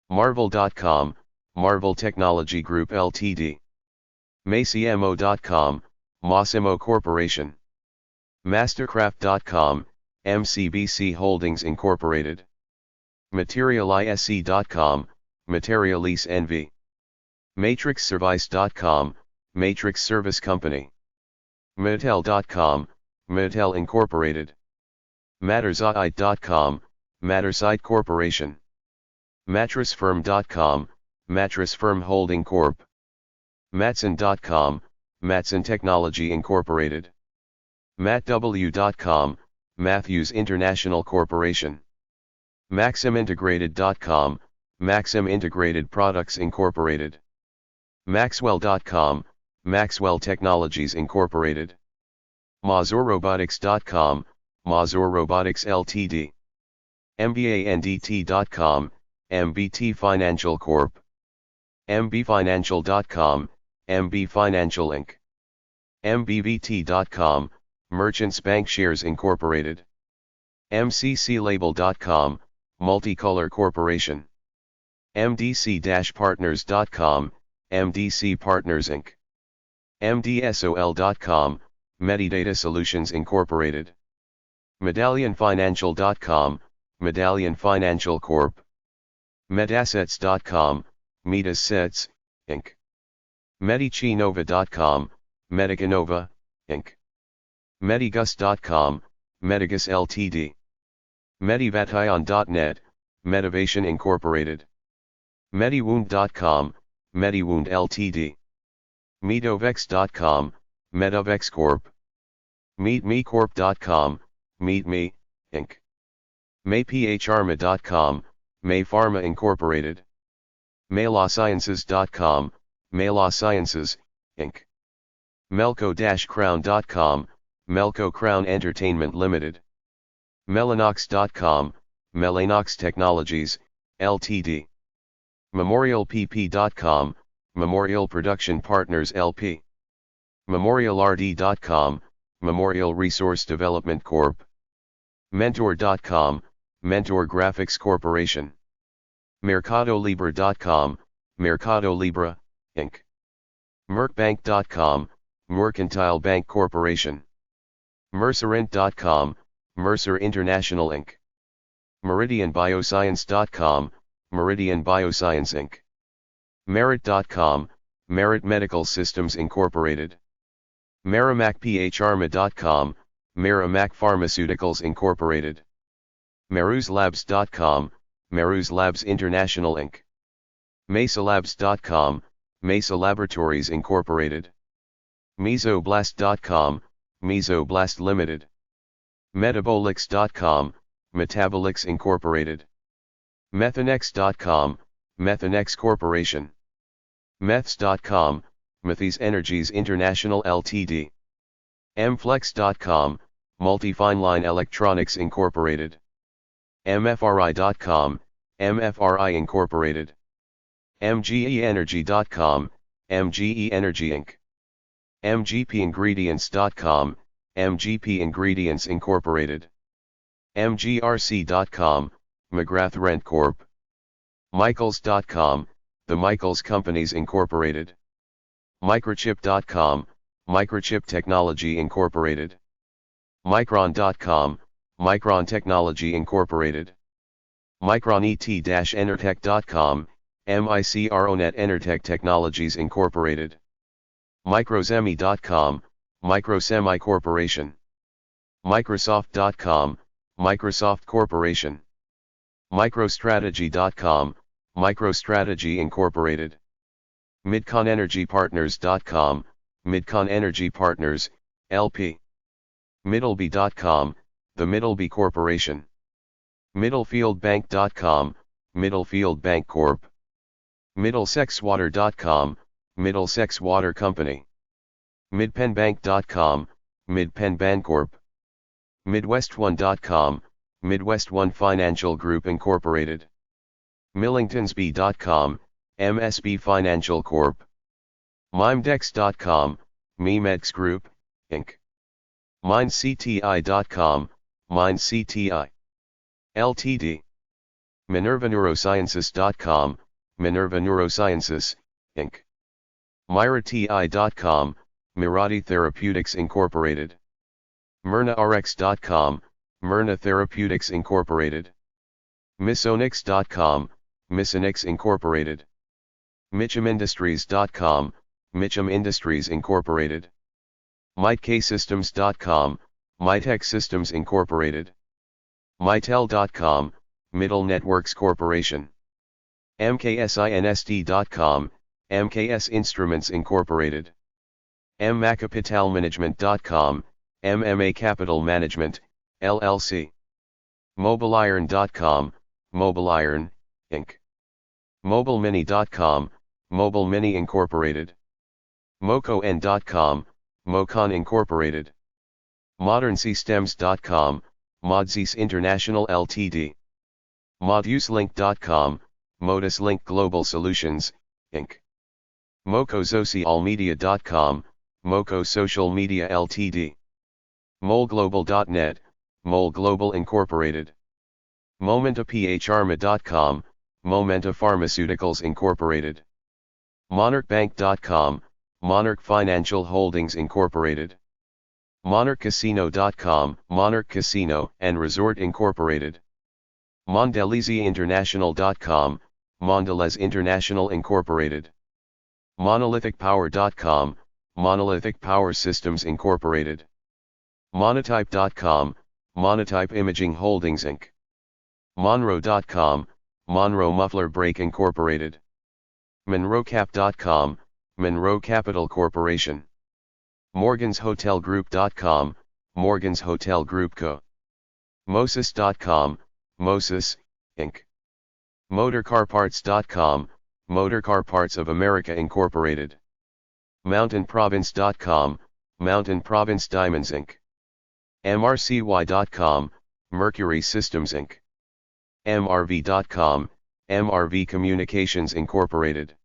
marvel.com, Marvel Technology Group Ltd. macmo.com, Massimo Corporation. mastercraft.com, MCBC Holdings Incorporated. materialisc.com, Materialise NV. matrixservice.com, Matrix Service Company. Mattel.com, Mattel Incorporated. mattersite.com, Mattersite Corporation. mattressfirm.com, Mattress Firm Holding Corp. matson.com, Matson Technology Incorporated. mattw.com, Matthews International Corporation. maximintegrated.com, Maxim Integrated Products Incorporated. maxwell.com, Maxwell Technologies Incorporated. mazurrobotics.com, Mazur Robotics Ltd. mbandt.com, MBT Financial Corp. mbfinancial.com, MB Financial Inc. mbvt.com, Merchants Bank Shares Incorporated. mcclabel.com, Multicolor Corporation. mdc-partners.com, MDC Partners Inc. mdsol.com, Medidata Solutions Incorporated. medallionfinancial.com, Medallion Financial Corp. medassets.com, Medassets, Inc. medicinova.com, Medicanova, Inc. medigus.com, Medigus Ltd. medivation.net, Medivation Incorporated. mediwound.com, Mediwound Ltd. medovex.com, Medovex Corp. meetmecorp.com, meetme, Inc. maypharma.com, Maypharma Incorporated. maylawsciences.com, Maylaw Sciences, Inc. melco-crown.com, Melco Crown Entertainment Limited. melanox.com, Melanox Technologies, Ltd. memorialpp.com, Memorial Production Partners LP. memorialrd.com, Memorial Resource Development Corp. mentor.com, Mentor Graphics Corporation. mercadolibre.com, Mercado Libre, Inc. mercbank.com, Mercantile Bank Corporation. mercerint.com, Mercer International Inc. meridianbioscience.com, Meridian Bioscience Inc. merit.com, Merit Medical Systems Incorporated. meramacpharma.com, Merrimack Pharmaceuticals Incorporated. meruzlabs.com, Meruz Labs International Inc. mesalabs.com, Mesa Laboratories Incorporated. mesoblast.com, Mesoblast Limited. metabolics.com, Metabolics Incorporated. methanex.com, Methanex Corporation. meths.com, Methes Energies International Ltd. mflex.com, Multifineline Electronics Incorporated. MFRI.com, MFRI Incorporated. MGEEnergy.com, MGE Energy Inc. MGPingredients.com, MGP Ingredients Incorporated. MGRC.com, McGrath Rent Corp. Michaels.com, The Michaels Companies Incorporated. Microchip.com, Microchip Technology Incorporated. Micron.com, Micron Technology Incorporated. MicronET-Enertech.com, MICRONET Enertech Technologies Incorporated. Microsemi.com, Microsemi Corporation. Microsoft.com, Microsoft Corporation. Microstrategy.com, Microstrategy Incorporated. MidconEnergyPartners.com, Midcon Energy Partners, LP. Middleby.com, The Middleby Corporation. Middlefieldbank.com, Middlefield Bank Corp. Middlesexwater.com, Middlesex Water Company. Midpenbank.com, Midpen Bancorp. Midwest1.com, Midwest One Financial Group Incorporated. Millingtonsby.com, MSB Financial Corp. Mimedex.com, Mimedex Group, Inc. MindCTI.com, MindCTI Ltd. MinervaNeurosciences.com, Minerva Neurosciences, Inc. MiraTI.com, Mirati Therapeutics Incorporated. MyrnaRx.com, Myrna Therapeutics Incorporated. Misonix.com, Misonix Incorporated. MitchumIndustries.com, Mitchum Industries Incorporated. MiteKsystems.com, Mitek Systems Incorporated. Mitel.com, Middle Networks Corporation. MKSINSD.com, MKS Instruments Incorporated. MMacapitalmanagement.com, MMA Capital Management, LLC. MobileIron.com, MobileIron, Inc. MobileMini.com, MobileMini Incorporated. MoCon.com, Mocon Incorporated. ModernSystems.com, Modsys International Ltd. ModUseLink.com, ModusLink Global Solutions, Inc. MocoSocialMedia.com, Moco Social Media Ltd. MoleGlobal.net, Mole Global Incorporated. MomentaPHArma.com, Momenta Pharmaceuticals Incorporated. MonarchBank.com, Monarch Financial Holdings Incorporated. MonarchCasino.com, Monarch Casino and Resort Incorporated. MondelezInternational.com, Mondelez International Incorporated. MonolithicPower.com, Monolithic Power Systems Incorporated. Monotype.com, Monotype Imaging Holdings Inc. Monroe.com, Monroe Muffler Brake Incorporated. MonroeCap.com, Monroe Capital Corporation. MorgansHotelGroup.com, Morgans Hotel Group Co. Moses.com, Moses, Inc. MotorCarParts.com, Motor Car Parts of America Incorporated. MountainProvince.com, Mountain Province Diamonds Inc. MRCY.com, Mercury Systems Inc. MRV.com, MRV Communications Incorporated.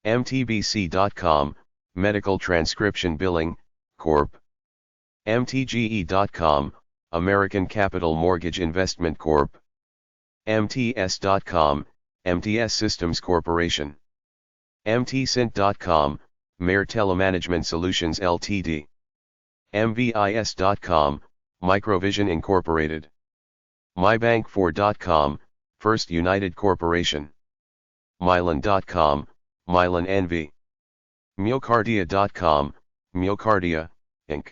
MTBC.com, Medical Transcription Billing, Corp. MTGE.com, American Capital Mortgage Investment Corp. MTS.com, MTS Systems Corporation. MTSync.com, Mayor Telemanagement Solutions Ltd. MVIS.com, Microvision Incorporated. MyBank4.com, First United Corporation. Mylan.com, Mylan NV. Myocardia.com, Myocardia, Inc.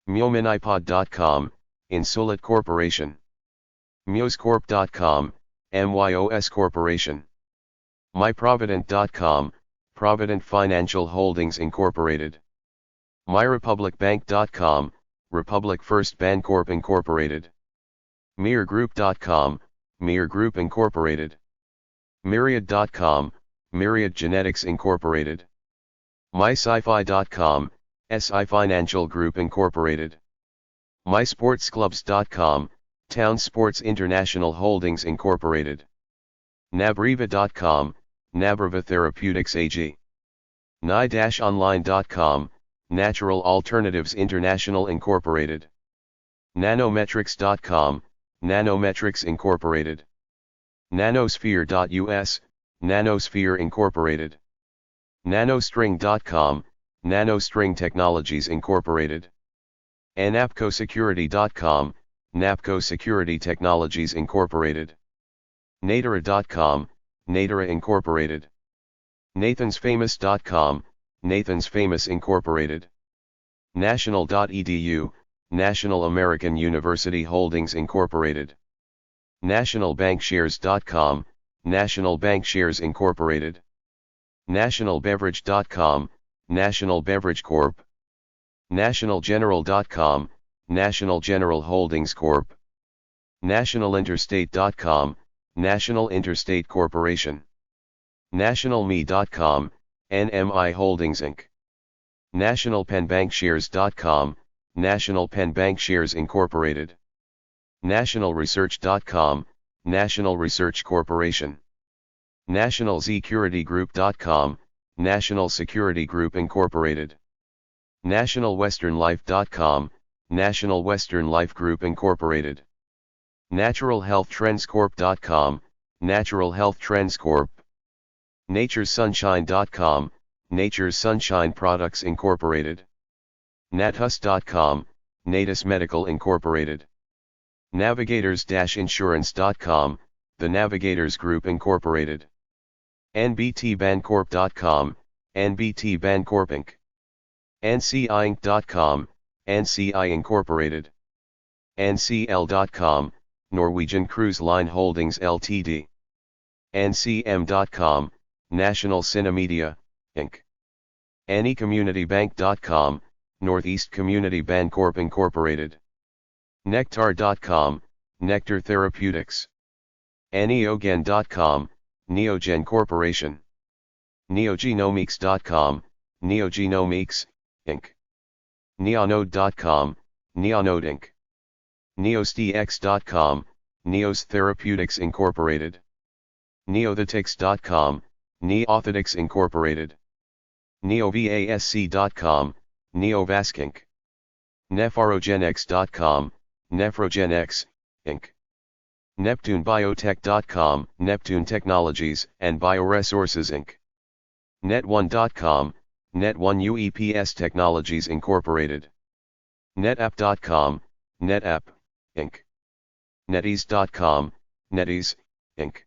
Myominipod.com, Insulet Corporation. Myoscorp.com, MYOS Corporation. MyProvident.com, Provident Financial Holdings Incorporated. MyRepublicBank.com, Republic First Bancorp Incorporated. MirGroup.com, Mir Group Incorporated. Myriad.com, Myriad Genetics Incorporated. MySci-Fi.com, SI Financial Group Incorporated. MySportsClubs.com, Town Sports International Holdings Incorporated. Nabriva.com, Nabriva Therapeutics AG. Ni-online.com, Natural Alternatives International Incorporated. Nanometrics.com, Nanometrics Incorporated. Nanosphere.us, Nanosphere Incorporated. Nanostring.com, Nanostring Technologies Incorporated. NAPCOSecurity.com, NAPCO Security Technologies Incorporated. Natera.com, Natera Incorporated. NathansFamous.com, Nathans Famous Incorporated. National.edu, National American University Holdings Incorporated. NationalBankShares.com, National Bankshares Incorporated. NationalBeverage.com, National Beverage Corp. NationalGeneral.com, National General Holdings Corp. NationalInterstate.com, National Interstate Corporation. NationalMe.com, NMI Holdings Inc. NationalPenBankShares.com, National Penn Bankshares Incorporated. NationalResearch.com, National Research Corporation. NationalSecurityGroup.com, National Security Group Incorporated. NationalWesternLife.com, National Western Life Group Incorporated. NaturalHealthTrendsCorp.com, Natural Health Trends Corp. NatureSunshine.com, Nature's Sunshine Products Incorporated. Nathus.com, Natus Medical Incorporated. Navigators-insurance.com, The Navigators Group Incorporated. NBTBancorp.com, NBT Bancorp Inc. NCIinc.com, NCI Incorporated. NCL.com, Norwegian Cruise Line Holdings Ltd. NCM.com, National Cinemedia, Inc. NECommunityBank.com, Northeast Community Bancorp Incorporated. Nectar.com, Nectar Therapeutics. Neogen.com, Neogen Corporation. Neogenomics.com, Neogenomics, Inc. Neonode.com, Neonode Inc. NeosDX.com, Neos Therapeutics Incorporated. Neothetics.com, Neothetics Incorporated. NeoVasc.com, Neovasc Inc. Nepharogenx.com, Nephrogenx, Inc. NeptuneBiotech.com, Neptune Technologies and Bioresources Inc. Net1.com, Net1 Technologies Incorporated. NetApp.com, NetApp, Inc. NetEase.com, NetEase, Inc.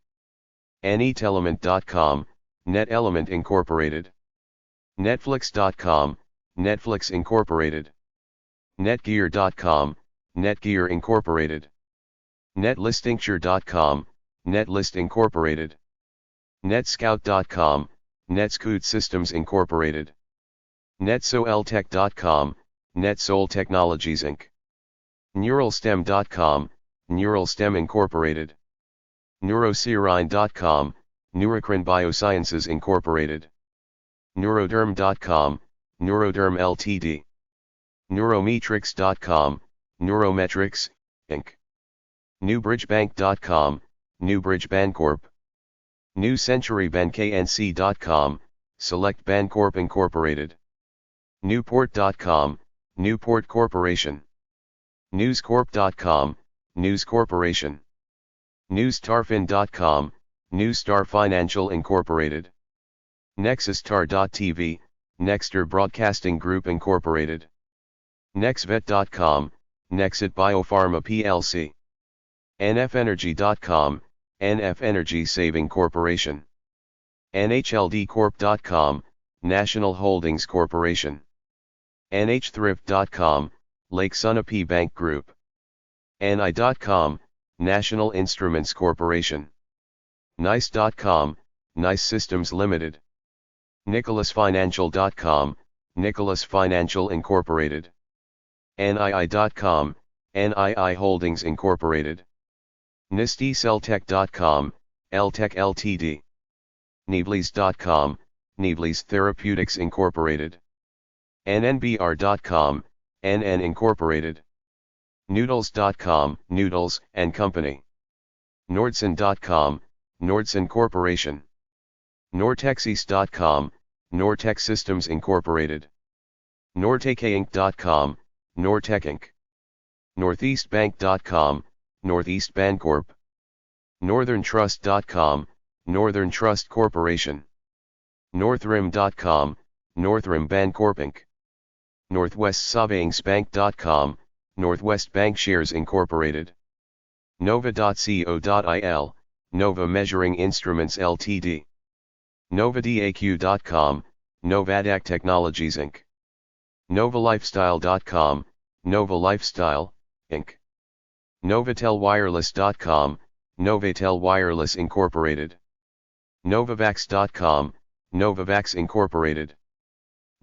NETelement.com, NetElement Incorporated. Netflix.com, Netflix Incorporated. Netgear.com, Netgear Incorporated. Netlistincture.com, Netlist Incorporated. Netscout.com, Netscout Systems Incorporated. NetSolTech.com, NetSol Technologies Inc. Neuralstem.com, Neuralstem Incorporated. Neuroserine.com, Neurocrine Biosciences Incorporated. Neuroderm.com, Neuroderm Ltd. Neurometrics.com, Neurometrics, Inc. Newbridgebank.com, Newbridge Bancorp. NewCenturyBankNC.com, Select Bancorp Incorporated. Newport.com, Newport Corporation. NewsCorp.com, News Corporation. NewsStarFin.com, Newstar Financial Incorporated. NexusStar.tv, Nexter Broadcasting Group Incorporated. NexVet.com, Nexit Biopharma plc. NFEnergy.com, NF Energy Saving Corporation. NHLDcorp.com, National Holdings Corporation. NHThrift.com, Lake Sunapee Bank Group. NI.com, National Instruments Corporation. NICE.com, NICE Systems Limited. NicholasFinancial.com, Nicholas Financial Incorporated. NII.com, NII Holdings Incorporated. NISTCellTech.com, Ltech Ltd. Neeblis.com, Neeblis Therapeutics Incorporated. NNBR.com, NN Incorporated. Noodles.com, Noodles and Company. Nordson.com, Nordson Corporation. Nortexis.com, Nortec Systems Incorporated. Nortecinc.com, Nortec Inc. Northeastbank.com, Northeast Bancorp. Northerntrust.com, Northern Trust Corporation. Northrim.com, Northrim Bancorp Inc. Northwestsavings.com, Northwest Bankshares Incorporated. Nova.co.il, Nova Measuring Instruments Ltd. NovaDAQ.com, Novadac Technologies Inc. NovaLifestyle.com, Nova Lifestyle, Inc. NovatelWireless.com, Novatel Wireless Incorporated. Novavax.com, Novavax Incorporated.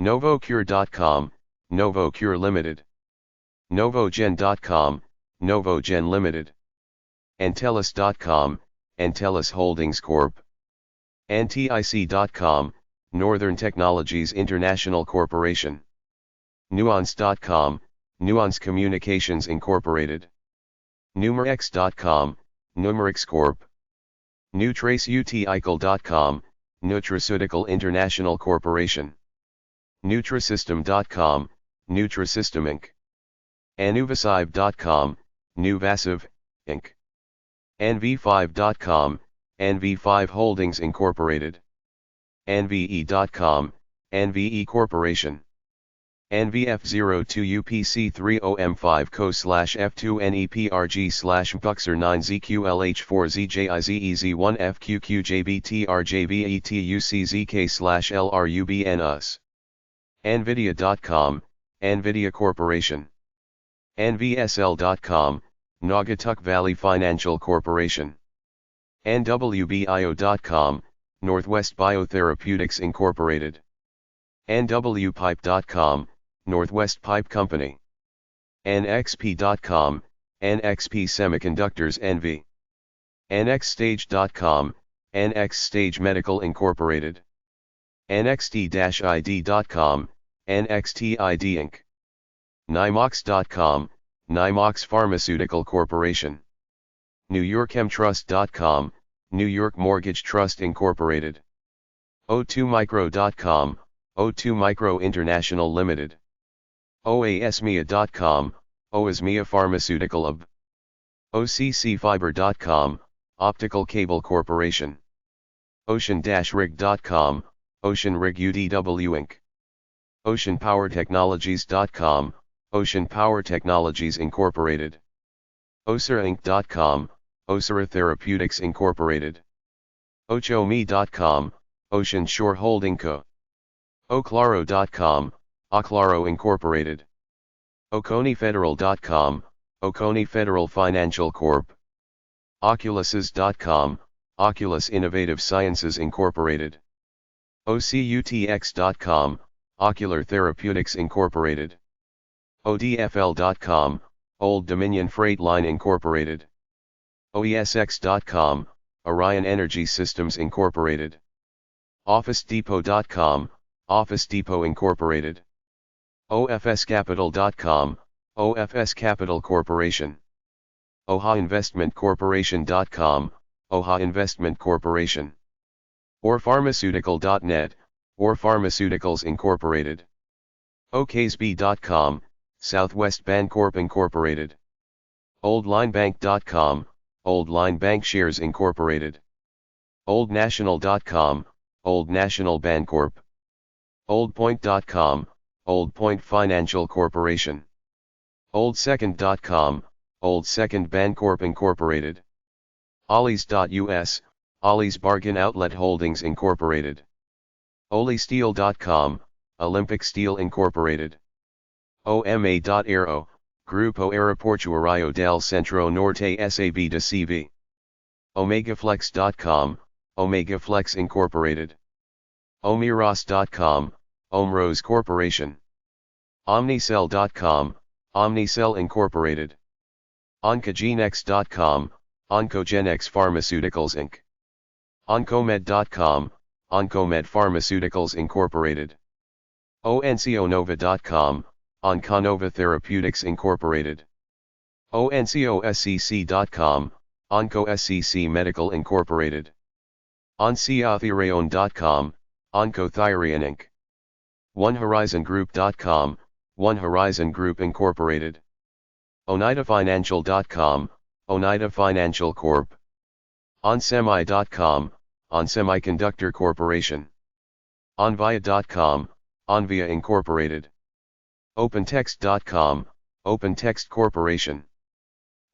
Novocure.com, Novocure Limited. Novogen.com, Novogen Limited. Entellus.com, Entellus Holdings Corp. NTIC.com, Northern Technologies International Corporation. Nuance.com, Nuance Communications Incorporated. Numerix.com, Numerix Corp. NutraceUTICL.com, Nutraceutical International Corporation. Nutrisystem.com, Nutrisystem Inc. Anuvasive.com, Nuvasive, Inc. NV5.com, NV5 Holdings Incorporated. NVE.com, NVE Corporation. NVF02UPC3OM5Co/F2NEPRG/Buxer9ZQLH4ZJIZEZ1FQQJBTRJVETUCZK/LRUBNUS. Nvidia.com, Nvidia Corporation. NVSL.com, Naugatuck Valley Financial Corporation. NWBIO.com, Northwest Biotherapeutics Incorporated. NWPipe.com, Northwest Pipe Company. NXP.com, NXP Semiconductors NV. NXStage.com, NX Stage Medical Incorporated. NXT-ID.com, NXT ID Inc. NYMOX.com, NYMOX Pharmaceutical Corporation. NewYorkMTrust.com, New York Mortgage Trust Incorporated. O2Micro.com, O2 Micro International Limited. OASMIA.com, OASMIA Pharmaceutical AB. OCCFiber.com, Optical Cable Corporation. Ocean-Rig.com, Ocean Rig UDW Inc. OceanPowerTechnologies.com, Ocean Power Technologies Incorporated. OSERAinc.com, Osera Therapeutics Incorporated. Ochomi.com, Ocean Shore Holding Co. Oclaro.com, Oclaro Incorporated. OconeyFederal.com, Oconee Federal Financial Corp. Oculuses.com, Oculus Innovative Sciences Incorporated. OCUTX.com, Ocular Therapeutics Incorporated. ODFL.com, Old Dominion Freight Line Incorporated. OESX.com, Orion Energy Systems Incorporated. OfficeDepot.com, Office Depot Incorporated. OFSCapital.com, OFS Capital Corporation. OHAInvestmentcorporation.com, OHA Investment Corporation. OrPharmaceutical.net, Or Pharmaceuticals Incorporated. OKSB.com, Southwest Bancorp Incorporated. OldLineBank.com, Old Line Bank Shares Incorporated. OldNational.com, Old National Bancorp. OldPoint.com, Old Point Financial Corporation. OldSecond.com, Old Second Bancorp Incorporated. Ollie's.us, Ollie's Bargain Outlet Holdings Incorporated. OliSteel.com, Olympic Steel Incorporated. OMA.aero, Grupo Aeroportuario del Centro Norte SAB de CV. OmegaFlex.com, OmegaFlex Incorporated. Omiros.com, Omrose Corporation. Omnicell.com, Omnicell Incorporated. Oncogenex.com, Oncogenex Pharmaceuticals Inc. Oncomed.com, Oncomed Pharmaceuticals Incorporated. Onconova.com, Onconova Therapeutics Incorporated. ONCOSCC.com, Onco SCC Medical Incorporated. OnCOThyreone.com, Oncothyreon Inc. OneHorizonGroup.com, One Horizon Group Incorporated. OneidaFinancial.com, Oneida Financial Corp. OnSemi.com, On Semiconductor Corporation. OnVia.com, Onvia Incorporated. OpenText.com, OpenText Corporation.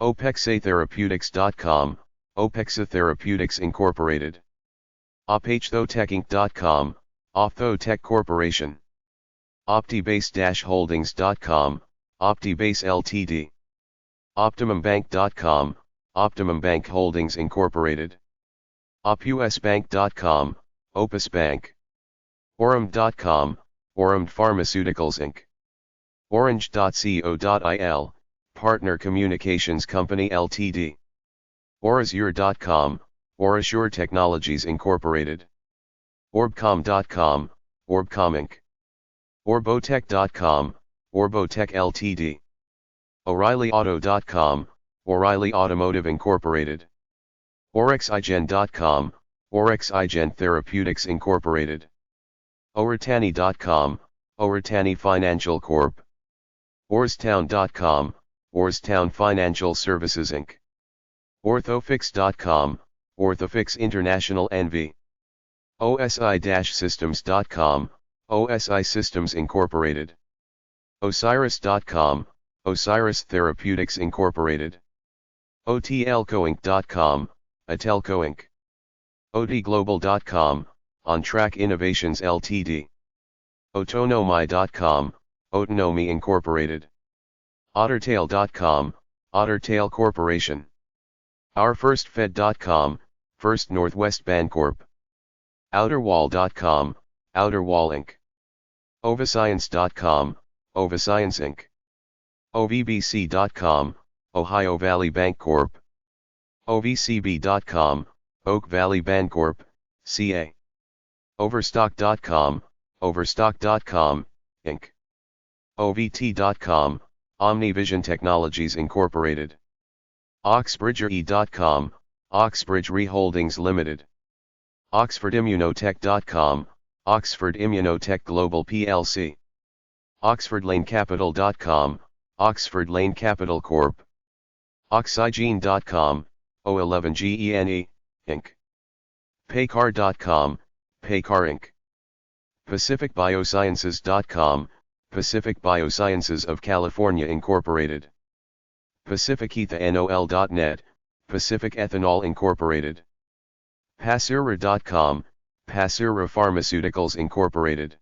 OpexaTherapeutics.com, Opexa Therapeutics Incorporated. OpHthotechInc.com, Ophtho Corporation. OptiBase-Holdings.com, OptiBase Ltd. OptimumBank.com, Optimum Bank Holdings Incorporated. OpUSBank.com, Opus Bank. Orum.com, Orum Pharmaceuticals Inc. Orange.co.il, Partner Communications Company Ltd. Orazure.com, Orasure Technologies Incorporated. Orbcom.com, Orbcom Inc. Orbotech.com, Orbotech Ltd. O'ReillyAuto.com, O'Reilly Automotive Incorporated. OryxIGen.com, OryxIGen Therapeutics Incorporated. Oratani.com, Oratani Financial Corp. Orstown.com, Orstown Financial Services Inc. Orthofix.com, Orthofix International NV. OSI-Systems.com, OSI Systems Incorporated. Osiris.com, Osiris Therapeutics Incorporated. OTLcoinc.com, Atelco Inc. OTglobal.com, OnTrack Innovations Ltd. Otonomi.com, Otonomi Incorporated. Ottertail.com, Ottertail Corporation. OurFirstFed.com, First Northwest Bancorp. Outerwall.com, Outerwall Inc. Ovascience.com, Ovascience Inc. OVBC.com, Ohio Valley Bancorp. OVCB.com, Oak Valley Bancorp, CA. Overstock.com, Overstock.com, Inc. OVT.com, Omnivision Technologies Incorporated. Oxbridgere.com, Oxbridge Re Holdings Limited. OxfordImmunotech.com, Oxford Immunotech Global plc. OxfordLaneCapital.com, Oxford Lane Capital Corp. Oxygene.com, O11GENE, Inc. Paycar.com, Paycar Inc. Pacific Biosciences.com, Pacific Biosciences of California Incorporated. PacificEthanol.net, Pacific Ethanol Incorporated. Passura.com, Passura Pharmaceuticals Incorporated.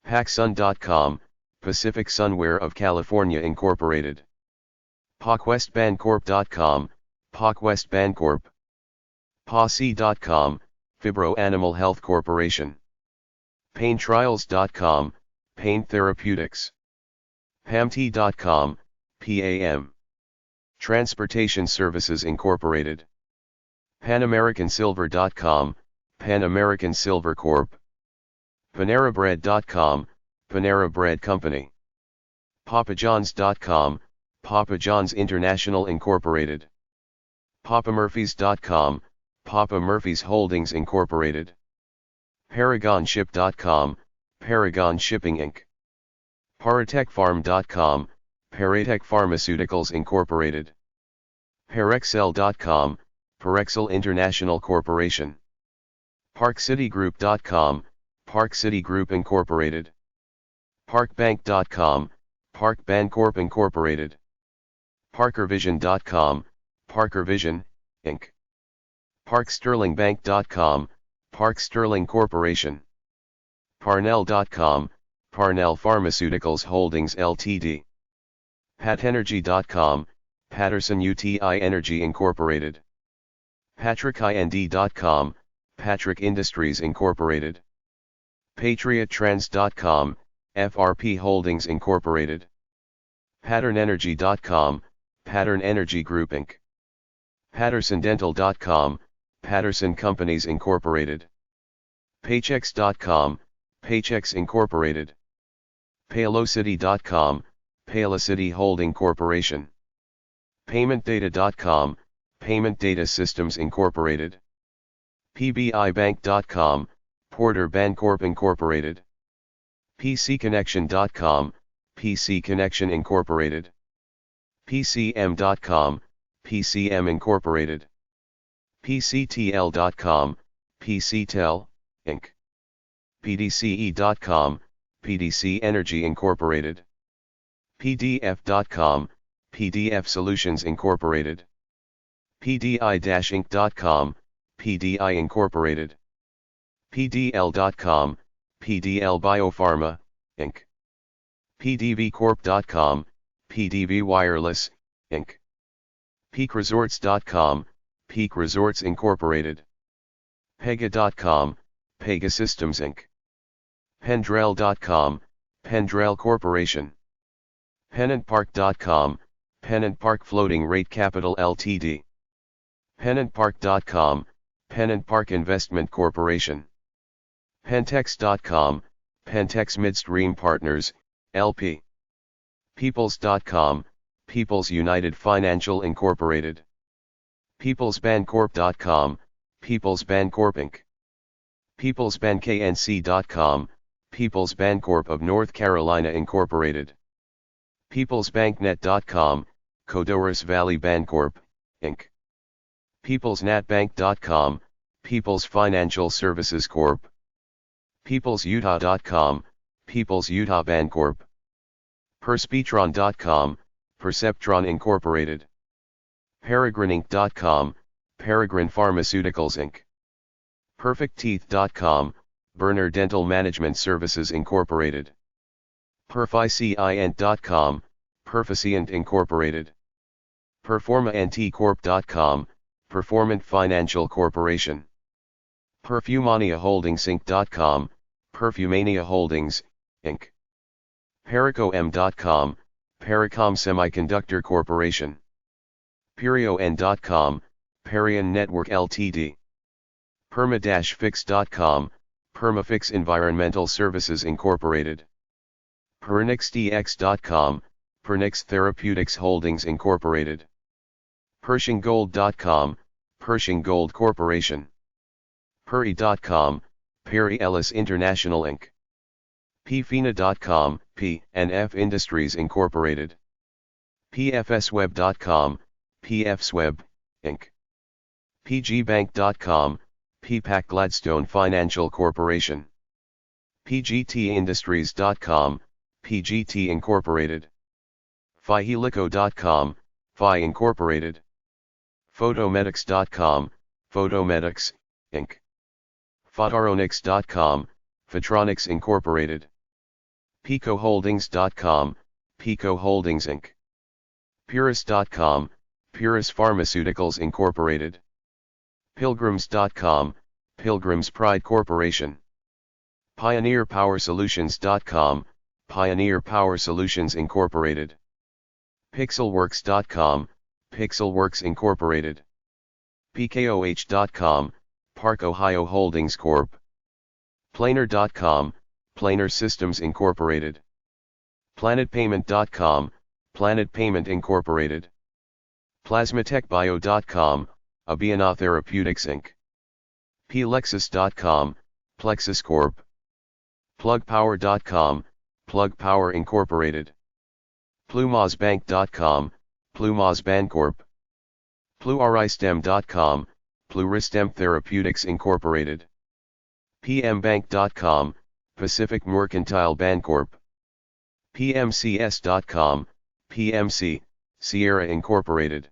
PacSun.com, Pacific Sunwear of California Incorporated. PacWestBancorp.com, PacWest Bancorp. Posse.com, Fibro Animal Health Corporation. PainTrials.com, Pain Therapeutics. PAMT.com, PAM. Transportation Services Incorporated. PanAmericanSilver.com, Pan American Silver Corp. PaneraBread.com, Panera Bread Company. PapaJohns.com, Papa John's International Incorporated. PapaMurphys.com, Papa Murphy's Holdings Incorporated. ParagonShip.com, Paragon Shipping Inc. ParatechPharm.com, Paratech Pharmaceuticals Incorporated. Parexel.com, Parexel International Corporation. ParkCityGroup.com, Park City Group Incorporated. ParkBank.com, Park Bancorp Incorporated. ParkerVision.com, ParkerVision, Inc. ParkSterlingBank.com, Park Sterling Corporation. Parnell.com, Parnell Pharmaceuticals Holdings Ltd. PatEnergy.com, Patterson UTI Energy Incorporated. PatrickInd.com, Patrick Industries Incorporated. PatriotTrends.com, FRP Holdings Incorporated. PatternEnergy.com, Pattern Energy Group Inc. PattersonDental.com, Patterson Companies Incorporated. Paychex.com, Paychex Incorporated. Paylocity.com, Paylocity Holding Corporation. PaymentData.com, Payment Data Systems Incorporated. PBIBank.com, Porter Bancorp Incorporated. PCConnection.com, PC Connection Incorporated. PCM.com, PCM Incorporated. PCTL.com, PCTEL, Inc. PDCE.com, PDC Energy Incorporated. PDF.com, PDF Solutions Incorporated. PDI-Inc.com, PDI Incorporated. PDL.com, PDL Biopharma, Inc. PDVcorp.com, PDV Wireless, Inc. PeakResorts.com, Peak Resorts Incorporated. Pega.com, Pega Systems Inc. Pendrell.com, Pendrell Corporation. PennantPark.com, Pennant Park Floating Rate Capital Ltd. PennantPark.com, Pennant Park Investment Corporation. Pentex.com, Pentex Midstream Partners, LP. Peoples.com, Peoples United Financial Incorporated. PeoplesBancorp.com, Peoples Bancorp Inc. PeoplesBankNC.com, Peoples Bancorp of North Carolina Incorporated. PeoplesBankNet.com, Codorus Valley Bancorp, Inc. PeoplesNatBank.com, Peoples Financial Services Corp. PeoplesUtah.com, Peoples Utah Bancorp. Perspetron.com, Perceptron Incorporated. PeregrineInc.com, Peregrine Pharmaceuticals Inc. PerfectTeeth.com, Berner Dental Management Services Incorporated. Perficient.com, Perficient Incorporated. PerformaNTCorp.com, Performant Financial Corporation. Perfumania Holdings Inc.com, Perfumania Holdings, Inc. Pericom.com, Pericom Semiconductor Corporation. Perion.com, Perion Network Ltd. Perma-Fix.com, Permafix Environmental Services Incorporated. PernixDX.com, Pernix Therapeutics Holdings Incorporated. PershingGold.com, Pershing Gold Corporation. Perry.com, Perry Ellis International Inc. PFINA.com, P&F Industries Incorporated. PFSweb.com, PFSweb, Inc. PGBank.com, PPAC Gladstone Financial Corporation. PGTIndustries.com, PGT Incorporated. PhiHelico.com, Phi Incorporated. Photomedics.com, Photomedics, Inc. Photronics.com, Photronics Incorporated. PicoHoldings.com, Pico Holdings Inc. Purus.com, Purus Pharmaceuticals Incorporated. Pilgrims.com, Pilgrims Pride Corporation. PioneerPowerSolutions.com, Pioneer Power Solutions Incorporated. Pixelworks.com, Pixelworks Incorporated. PKOH.com, Park Ohio Holdings Corp. Planer.com, Planer Systems Incorporated. PlanetPayment.com, Planet Payment Incorporated. PlasmaTechBio.com, Abiana Therapeutics Inc. Plexus.com, Plexus Corp. PlugPower.com, Plug Power Incorporated. PlumosBank.com, Plumos Bancorp. Pluristem.com, Pluristem Therapeutics Incorporated. PMBank.com, Pacific Mercantile Bancorp. PMCS.com, PMC, Sierra Incorporated.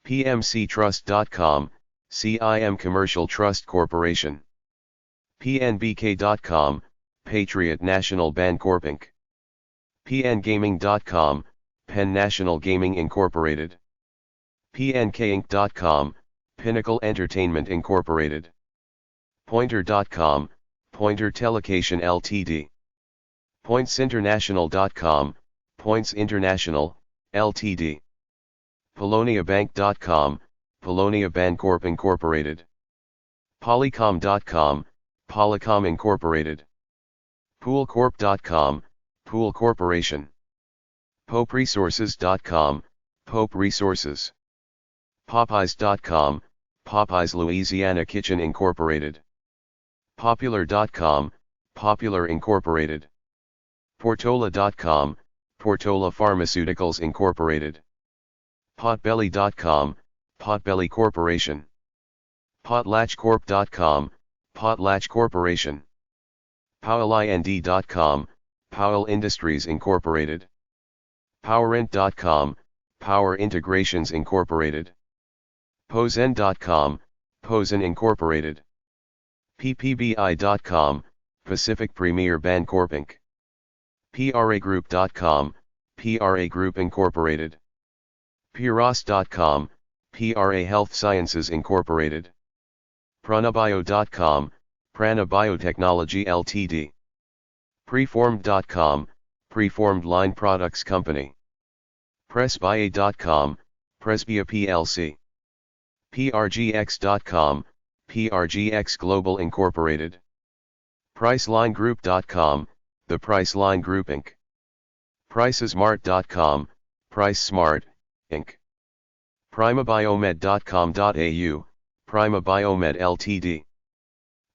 PMCTrust.com, CIM Commercial Trust Corporation. PNBK.com, Patriot National Bancorp Inc. PNGaming.com, Penn National Gaming Incorporated. PNKinc.com, Pinnacle Entertainment Incorporated. Pointer.com, Pointer Telocation Ltd. PointsInternational.com, Points International, Ltd. PoloniaBank.com, Polonia Bancorp Incorporated. Polycom.com, Polycom Incorporated. PoolCorp.com, Pool Corporation. PopeResources.com, Pope Resources. Popeyes.com, Popeyes Louisiana Kitchen Incorporated. Popular.com, Popular Incorporated. Portola.com, Portola Pharmaceuticals Incorporated. Potbelly.com, Potbelly Corporation. Potlatchcorp.com, Potlatch Corporation. PowellInd.com, Powell Industries Incorporated. PowerInt.com, Power Integrations Incorporated. Posen.com, Posen Incorporated. PPBI.com, Pacific Premier Bancorp Inc. PRAGroup.com, PRA Group Incorporated. PROS.com, PRA Health Sciences Incorporated. Pranabio.com, Prana Biotechnology Ltd. Preformed.com, Preformed Line Products Company. Presbia.com, Presbia plc. PRGX.com, PRGX Global Incorporated. PricelineGroup.com, The Priceline Group Inc. Pricesmart.com, PriceSmart, Inc. PrimaBiomed.com.au, Prima Biomed Ltd.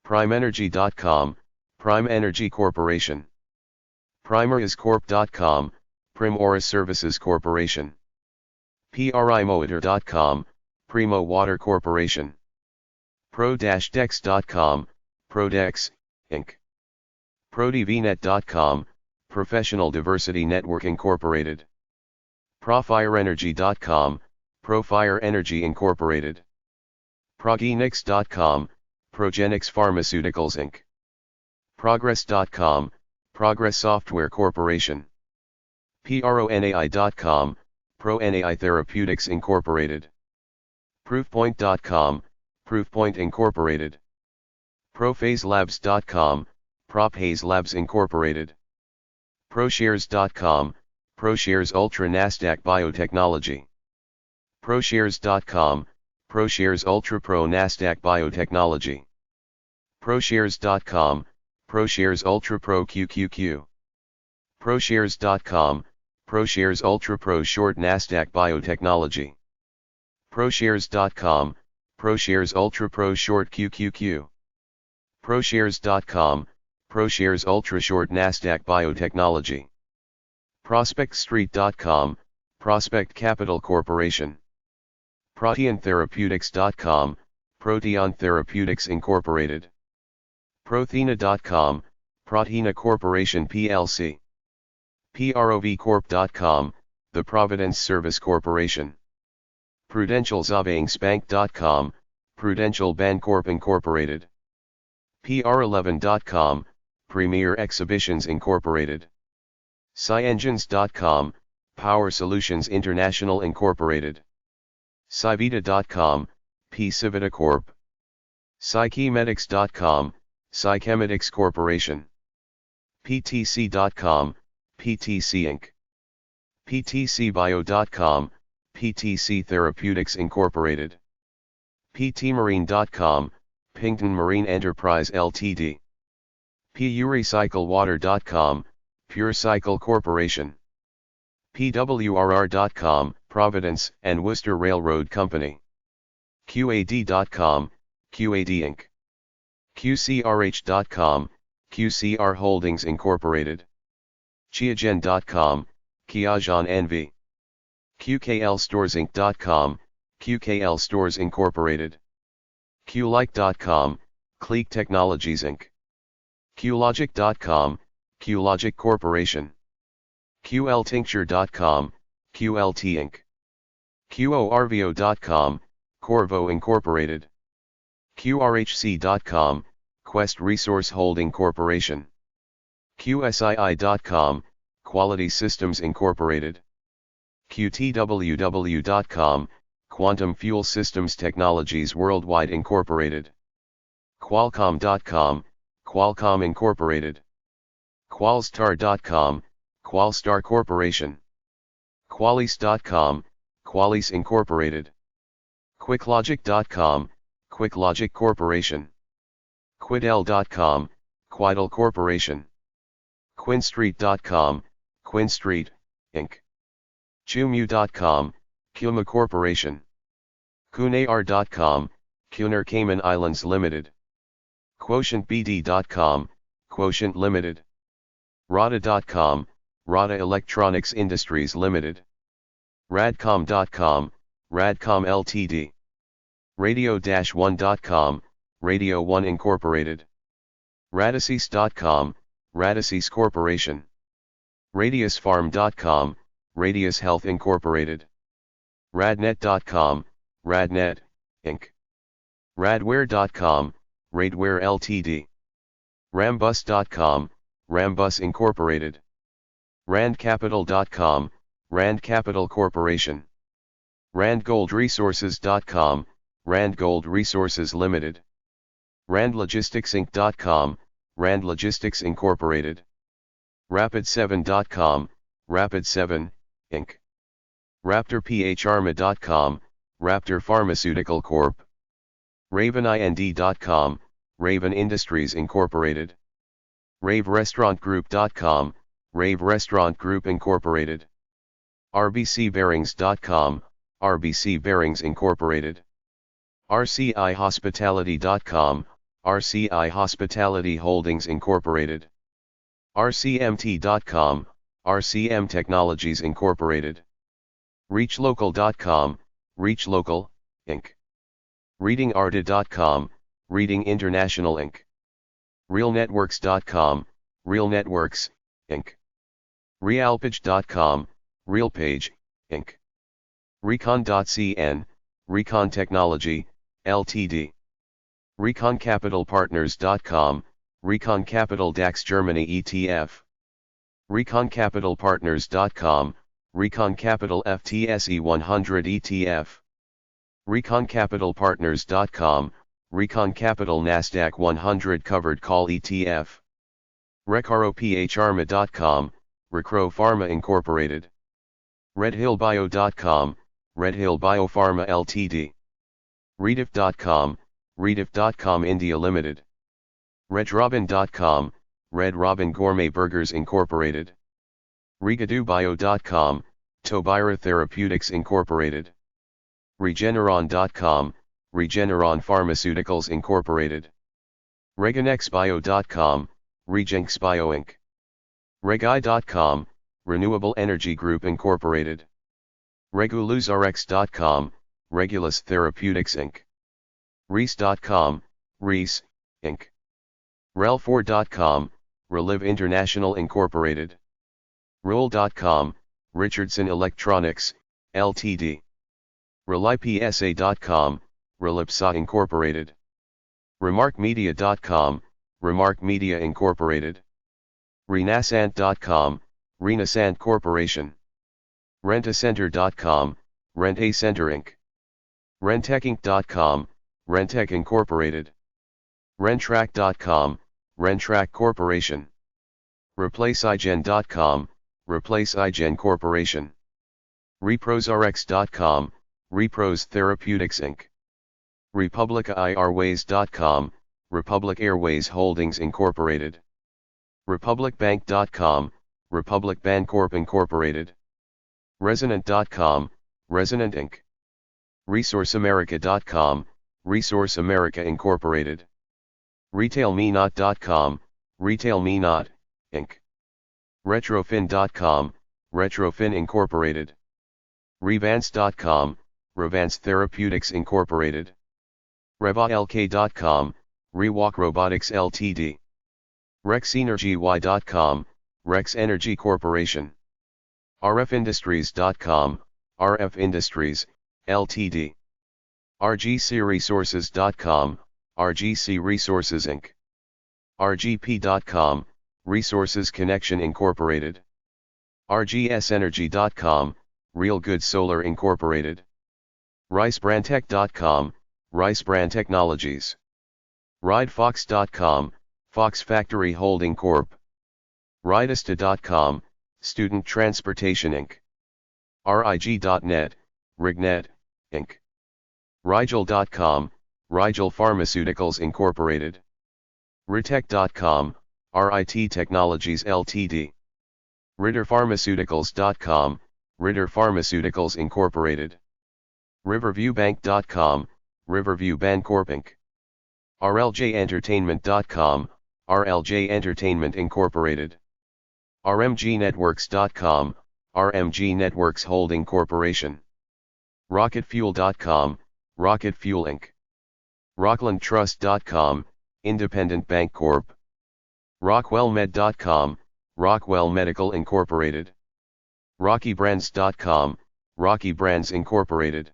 PrimeEnergy.com, Prime Energy Corporation. PrimerisCorp.com, Primoris Services Corporation. PRIMotor.com, Primo Water Corporation. Pro-Dex.com, Prodex, Inc. ProDVNet.com, Professional Diversity Network Incorporated. ProFireEnergy.com, Profire Energy Incorporated. Progenix.com, Progenix Pharmaceuticals Inc. Progress.com, Progress Software Corporation. PRONAI.com, ProNAI Therapeutics Incorporated. Proofpoint.com, Proofpoint Incorporated. ProPhaseLabs.com, ProPhase Labs Incorporated. ProShares.com, ProShares Ultra NASDAQ Biotechnology. ProShares.com, ProShares Ultra Pro NASDAQ Biotechnology. ProShares.com, ProShares Ultra Pro QQQ. ProShares.com, ProShares Ultra Pro Short NASDAQ Biotechnology. ProShares.com, ProShares Ultra Pro Short QQQ. ProShares.com, ProShares Ultra Short NASDAQ Biotechnology. ProspectStreet.com, Prospect Capital Corporation. ProteinTherapeutics.com, Proteon Therapeutics Incorporated. Prothena.com, Prothena Corporation plc. PROVcorp.com, The Providence Service Corporation. PrudentialSavings.com, Prudential Bancorp Incorporated. PR11.com, Premier Exhibitions Incorporated. SciEngines.com, Power Solutions International Incorporated. Scivita.com, P. Civita Corp. Psychemedics.com, Psychemedics Corporation. PTC.com, PTC Inc. PTCBio.com, PTC Therapeutics Incorporated. PTMarine.com, Pington Marine Enterprise Ltd. PURecyclewater.com, PureCycle Corporation. PWRR.com, Providence and Worcester Railroad Company. QAD.com, QAD Inc. QCRH.com, QCR Holdings Incorporated. Qiagen.com, Qiagen NV. QKLStoresinc.com, QKL Stores Incorporated. QLike.com, Cleek Technologies Inc. QLogic.com, QLogic Corporation. QLtincture.com, QLT Inc. QORVO.com, Corvo Incorporated. QRHC.com, Quest Resource Holding Corporation. QSII.com, Quality Systems Incorporated. QTWW.com, Quantum Fuel Systems Technologies Worldwide Incorporated. Qualcomm.com, Qualcomm Incorporated. Qualstar.com, Qualstar Corporation. Qualys.com, Qualys Incorporated. QuickLogic.com, QuickLogic Corporation. Quidel.com, Quidel Corporation. QuinStreet.com, QuinStreet, Inc. Chumu.com, Kuma Corporation. Kunair.com, Kunar Cayman Islands Limited. QuotientBD.com, Quotient Limited. Rada.com, Rada Electronics Industries Limited. Radcom.com, Radcom Ltd. Radio-1.com, Radio 1 Incorporated. Radisys.com, Radisys Corporation. RadiusFarm.com, Radius Health Incorporated. Radnet.com, Radnet, Inc. Radware.com, Radware Ltd. Rambus.com, Rambus Incorporated. Randcapital.com, Rand Capital Corporation. RandGoldResources.com, Rand Gold Resources Limited. RandLogisticsinc.com, Rand Logistics Incorporated. Rapid7.com, Rapid7, Inc. RaptorPHArma.com, Raptor Pharmaceutical Corp. RavenInd.com, Raven Industries Incorporated. RaveRestaurantGroup.com, Rave Restaurant Group Incorporated. RBCBearings.com, RBC Bearings Incorporated. RCIHospitality.com, RCI Hospitality Holdings Incorporated. RCMT.com, RCM Technologies Incorporated. ReachLocal.com, ReachLocal, Inc. ReadingArta.com, Reading International Inc. RealNetworks.com, Real Networks, Inc. Realpage.com, Realpage, Inc. Recon.cn, Recon Technology, Ltd. ReconCapitalPartners.com, Recon Capital DAX Germany ETF. ReconCapitalPartners.com, Recon Capital FTSE 100 ETF. ReconCapitalPartners.com, Recon Capital NASDAQ 100 Covered Call ETF. RecroPHArma.com, Recro Pharma Incorporated. RedHillBio.com, Redhill Biopharma Ltd. Rediff.com, Rediff.com India Limited. RedRobin.com, Red Robin Gourmet Burgers Incorporated. RegaduBio.com, Tobira Therapeutics Incorporated. Regeneron.com, Regeneron Pharmaceuticals Incorporated. ReganexBio.com, RegenxBio Inc. Regi.com, Renewable Energy Group Incorporated. ReguluzRx.com, Regulus Therapeutics Inc. Reese.com, Reese, Inc. Rel4.com, Relive International Incorporated. Roll.com, Richardson Electronics, Ltd. RelyPSA.com, Relipsa Incorporated. RemarkMedia.com, Remark Media Incorporated. Renasant.com, Renasant Corporation. Rentacenter.com, Rent-A-Center Inc. Rentecinc.com, Rentec Incorporated. Rentrack.com, Rentrack Corporation. ReplaceIGen.com, ReplaceIGen Corporation. ReprosRx.com, Repros Therapeutics Inc. RepublicAirways.com, Republic Airways Holdings Incorporated. RepublicBank.com, Republic Bancorp Incorporated. Resonant.com, Resonant Inc. ResourceAmerica.com, Resource America Incorporated. RetailMeNot.com, RetailMeNot, Inc. Retrofin.com, Retrofin Incorporated. Revance.com, Revance Therapeutics Incorporated. RevaLK.com, Rewalk Robotics Ltd. RexEnergy.com, Rex Energy Corporation. RFIndustries.com, RF Industries, Ltd. RGCResources.com, RGC Resources Inc. RGP.com, Resources Connection Incorporated. RGSEnergy.com, Real Good Solar Incorporated. RiceBrandTech.com, Rice Brand Technologies. RideFox.com, Fox Factory Holding Corp. Ridesta.com, Student Transportation Inc. RIG.net, Rignet, Inc. Rigel.com, Rigel Pharmaceuticals Incorporated. Ritech.com, RIT Technologies Ltd. RitterPharmaceuticals.com, Ritter Pharmaceuticals Incorporated. RiverviewBank.com, Riverview Bancorp Inc. RLJEntertainment.com, RLJ Entertainment Incorporated. RMGNetworks.com, RMG Networks Holding Corporation. RocketFuel.com, Rocket Fuel Inc. RocklandTrust.com, Independent Bank Corp. RockwellMed.com, Rockwell Medical Incorporated. RockyBrands.com, Rocky Brands Incorporated.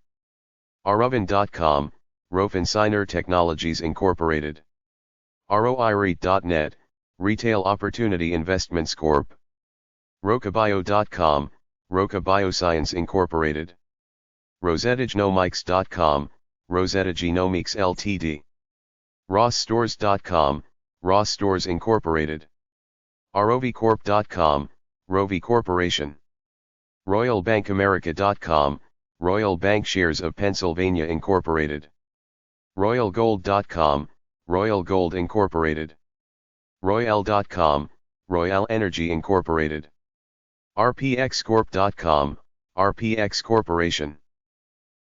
ROVIN.com, Rofinsigner Technologies Incorporated. ROIREIT.net, Retail Opportunity Investments Corp. RocaBio.com, Roca Bioscience Incorporated. RosettaGenomics.com, Rosetta Genomics Ltd. RossStores.com, Ross Stores Incorporated. ROVCorp.com, Rovi Corporation. RoyalBankAmerica.com, Royal Bank Shares of Pennsylvania Incorporated. RoyalGold.com, Royal Gold Incorporated. Royal.com, Royal Energy Incorporated. RPXCorp.com, RPX Corporation.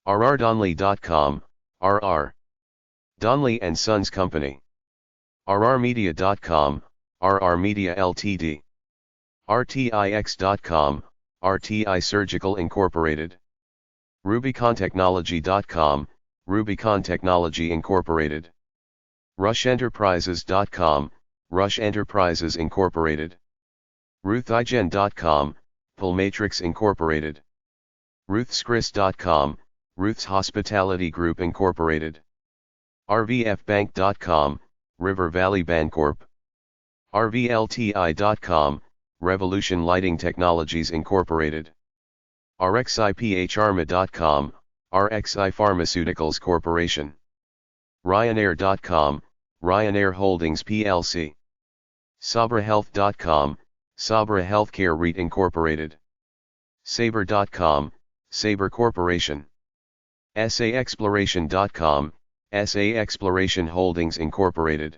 RRDonley.com, RR. Donley and Sons Company. RRmedia.com, RR Media Ltd. RTIX.com, RTI Surgical Incorporated. RubiconTechnology.com, Rubicon Technology Incorporated. RushEnterprises.com, Rush Enterprises Incorporated. RuthIgen.com, Pulmatrix Incorporated. RuthsChris.com, Ruth's Hospitality Group Incorporated. RVFBank.com, River Valley Bancorp. RVLTI.com, Revolution Lighting Technologies Incorporated. RXIPHARMA.com, RXI Pharmaceuticals Corporation. Ryanair.com, Ryanair Holdings plc. SabraHealth.com, Sabra Healthcare REIT Incorporated. Sabre.com, Sabre Corporation. SAExploration.com, SA Exploration Holdings Incorporated.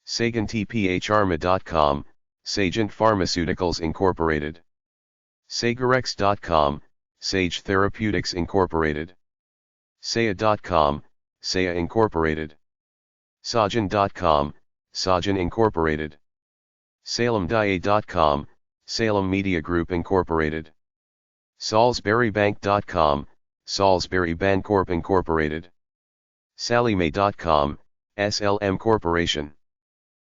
SagentPHARMA.com, Sagent Pharmaceuticals Incorporated. Sagerex.com, Sage Therapeutics Incorporated. Saya.com, Saya Incorporated. Sajan.com, Sajan Incorporated. SalemDia.com, Salem Media Group Incorporated. SalisburyBank.com, Salisbury Bancorp Incorporated. SallyMay.com, SLM Corporation.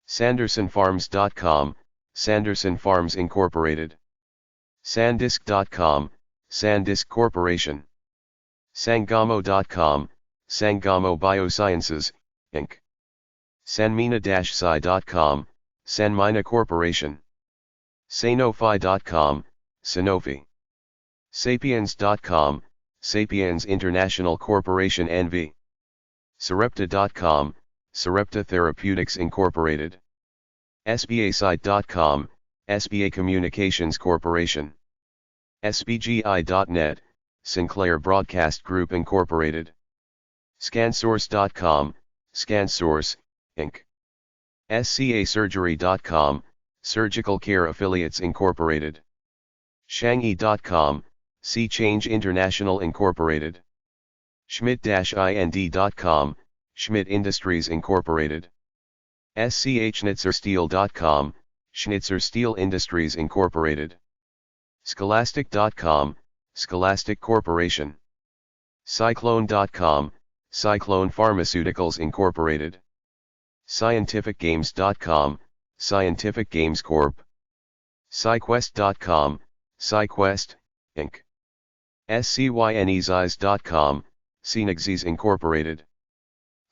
SandersonFarms.com, Sanderson Farms Incorporated. Sandisk.com, Sandisk Corporation. Sangamo.com, Sangamo Biosciences, Inc. Sanmina-Sci.com, Sanmina Corporation. Sanofi.com, Sanofi. Sapiens.com, Sapiens International Corporation NV. Sarepta.com, Sarepta Therapeutics Incorporated. SBAsite.com, SBA Communications Corporation. SBGI.net, Sinclair Broadcast Group Incorporated. Scansource.com, Scansource, Inc. SCAsurgery.com, Surgical Care Affiliates Incorporated. Shanghai.com, Sea Change International Incorporated. Schmidt-ind.com, Schmidt Industries Incorporated. SCHnitzerSteel.com, Schnitzer Steel Industries Incorporated. Scholastic.com, Scholastic Corporation. Cyclone.com, Cyclone Pharmaceuticals Incorporated. Scientificgames.com, Scientific Games Corp. SciQuest.com, SciQuest, Inc. SCYNEZIS.com, Synexes Incorporated.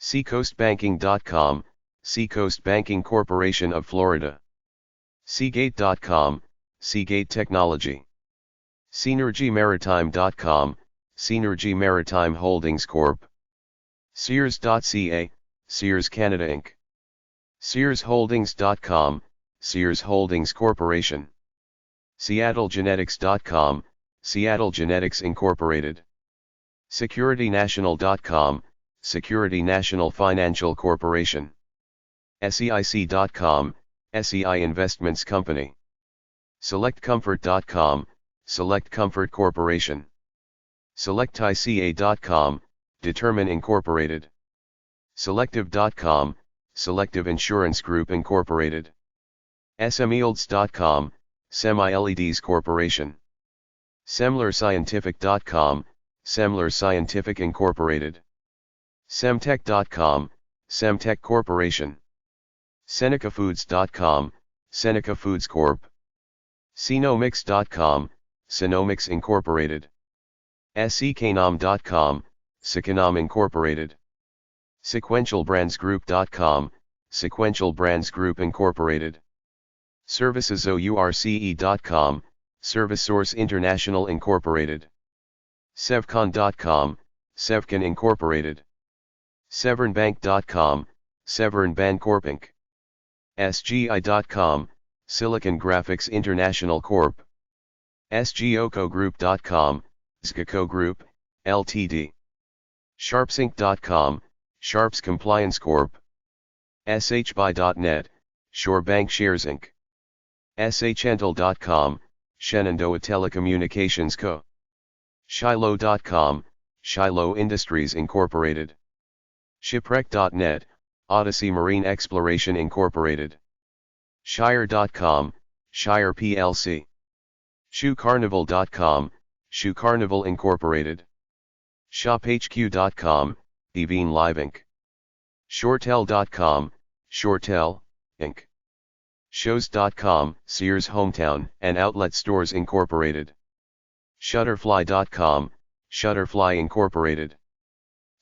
SeacoastBanking.com, Seacoast Banking Corporation of Florida. Seagate.com, Seagate Technology. SynergyMaritime.com, Synergy Maritime Holdings Corp. Sears.ca, Sears Canada Inc. SearsHoldings.com, Sears Holdings Corporation. SeattleGenetics.com, Seattle Genetics Incorporated. SecurityNational.com, Security National Financial Corporation. SEIC.com, SEI Investments Company. SelectComfort.com, Select Comfort Corporation. SelectICA.com, Determine Incorporated. Selective.com, Selective Insurance Group Incorporated. SMELDS.com, Semi-LEDs Corporation. SemlerScientific.com, Semler Scientific Incorporated. Semtech.com, Semtech Corporation. SenecaFoods.com, Seneca Foods Corp. Cenomics.com, Cenomics Incorporated. SECanom.com, Secanom Incorporated. SequentialBrandsGroup.com, Sequential Brands Group Incorporated. ServicesOurce.com, ServiceSource International Incorporated. Sevcon.com, Sevcon Incorporated. SevernBank.com, Severn Bancorp Inc. SGI.com, Silicon Graphics International Corp. SGOCOGroup.com, SGCO Group, Ltd. SharpsInc.com, Sharps Compliance Corp. SHBuy.net, Shore Bank Shares Inc. SHental.com, Shenandoah Telecommunications Co. Shiloh.com, Shiloh Industries Incorporated. Shipwreck.net, Odyssey Marine Exploration Incorporated. Shire.com, Shire plc. ShoeCarnival.com, Shoe Carnival Incorporated. ShopHQ.com, Devine Live Inc. Shoretel.com, Shoretel, Inc. Shows.com, Sears Hometown and Outlet Stores Incorporated. Shutterfly.com, Shutterfly Incorporated.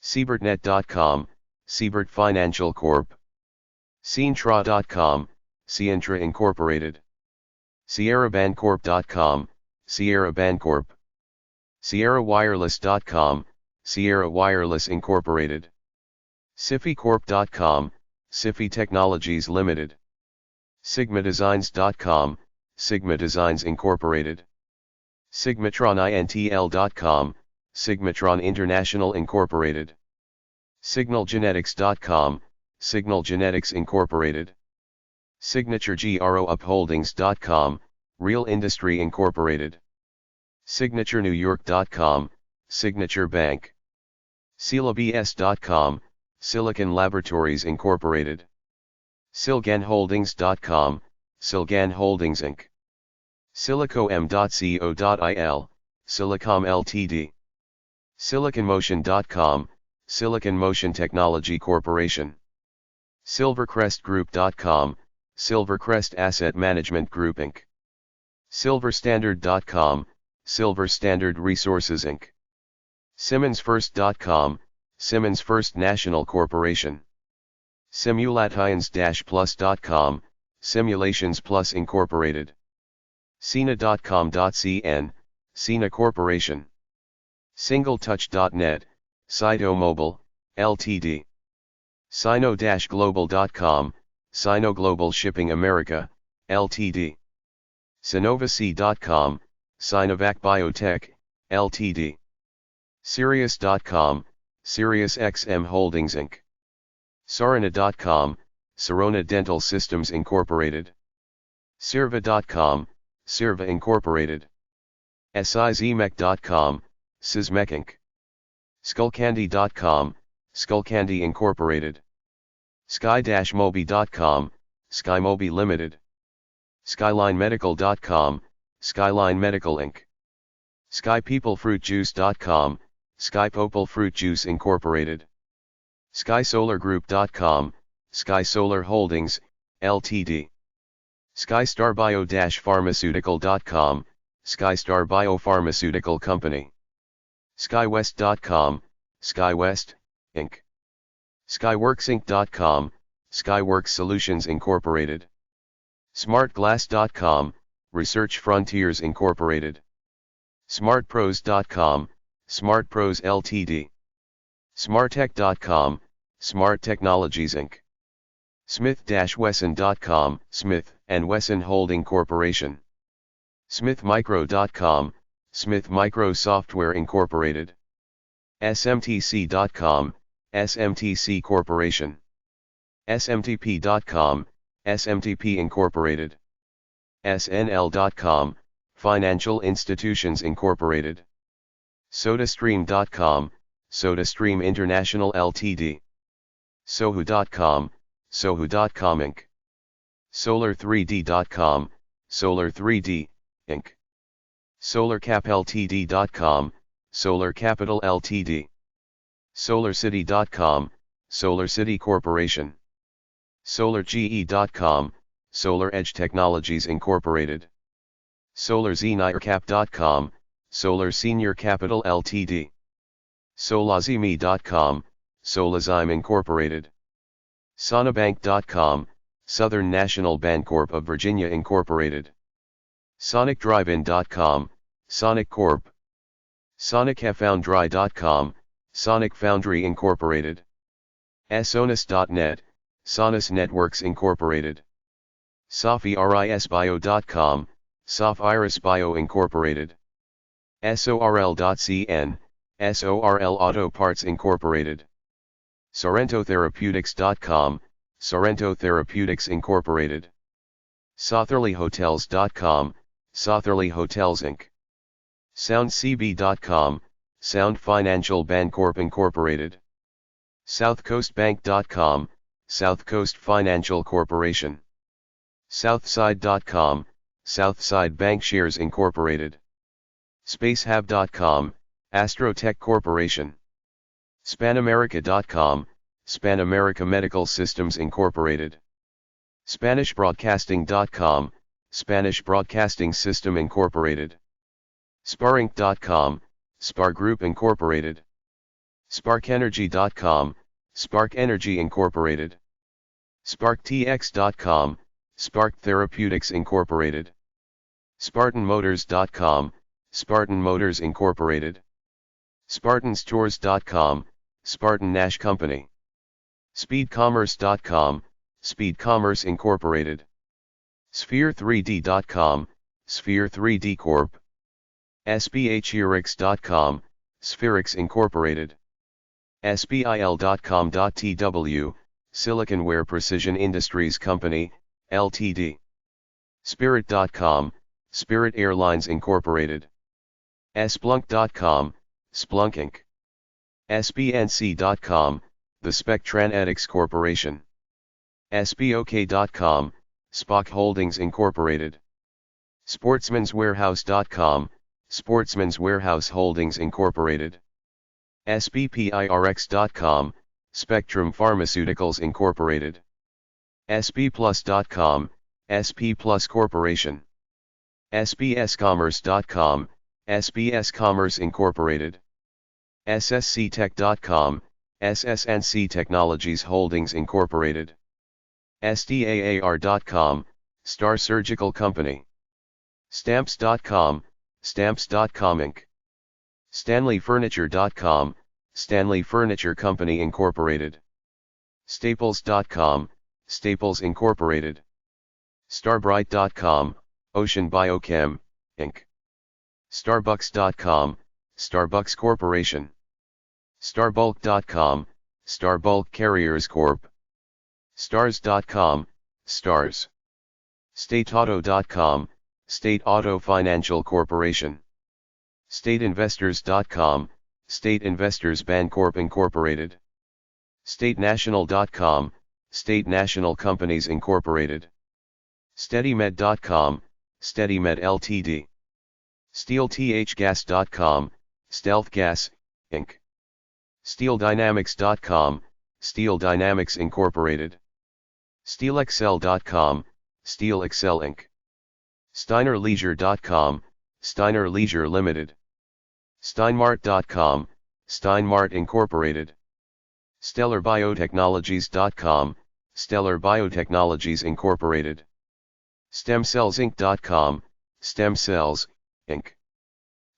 SeabertNet.com, Siebert Financial Corp. Cientra.com, Cientra Incorporated. SierraBancorp.com, Sierra Bancorp. SierraWireless.com, Sierra Wireless Incorporated. SiffyCorp.com, Siffy Technologies Limited. SigmaDesigns.com, Sigma Designs Incorporated. SigmatronIntl.com, Sigmatron International Incorporated. SignalGenetics.com, Signal Genetics Incorporated. SignatureGroUpHoldings.com, Real Industry Incorporated. SignatureNewYork.com, Signature Bank. SilabS.com, Silicon Laboratories Incorporated. SilganHoldings.com, Silgan Holdings Inc. SilicoM.co.il, Silicom Ltd. SiliconMotion.com, Silicon Motion Technology Corporation. SilverCrestGroup.com, Silvercrest Asset Management Group Inc. SilverStandard.com, Silver Standard Resources Inc. SimmonsFirst.com, Simmons First National Corporation. Simulationsplus.com, Simulations Plus Incorporated. Cena.com.cn, Cena Corporation. SingleTouch.net, Cyto Mobile, Ltd. Sino-global.com, Sino Global Shipping America, Ltd. Sinovac.com, Sinovac Biotech, Ltd. Sirius.com, SiriusXM Holdings Inc. Sarona.com, Sarona Dental Systems Incorporated. Sirva.com, Sirva Incorporated. Sizmec.com, Sysmec Inc. Skullcandy.com, Skullcandy Incorporated. Sky-Mobi.com, SkyMobi Limited. SkylineMedical.com, Skyline Medical Inc. SkyPeopleFruitJuice.com, SkyPopal Fruit Juice Incorporated. SkySolarGroup.com, Sky Solar Holdings, Ltd. SkystarBio-Pharmaceutical.com, Skystar Biopharmaceutical Company. SkyWest.com, SkyWest, Inc. SkyWorksInc.com, Skyworks Solutions Incorporated. SmartGlass.com, Research Frontiers Incorporated. SmartPros.com, SmartPros Ltd. SmartTech.com, Smart Technologies Inc. Smith-Wesson.com, Smith & Wesson Holding Corporation. SmithMicro.com, Smith Micro Software Incorporated. SMTC.com, SMTC Corporation. SMTP.com, SMTP Incorporated. SNL.com, Financial Institutions Incorporated. SodaStream.com, SodaStream International Ltd. Sohu.com, Sohu.com Inc. Solar3D.com, Solar3D, Inc. SolarCapLtd.com, Solar Capital Ltd. SolarCity.com, SolarCity Corporation. SolarGE.com, Solar Edge Technologies Incorporated. SolarSeniorCap.com, Solar Senior Capital Ltd. Solazime.com, Solazyme Incorporated. Sonabank.com, Southern National Bancorp of Virginia Incorporated. SonicDriveIn.com, Sonic Corp. SonicFoundry.com, Sonic Foundry Incorporated. Sonus.net, Sonus Networks Incorporated. SophirisBio.com, Sophiris Bio Incorporated. SORL.cn, SORL Auto Parts Incorporated. SorrentoTherapeutics.com, Sorrento Therapeutics Incorporated. SotherlyHotels.com, Sotherly Hotels Inc. SoundCB.com, Sound Financial Bancorp Incorporated. SouthCoastBank.com, South Coast Financial Corporation. Southside.com, Southside Bankshares Incorporated. Spacehab.com, Astrotech Corporation. SpanAmerica.com, Span America Medical Systems Incorporated. SpanishBroadcasting.com, Spanish Broadcasting System Incorporated. SparInc.com, Spar Group Incorporated. SparkEnergy.com, Spark Energy Incorporated. SparkTX.com, Spark Therapeutics Incorporated. SpartanMotors.com, Spartan Motors Incorporated. SpartanStores.com, Spartan Nash Company. SpeedCommerce.com, Speed Commerce Incorporated. Sphere3D.com, Sphere 3D Corp. SPHERIX.com, Spherix Incorporated. SPIL.com.tw, Siliconware Precision Industries Company, Ltd. Spirit.com, Spirit Airlines Incorporated. Splunk.com, Splunk Inc. SPNC.com, The Spectranetics Corporation. SPOK.com, Spock Holdings Incorporated. Sportsmanswarehouse.com, Sportsman's Warehouse Holdings Incorporated. SPPIRX.com, Spectrum Pharmaceuticals Incorporated. SPPlus.com, SP Plus Corporation. SPScommerce.com, SPS Commerce Incorporated. SSCTech.com, SSNC Technologies Holdings Incorporated. STAAR.com, Star Surgical Company. Stamps.com, Stamps.com Inc. StanleyFurniture.com, Stanley Furniture Company Incorporated. Staples.com, Staples Incorporated. Starbright.com, Ocean Biochem, Inc. Starbucks.com, Starbucks Corporation. Starbulk.com, Starbulk Carriers Corp. Stars.com, Stars. StateAuto.com, State Auto Financial Corporation. StateInvestors.com, State Investors Bancorp Incorporated. StateNational.com, State National Companies Incorporated. SteadyMed.com, SteadyMed Ltd. SteelTHGas.com, Stealth Gas, Inc. SteelDynamics.com, Steel Dynamics Incorporated. SteelXL.com, SteelXL Inc. SteinerLeisure.com, Steiner Leisure Limited. Steinmart.com, Steinmart Incorporated. StellarBiotechnologies.com, Stellar Biotechnologies Incorporated. StemCellsInc.com, Stem Cells, Inc.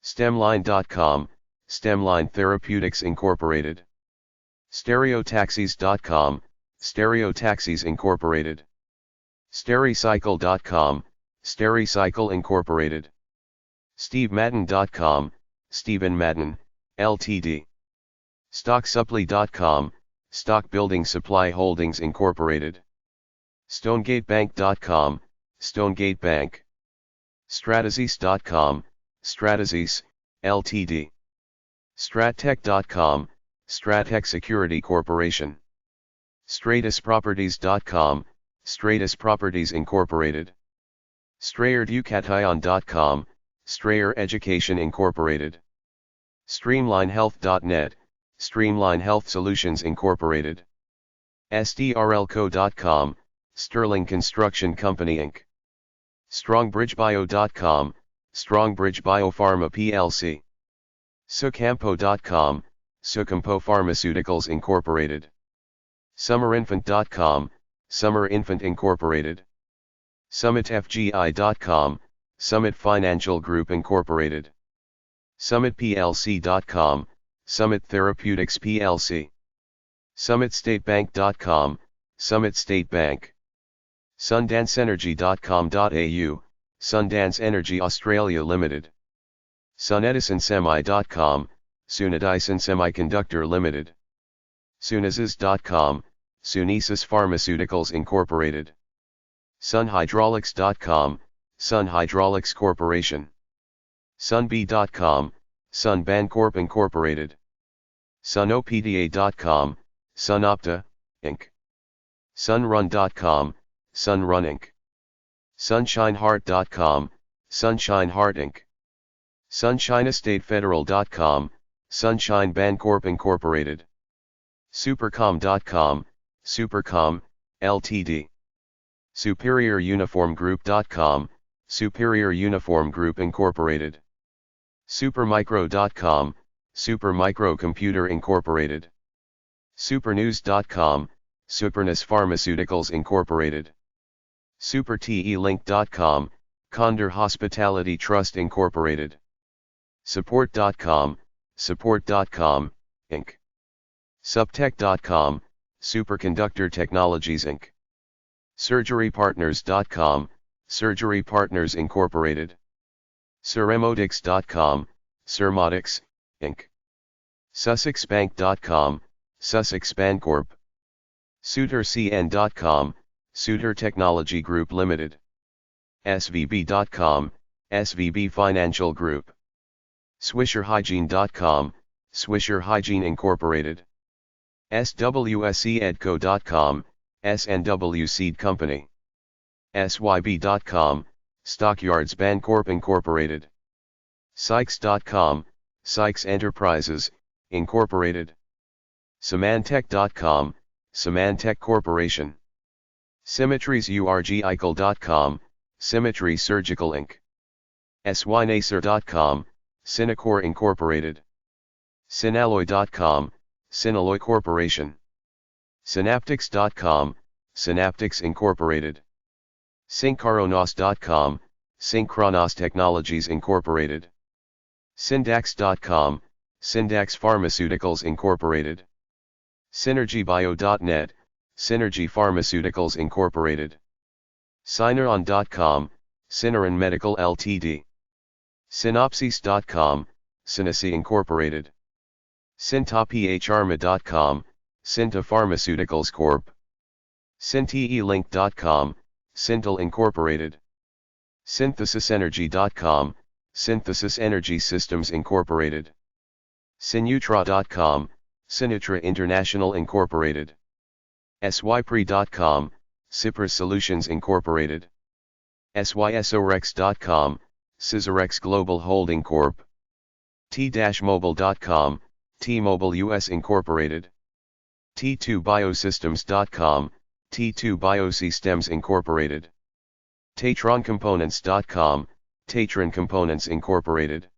StemLine.com, Stemline Therapeutics Incorporated. Stereotaxis.com, Stereotaxis Incorporated. Stericycle.com, Stericycle Incorporated. SteveMadden.com, Stephen Madden, Ltd. StockSupply.com, Stock Building Supply Holdings Incorporated. StoneGateBank.com, Stonegate Bank. Stratasys.com, Stratasys, Ltd. Strattech.com, Strattech Security Corporation. StratusProperties.com, Stratus Properties Incorporated. StrayerEducation.com, Strayer Education Incorporated. StreamlineHealth.net, Streamline Health Solutions Incorporated. SDRLco.com, Sterling Construction Company Inc. StrongbridgeBio.com, Strongbridge Biopharma plc. Sucampo.com, Sucampo Pharmaceuticals Incorporated. SummerInfant.com, Summer Infant Incorporated. SummitFGI.com, Summit Financial Group Incorporated. SummitPLC.com, Summit Therapeutics plc. SummitStateBank.com, Summit State Bank. SundanceEnergy.com.au, Sundance Energy Australia Limited. SunEdisonSemi.com, Sunedison Semiconductor Limited. Sunesis.com, Sunesis Pharmaceuticals Incorporated. SunHydraulics.com, Sun Hydraulics Corporation. Sunb.com, Sun Bancorp Incorporated. SunOPDA.com, SunOpta, Inc. Sunrun.com, Sunrun Inc. SunshineHeart.com, Sunshine Heart Inc. SunshineEstateFederal.com, Sunshine Bancorp Incorporated. Supercom.com, Supercom, Ltd. SuperiorUniformGroup.com, Superior Uniform Group Incorporated. Supermicro.com, Supermicro Computer Incorporated. Supernews.com, Supernus Pharmaceuticals Incorporated. SuperTELink.com, Condor Hospitality Trust Incorporated. Support.com, Support.com, Inc. Subtech.com, Superconductor Technologies Inc. SurgeryPartners.com, Surgery Partners Incorporated. Surremotics.com, Surmotics, Inc. SussexBank.com, Sussex Bancorp. SuitorCN.com, Suitor Technology Group Limited. SVB.com, SVB Financial Group. SwisherHygiene.com, Swisher Hygiene Incorporated. SWSEedco.com, SNW Seed Company. SYB.com, Stockyards Bancorp Incorporated. Sykes.com, Sykes Enterprises, Incorporated. Symantec.com, Symantec Corporation. SymmetrySurgical.com, Symmetry Surgical Inc. SYNACER.com, Synacor Incorporated. Synalloy.com, Synalloy Corporation. Synaptics.com, Synaptics Incorporated. Synchronos.com, Synchronos Technologies Incorporated. Syndax.com, Syndax Pharmaceuticals Incorporated. SynergyBio.net, Synergy Pharmaceuticals Incorporated. Syneron.com, Syneron Medical Ltd. Synopsys.com, Synopsys Incorporated. SyntaPHArma.com, Synta Pharmaceuticals Corp. SynteElink.com, Syntel Incorporated. SynthesisEnergy.com, Synthesis Energy Systems Incorporated. Synutra.com, Synutra International Incorporated. SYPRE.com, Cypress Solutions Incorporated. SYSOREX.com, Scissorex Global Holding Corp. T-Mobile.com, T-Mobile US Incorporated. T2Biosystems.com, T2 Biosystems Incorporated. TatronComponents.com, Tatron Components Incorporated.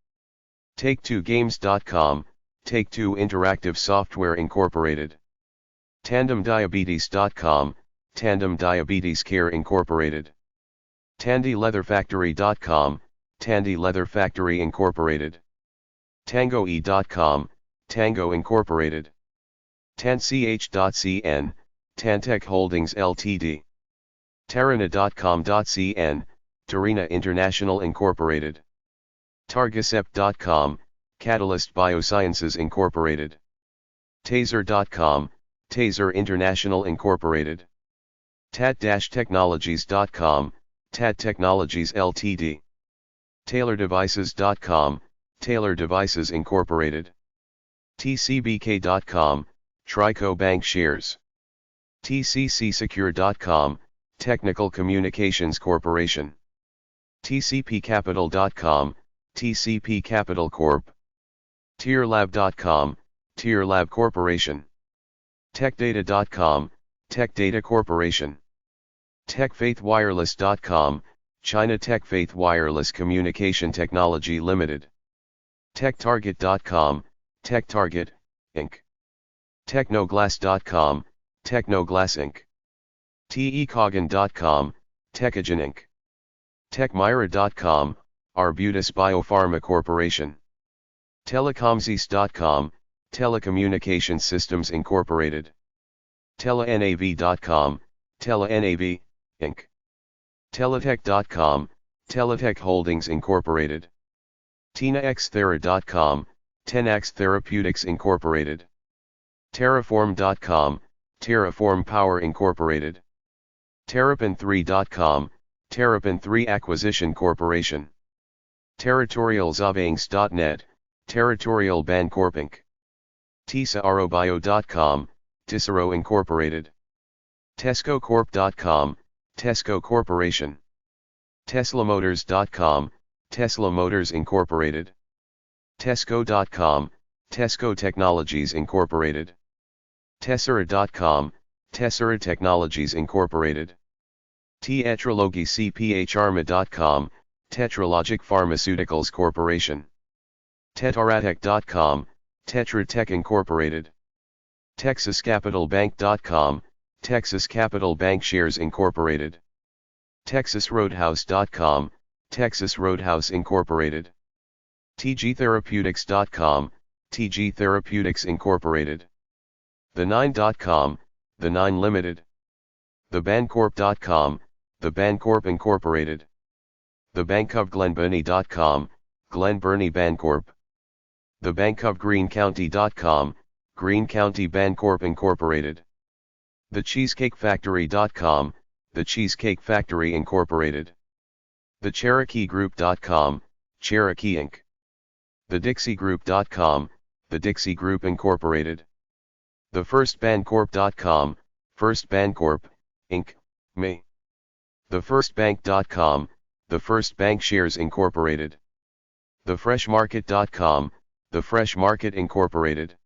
Take2Games.com, Take2 Interactive Software Incorporated. TandemDiabetes.com, Tandem Diabetes Care Incorporated. TandyLeatherFactory.com, Tandy Leather Factory Incorporated. TangoE.com, Tango Incorporated. TanCH.cn, Tantech Holdings Ltd. Tarina.com.cn, Tarina International Incorporated. Targacep.com, Catalyst Biosciences Incorporated. Taser.com, Taser International Incorporated. Tat-Technologies.com, Tat Technologies Ltd. TaylorDevices.com, Taylor Devices Incorporated. tcbk.com, Trico Bank Shares. tccsecure.com, Technical Communications Corporation. tcpcapital.com, TCP Capital Corp. tierlab.com, Tierlab Corporation. techdata.com, TechData Corporation. techfaithwireless.com, China TechFaith Wireless Communication Technology Limited. techtarget.com, TechTarget, Inc. technoglass.com, Technoglass Inc. tecogen.com, Tecogen Inc. techmira.com, Arbutus Biopharma Corporation. telecomsys.com, Telecommunication Systems Incorporated. telenav.com, Telenav, Inc. teletech.com, Teletech Holdings Incorporated. tenaxthera.com, Tenax Therapeutics Incorporated. terraform.com, Terraform Power Incorporated. terrapin3.com, Terrapin3 Acquisition Corporation. territorialsavings.net, Territorial Bancorp Inc. tesarobio.com, Tesaro Incorporated. tescocorp.com, Tesco Corporation. teslamotors.com, Tesla Motors Incorporated. tesco.com, Tesco Technologies Incorporated. tessera.com, Tessera Technologies Incorporated. tetralogicpharma.com, Tetralogic Pharmaceuticals Corporation. tetaratech.com, Tetra Tech Incorporated. texascapitalbank.com, Texas Capital Bank Shares Incorporated. texasroadhouse.com, Texas Roadhouse Incorporated. tgtherapeutics.com, TG Therapeutics Incorporated. the9.com, The 9 Limited. thebancorp.com, The Bancorp Incorporated. thebankofglenburnie.com, Glen Burnie Bancorp. thebankofgreencounty.com, Green County Bancorp Incorporated. thecheesecakefactory.com, The Cheesecake Factory Incorporated. thecherokeegroup.com, Cherokee Inc. theDixiegroup.com, The Dixie Group Incorporated. thefirstbancorp.com, First Bancorp, Inc., Me. thefirstbank.com, The First Bank Shares Incorporated. thefreshmarket.com, The Fresh Market Incorporated.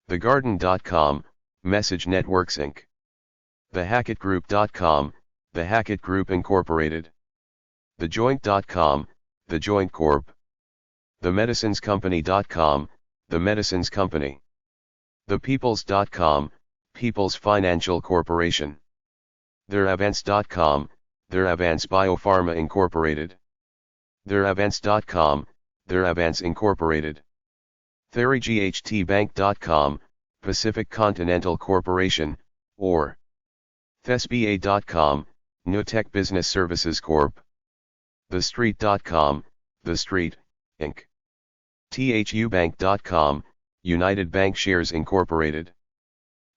thegarden.com, Message Networks Inc. thehacketgroup.com, The Hackett Group Incorporated. thejoint.com, The Joint Corp. themedicinescompany.com, The Medicines Company. thepeoples.com, People's Financial Corporation. theiravance.com, Theiravance Biopharma Incorporated. theiravance.com, Theiravance Incorporated. therightbank.com, Pacific Continental Corporation, or thesba.com, Newtek Business Services Corp. thestreet.com, The Street, Inc. thubank.com, United Bank Shares Incorporated.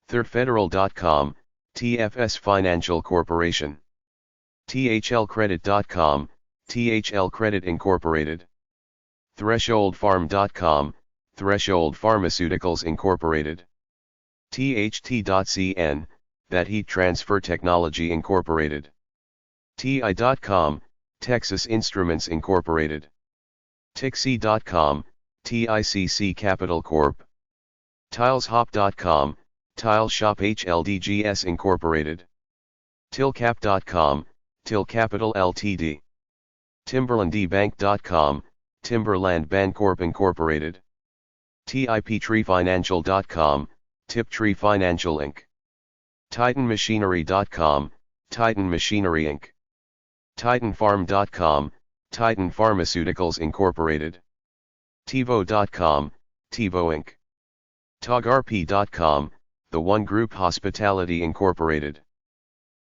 thirdfederal.com, TFS Financial Corporation. thlcredit.com, THL Credit Incorporated. thresholdfarm.com, Threshold Pharmaceuticals Incorporated. tht.cn, That Heat Transfer Technology Incorporated. ti.com, Texas Instruments Incorporated. tixi.com, TICC Capital Corp. tileshop.com, Tileshop HLDGS Incorporated. tilcap.com, Till Capital Ltd. timberlandbank.com, Timberland Bancorp Incorporated. tiptreefinancial.com, Tiptree Financial Inc. titanmachinery.com, Titan Machinery Inc. titanfarm.com, Titan Pharmaceuticals Incorporated. tivo.com, Tivo Inc. togrp.com, The One Group Hospitality Incorporated.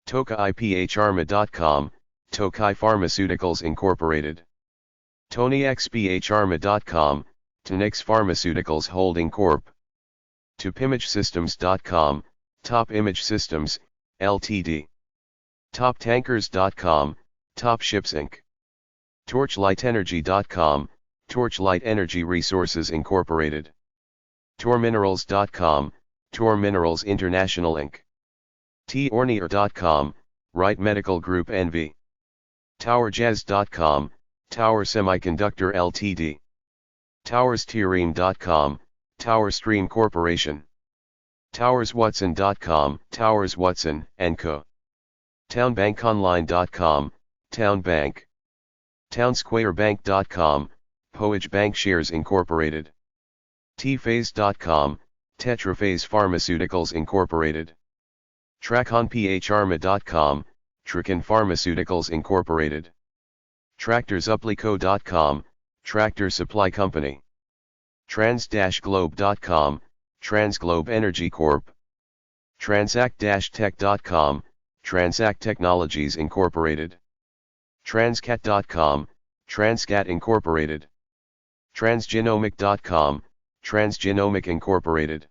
tokaipharma.com, Tokai Pharmaceuticals Incorporated. tonyxpharma.com, Tonix Pharmaceuticals Holding Corp. topimagesystems.com, Top Image Systems, Ltd. toptankers.com, Top Ships Inc. torchlightenergy.com, Torchlight Energy Resources Incorporated. TorMinerals.com, Tor Minerals International Inc. TOrnier.com, Wright Medical Group NV. TowerJazz.com, Tower Semiconductor Ltd. TowersTeorem.com, Tower Stream Corporation. TowersWatson.com, Towers Watson & Co. TownBankOnline.com, Town Bank. TownsquareBank.com, Poage Bank Shares Incorporated. TPhase.com, Tetraphase Pharmaceuticals Incorporated. TraconPHArma.com, Tracon Pharmaceuticals Incorporated. TractorsUplico.com, Tractor Supply Company. Trans-Globe.com, Transglobe Energy Corp. Transact-Tech.com, Transact Technologies Incorporated. Transcat.com, Transcat Incorporated. Transgenomic.com, Transgenomic Incorporated.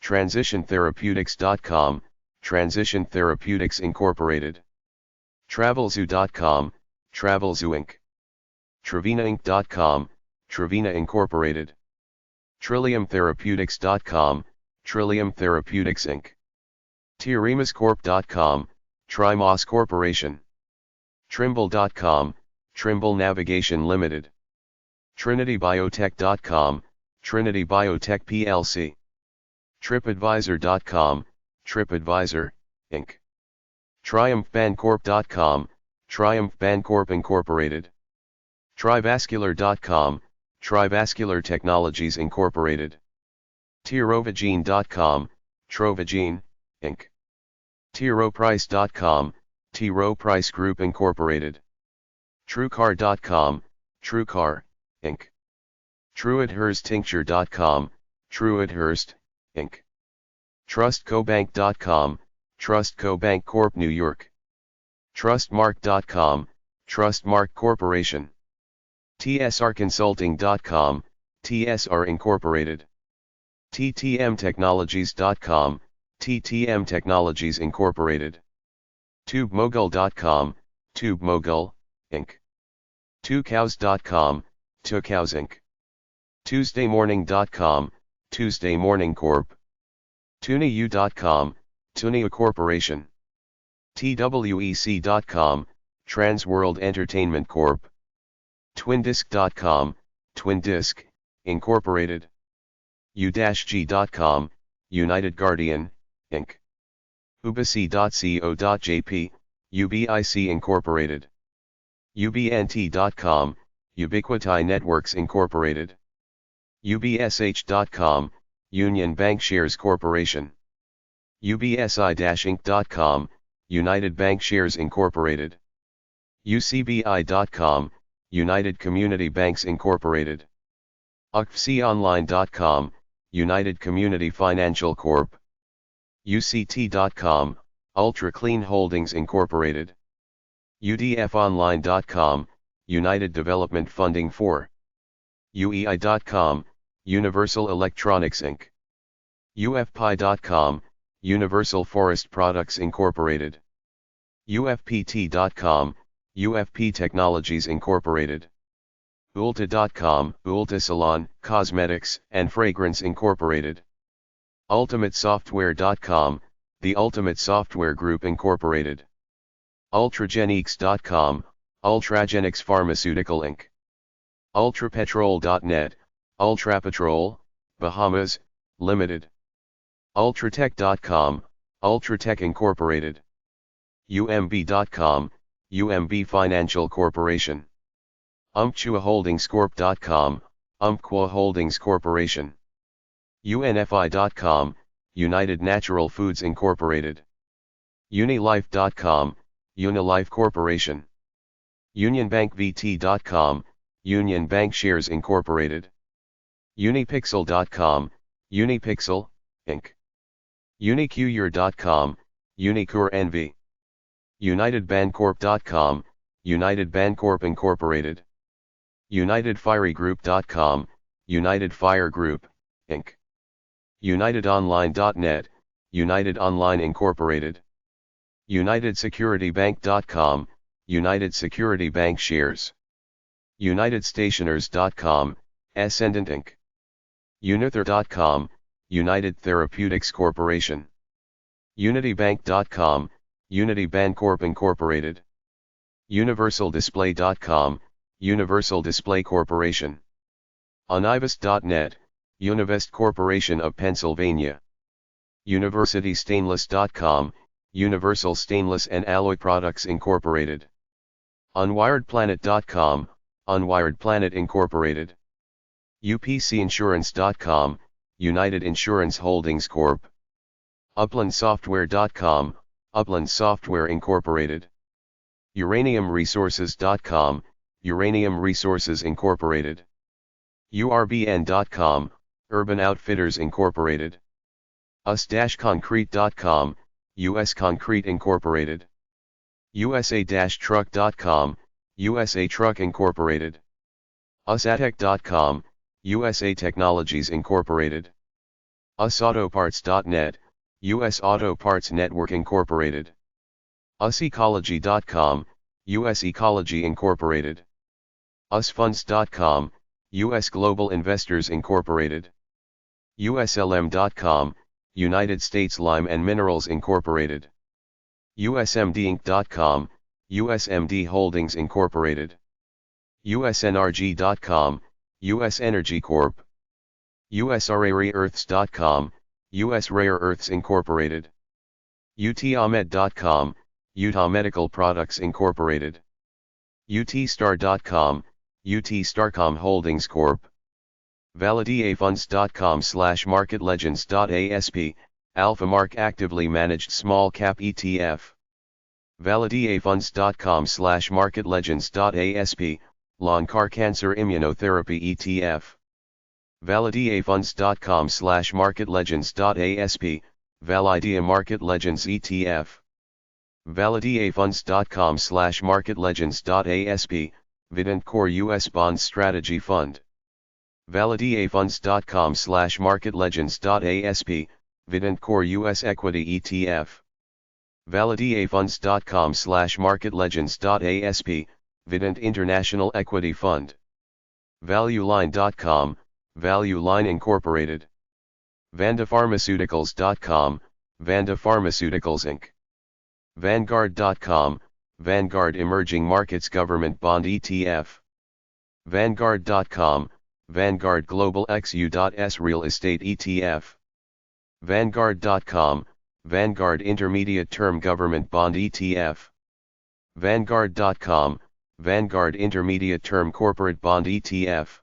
TransitionTherapeutics.com, Transition Therapeutics Incorporated. TravelZoo.com, TravelZoo Inc. TravinaInc.com, Travina Incorporated. TrilliumTherapeutics.com, Trillium Therapeutics Inc. TriMosCorp.com, Trimos Corporation. Trimble.com, Trimble Navigation Limited. TrinityBiotech.com, Trinity Biotech plc. TripAdvisor.com, TripAdvisor, Inc. TriumphBancorp.com, Triumph Bancorp Incorporated. Trivascular.com, Trivascular Technologies Incorporated. Tirovagene.com, Trovagene, Inc. Tiroprice.com, Tiro Price Group Incorporated. TrueCar.com, TrueCar, Inc. TrueAdHurstTincture.com, TrueAdHurst, Inc. TrustCoBank.com, TrustCo Bank Corp. New York. Trustmark.com, Trustmark Corporation. TSRConsulting.com, TSR Incorporated. TTMTechnologies.com, TTM Technologies Incorporated. TubeMogul.com, TubeMogul, Inc. TwoCows.com, TwoCows Inc. TuesdayMorning.com, Tuesday Morning Corp. TuneU.com, Tuneu Corporation. TWEC.com, Transworld Entertainment Corp. Twindisc.com, Twindisc, Incorporated. U-G.com, United Guardian, Inc. Ubici.co.jp, UBIC Incorporated. UBNT.com, Ubiquiti Networks Incorporated. UBSH.com, Union Bankshares Corporation. UBSI-Inc.com, United Bankshares Incorporated. UCBI.com, United Community Banks Incorporated. UCFConline.com, United Community Financial Corp. UCT.com, Ultra Clean Holdings Incorporated. UDFOnline.com, United Development Funding for. UEI.com, Universal Electronics Inc. UFPI.com, Universal Forest Products Incorporated. UFPT.com, UFP Technologies Incorporated. Ulta.com, Ulta Salon, Cosmetics and Fragrance Incorporated. UltimateSoftware.com, The Ultimate Software Group Incorporated. Ultragenics.com, Ultragenics Pharmaceutical Inc. Ultrapetrol.net, Ultrapetrol, Bahamas, Limited. Ultratech.com, Ultratech Incorporated. UMB.com, UMB Financial Corporation. UmpquaHoldingsCorp.com, Umpqua Holdings Corporation. UNFI.com, United Natural Foods Incorporated. Unilife.com, Unilife Corporation. UnionBankVT.com, Union Bankshares Incorporated. Unipixel.com, Unipixel, Inc. Unicure.com, Unicure NV. UnitedBancorp.com, United Bancorp Incorporated. UnitedFieryGroup.com, United Fire Group, Inc. UnitedOnline.net, United Online Incorporated. UnitedSecurityBank.com, United Security Bank Shares. UnitedStationers.com, Ascendant Inc. Unither.com, United Therapeutics Corporation. UnityBank.com, Unity Bancorp Incorporated. UniversalDisplay.com, Universal Display Corporation. Univest.net, Univest Corporation of Pennsylvania. UniversityStainless.com, Universal Stainless and Alloy Products Incorporated. UnwiredPlanet.com, Unwired Planet Incorporated. UPCInsurance.com, United Insurance Holdings Corp. UplandSoftware.com, Upland Software Incorporated. UraniumResources.com, Uranium Resources Incorporated. URBN.com, Urban Outfitters Incorporated. US-Concrete.com, US Concrete Incorporated. USA-Truck.com, USA Truck Incorporated. USATech.com, USA Technologies Incorporated. USAutoparts.net, US Auto Parts Network Incorporated. USEcology.com, US Ecology Incorporated. USFunds.com, US Global Investors Incorporated. USLM.com, United States Lime and Minerals Incorporated. USMDinc.com, USMD Holdings Incorporated. USNRG.com, US Energy Corp. USRareEarths.com, US Rare Earths Incorporated. UTAMed.com, Utah Medical Products Incorporated. UTStar.com, UT Starcom Holdings Corp. ValidateFunds.com/MarketLegends.asp, AlphaMark actively managed small cap ETF. ValidateFunds.com/MarketLegends.asp, Lawn Car Cancer Immunotherapy ETF. ValidateFunds.com/MarketLegends.asp, Validea Market Legends ETF. ValidateFunds.com/MarketLegends.asp, Vident Core US Bonds Strategy Fund. ValidateFunds.com/MarketLegends.asp, Vident Core US Equity ETF. ValidateFunds.com/MarketLegends.asp, Vident International Equity Fund. ValueLine.com, Value Line Incorporated. VandaPharmaceuticals.com, Vanda Pharmaceuticals Inc. Vanguard.com, Vanguard Emerging Markets Government Bond ETF. Vanguard.com, Vanguard Global XU.S Real Estate ETF. Vanguard.com, Vanguard Intermediate Term Government Bond ETF. Vanguard.com, Vanguard Intermediate Term Corporate Bond ETF.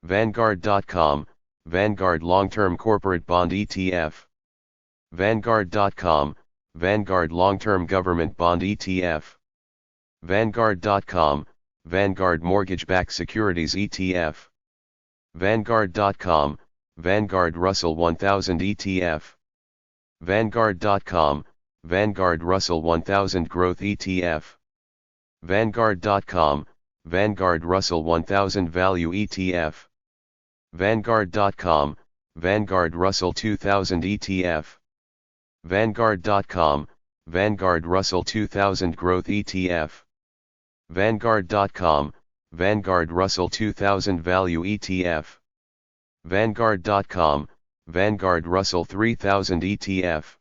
Vanguard.com, Vanguard Long-Term Corporate Bond ETF. Vanguard.com, Vanguard Long-Term Government Bond ETF. Vanguard.com, Vanguard Mortgage-Backed Securities ETF. Vanguard.com, Vanguard Russell 1000 ETF. Vanguard.com, Vanguard Russell 1000 Growth ETF. Vanguard.com, Vanguard Russell 1000 Value ETF. Vanguard.com, Vanguard Russell 2000 ETF. Vanguard.com, Vanguard Russell 2000 Growth ETF. Vanguard.com, Vanguard Russell 2000 Value ETF. Vanguard.com, Vanguard Russell 3000 ETF.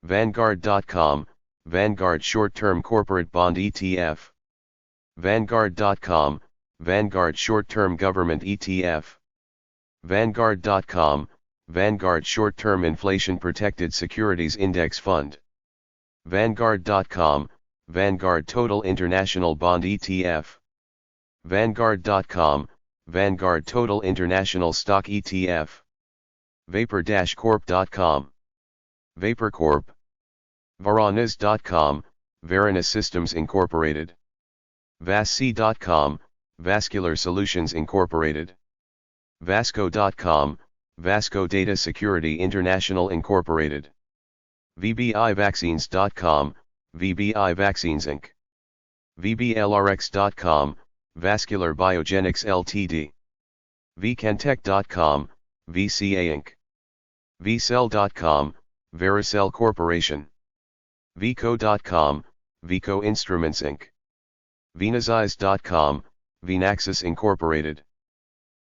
Vanguard.com, Vanguard Short-Term Corporate Bond ETF. Vanguard.com, Vanguard Short-Term Government ETF. Vanguard.com, Vanguard Short-Term Inflation Protected Securities Index Fund. Vanguard.com, Vanguard Total International Bond ETF. Vanguard.com, Vanguard Total International Stock ETF. Vapor-Corp.com. Vapor Corp. Varanus.com, Varanus Systems Incorporated. Vasc.com, Vascular Solutions Incorporated. Vasco.com, Vasco Data Security International Incorporated. VBIVaccines.com, VBI Vaccines Inc. VBLRX.com, Vascular Biogenics Ltd. VCantech.com, VCA Inc. VCell.com, Vericell Corporation. Vico.com, Vico Instruments Inc. Venazize.com, Venaxis Incorporated.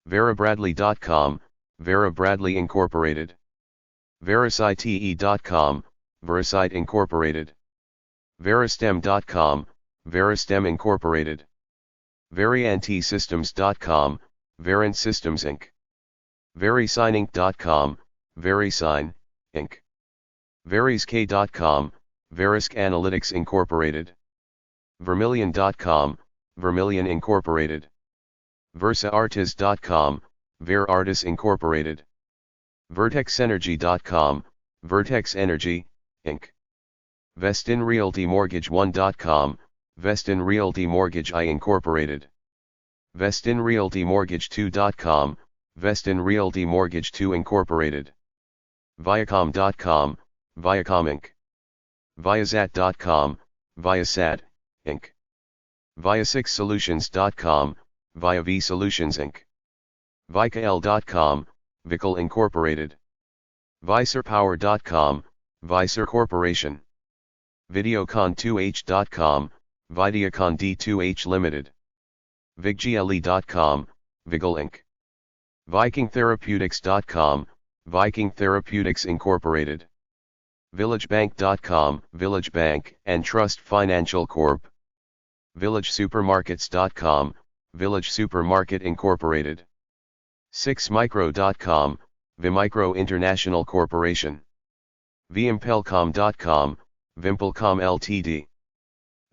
Verabradley.com, Vera Bradley Incorporated. Verasite.com, Verasite Incorporated. Verastem.com, Verastem Incorporated. VarianteSystems.com, Variant Systems Inc. VerySignInc.com, VerySign, Inc. VerisK.com, Verisk Analytics Incorporated. Vermilion.com, Vermilion Incorporated. VersaArtis.com, VerArtis Incorporated. VertexEnergy.com, Vertex Energy, Inc. Vestin Realty Mortgage1.com, Vestin Realty Mortgage I Incorporated. Vestin Realty Mortgage2.com, Vestin Realty Mortgage 2 Incorporated. Viacom.com, Viacom Inc. Viasat.com, Viasat, Inc. Via6solutions.com, Via Solutions Inc. Vical.com, Vical Incorporated. Visorpower.com, Visor Corporation. Videocon2h.com, Videocon D2H Limited. VigGLE.com, Vigil Inc. VikingTherapeutics.com, Viking Therapeutics Incorporated. VillageBank.com, Village Bank and Trust Financial Corp. VillageSupermarkets.com, Village Supermarket Incorporated. 6micro.com, Vimicro International Corporation. Vimpelcom.com, Vimpelcom Ltd.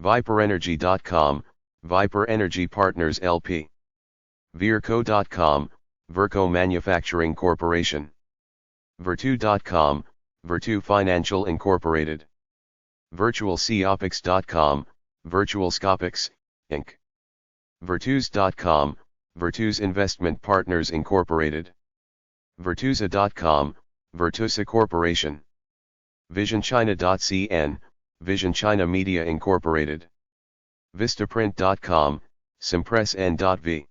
ViperEnergy.com, Viper Energy Partners LP. Virco.com, Virco Manufacturing Corporation. Virtu.com, Virtu Financial Incorporated. VirtualScopics.com, Virtualscopics, Inc. Virtus.com, Virtus Investment Partners Incorporated. Virtusa.com, Virtusa Corporation. VisionChina.cn, Vision China Media Incorporated. Vistaprint.com, SimpressN.v.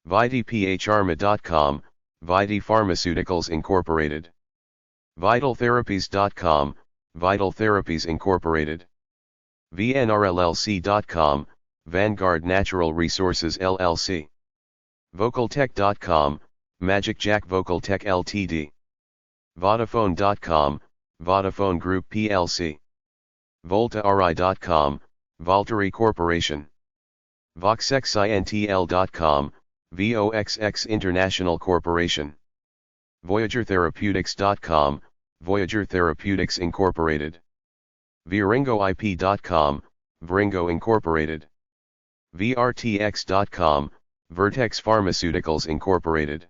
VidiPHArma.com, Vidi Pharmaceuticals Incorporated. VitalTherapies.com, Vital Therapies Incorporated. VNRLLC.com, Vanguard Natural Resources LLC. Vocaltech.com, Magic Jack Vocaltech Ltd. Vodafone.com, Vodafone Group plc. VoltaRI.com, Voltari Corporation. VoxXintl.com, VOXX International Corporation. VoyagerTherapeutics.com, Voyager Therapeutics Incorporated. VRingoIP.com, Vringo Incorporated. VRTX.com, Vertex Pharmaceuticals Incorporated.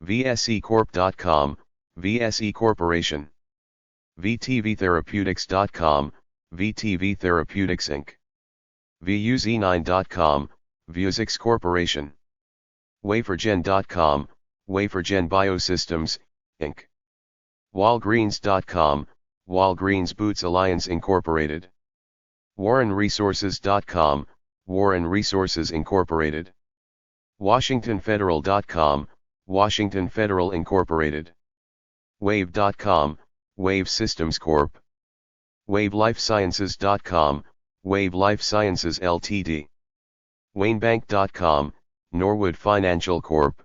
VSEcorp.com, VSE Corporation. VTVTherapeutics.com, VTV Therapeutics Inc. VUZ9.com, Vuzix Corporation. Wafergen.com, Wafergen Biosystems, Inc. Walgreens.com, Walgreens Boots Alliance Incorporated. WarrenResources.com, Warren Resources Incorporated. WashingtonFederal.com, Washington Federal Incorporated. Wave.com, Wave Systems Corp. WaveLifeSciences.com, Wave Life Sciences Ltd. WayneBank.com, Norwood Financial Corp.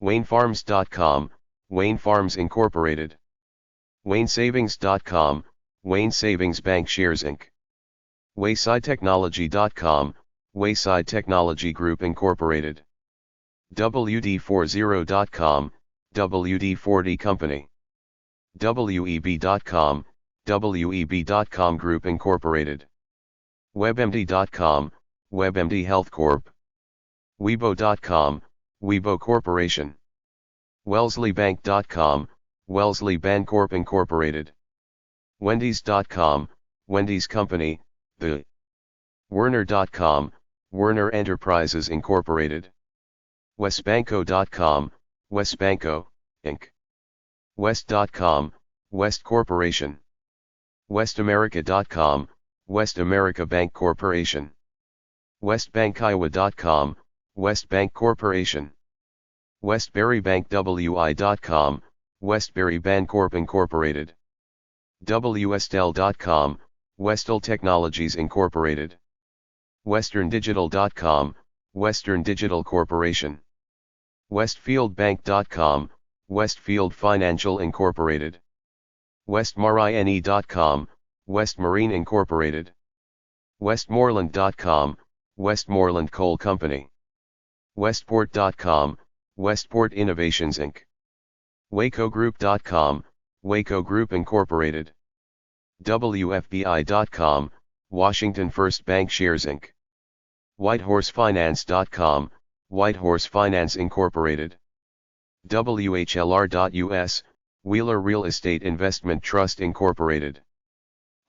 WayneFarms.com, Wayne Farms Incorporated. WayneSavings.com, Wayne Savings Bank Shares Inc. WaysideTechnology.com, Wayside Technology Group Incorporated. WD40.com, WD40 Company. WEB.com, WEB.com Group Incorporated. WebMD.com, WebMD Health Corp. Weibo.com, Weibo Corporation. WellesleyBank.com, Wellesley Bancorp Incorporated. Wendy's.com, Wendy's Company, the. Werner.com, Werner Enterprises Incorporated. Westbanco.com, Westbanco, Inc. West.com, West Corporation. Westamerica.com, West America Bank Corporation. Westbankiowa.com, West Bank Corporation. WestburyBankWI.com, Westbury Bancorp Incorporated. WSTEL.com, Westell Technologies Incorporated. WesternDigital.com, Western Digital Corporation. Westfieldbank.com, Westfield Financial Incorporated. Westmarine.com, West Marine Incorporated. Westmoreland.com, Westmoreland Coal Company. Westport.com, Westport Innovations Inc. WacoGroup.com, Waco Group Incorporated. WFBI.com, Washington First Bankshares Inc. WhitehorseFinance.com, Whitehorse Finance Incorporated. WHLR.US, Wheeler Real Estate Investment Trust Incorporated.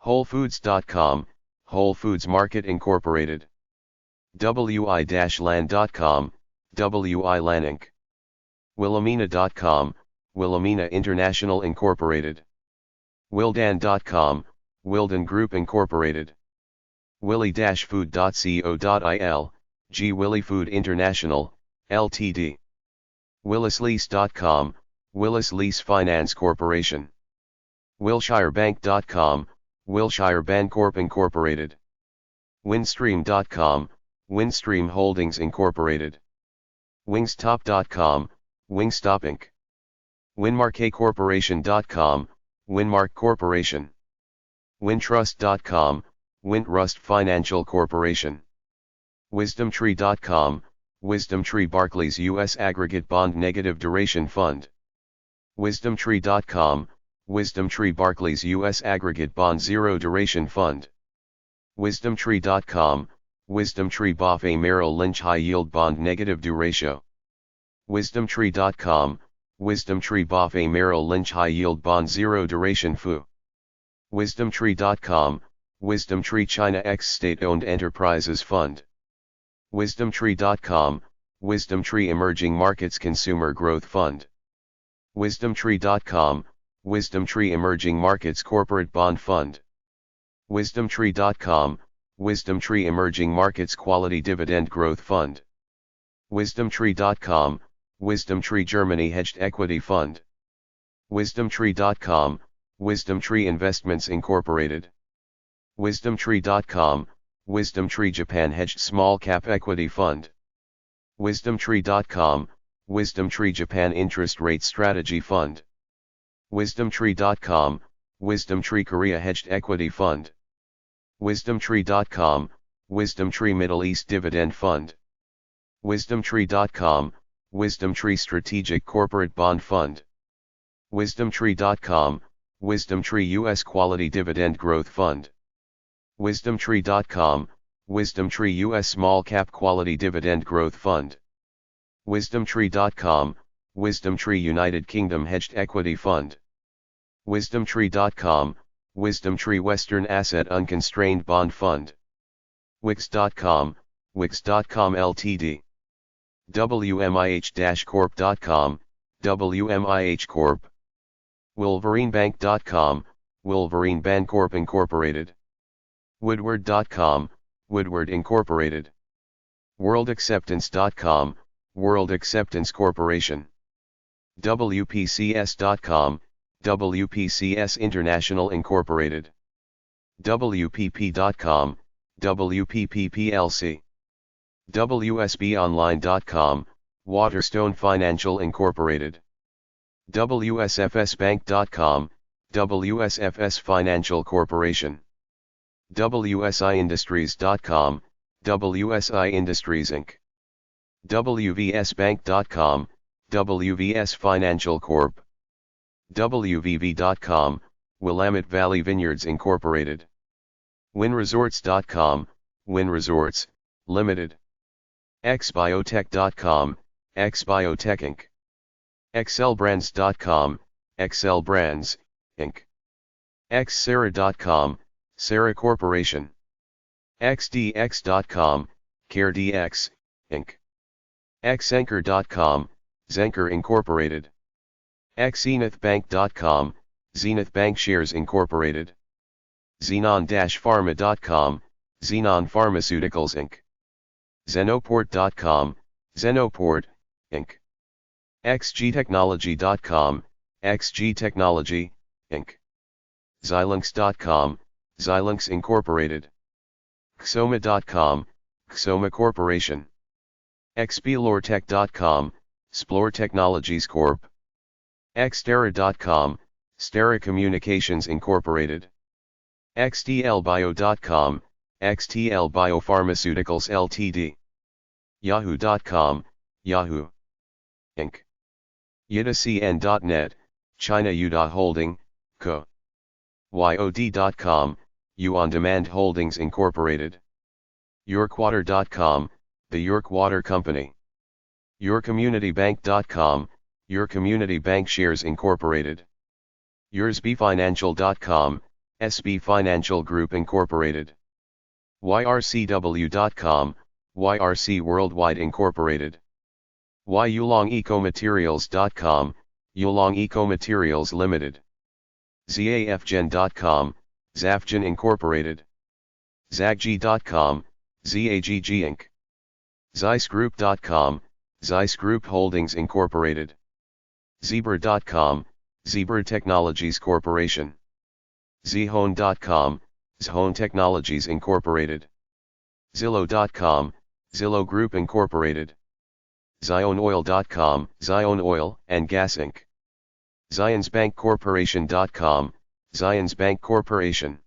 WholeFoods.com, Whole Foods Market Incorporated. WI-Land.com, WI Lan Inc. Wilhelmina.com, Wilhelmina International Incorporated. Wildan.com, Wildan Group Incorporated. Willy-Food.co.il, G. Willy Food International, Ltd. WillisLease.com, Willis Lease Finance Corporation. WilshireBank.com, Wilshire Bancorp Incorporated. Windstream.com, Windstream Holdings Incorporated. Wingstop.com, Wingstop Inc. WinmarkCorporation.com, Winmark Corporation. Wintrust.com, Wintrust Financial Corporation. Wisdomtree.com, Wisdomtree Barclays U.S. Aggregate Bond Negative Duration Fund. Wisdomtree.com, Wisdomtree Barclays U.S. Aggregate Bond Zero Duration Fund. Wisdomtree.com, Wisdomtree BofA Merrill Lynch High Yield Bond Negative Duratio. Wisdomtree.com, Wisdomtree BofA Merrill Lynch High Yield Bond Zero Duration FU. Wisdomtree.com, Wisdomtree China X State-Owned Enterprises Fund. Wisdomtree.com, Wisdomtree Emerging Markets Consumer Growth Fund. Wisdomtree.com, Wisdomtree Emerging Markets Corporate Bond Fund. Wisdomtree.com, Wisdomtree Emerging Markets Quality Dividend Growth Fund. Wisdomtree.com, Wisdomtree Germany Hedged Equity Fund. Wisdomtree.com, Wisdomtree Investments Incorporated. Wisdomtree.com, Wisdomtree Japan Hedged Small Cap Equity Fund. Wisdomtree.com, Wisdomtree Japan Interest Rate Strategy Fund. Wisdomtree.com, Wisdomtree Korea Hedged Equity Fund. Wisdomtree.com, Wisdomtree Middle East Dividend Fund. Wisdomtree.com, Wisdomtree Strategic Corporate Bond Fund. Wisdomtree.com, Wisdomtree U.S. Quality Dividend Growth Fund. Wisdomtree.com, Wisdomtree U.S. Small Cap Quality Dividend Growth Fund. Wisdomtree.com, Wisdomtree United Kingdom Hedged Equity Fund. Wisdomtree.com, Wisdomtree Western Asset Unconstrained Bond Fund. Wix.com, Wix.com Ltd. WMIH-Corp.com, WMIH Corp. WolverineBank.com, Wolverine Bancorp Incorporated. Woodward.com, Woodward Incorporated. WorldAcceptance.com, World Acceptance Corporation. WPCS.com, WPCS International Incorporated. WPP.com, WPP plc. WSBOnline.com, Waterstone Financial Incorporated. WSFSbank.com, WSFS Financial Corporation. WSIindustries.com, WSI Industries Inc. WVSbank.com, WVS Financial Corp. WVV.com, Willamette Valley Vineyards Incorporated. WinResorts.com, Win Resorts, Limited. XBiotech.com, XBiotech Inc. XLBrands.com, XL Brands, Inc. XSarah.com, Sarah Corporation. XDX.com, CareDX, Inc. XZenker.com, Zenker Incorporated. XZenithBank.com, Zenith Bankshares Incorporated. Xenon-Pharma.com, Xenon Pharmaceuticals Inc. Zenoport.com, Zenoport, Inc. XGTechnology.com, XG Technology, Inc. Xilinx.com, Xilinx Incorporated. Xoma.com, Xoma Corporation. XPLoreTech.com, Splore Technologies Corp. Xterra.com, Stera Communications Incorporated. XTLBio.com, XTL Biopharmaceuticals Ltd. Yahoo.com, Yahoo! Inc. YidaCN.net, China Yuda Holding, Co. YOD.com, You On Demand Holdings Incorporated. YorkWater.com, The York Water Company. YourCommunityBank.com, Your Community Bank Shares Incorporated. YoursBFinancial.com, SB Financial Group Incorporated. YRCW.com, YRC Worldwide Incorporated. YUlongEcoMaterials.com, Yulong Eco Materials Limited. ZAFGen.com, Zafgen Incorporated. ZAGG.com, ZAGG Inc. ZeissGroup.com, Zeiss Group Holdings Incorporated. Zebra.com, Zebra Technologies Corporation. Zhone.com, Zhone Technologies Incorporated. Zillow.com, Zillow Group Incorporated. ZionOil.com, Zion Oil and Gas Inc. ZionsBankCorporation.com, Zions Bank Corporation.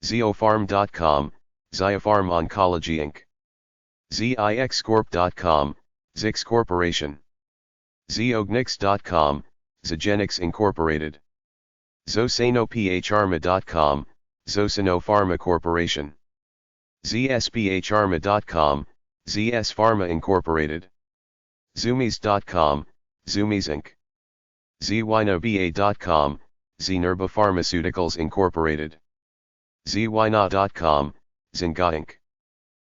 ZioPharm.com, Ziopharm Oncology Inc. ZixCorp.com, Zix Corporation. Zognix.com, Zogenix Incorporated. ZoSanoPHArma.com, Zosano Pharma Corporation. ZSPHArma.com, ZS Pharma Incorporated. Zoomies.com, Zoomies Inc. ZYNABA.com, Znerba Pharmaceuticals Incorporated. ZYNA.com, Zynga Inc.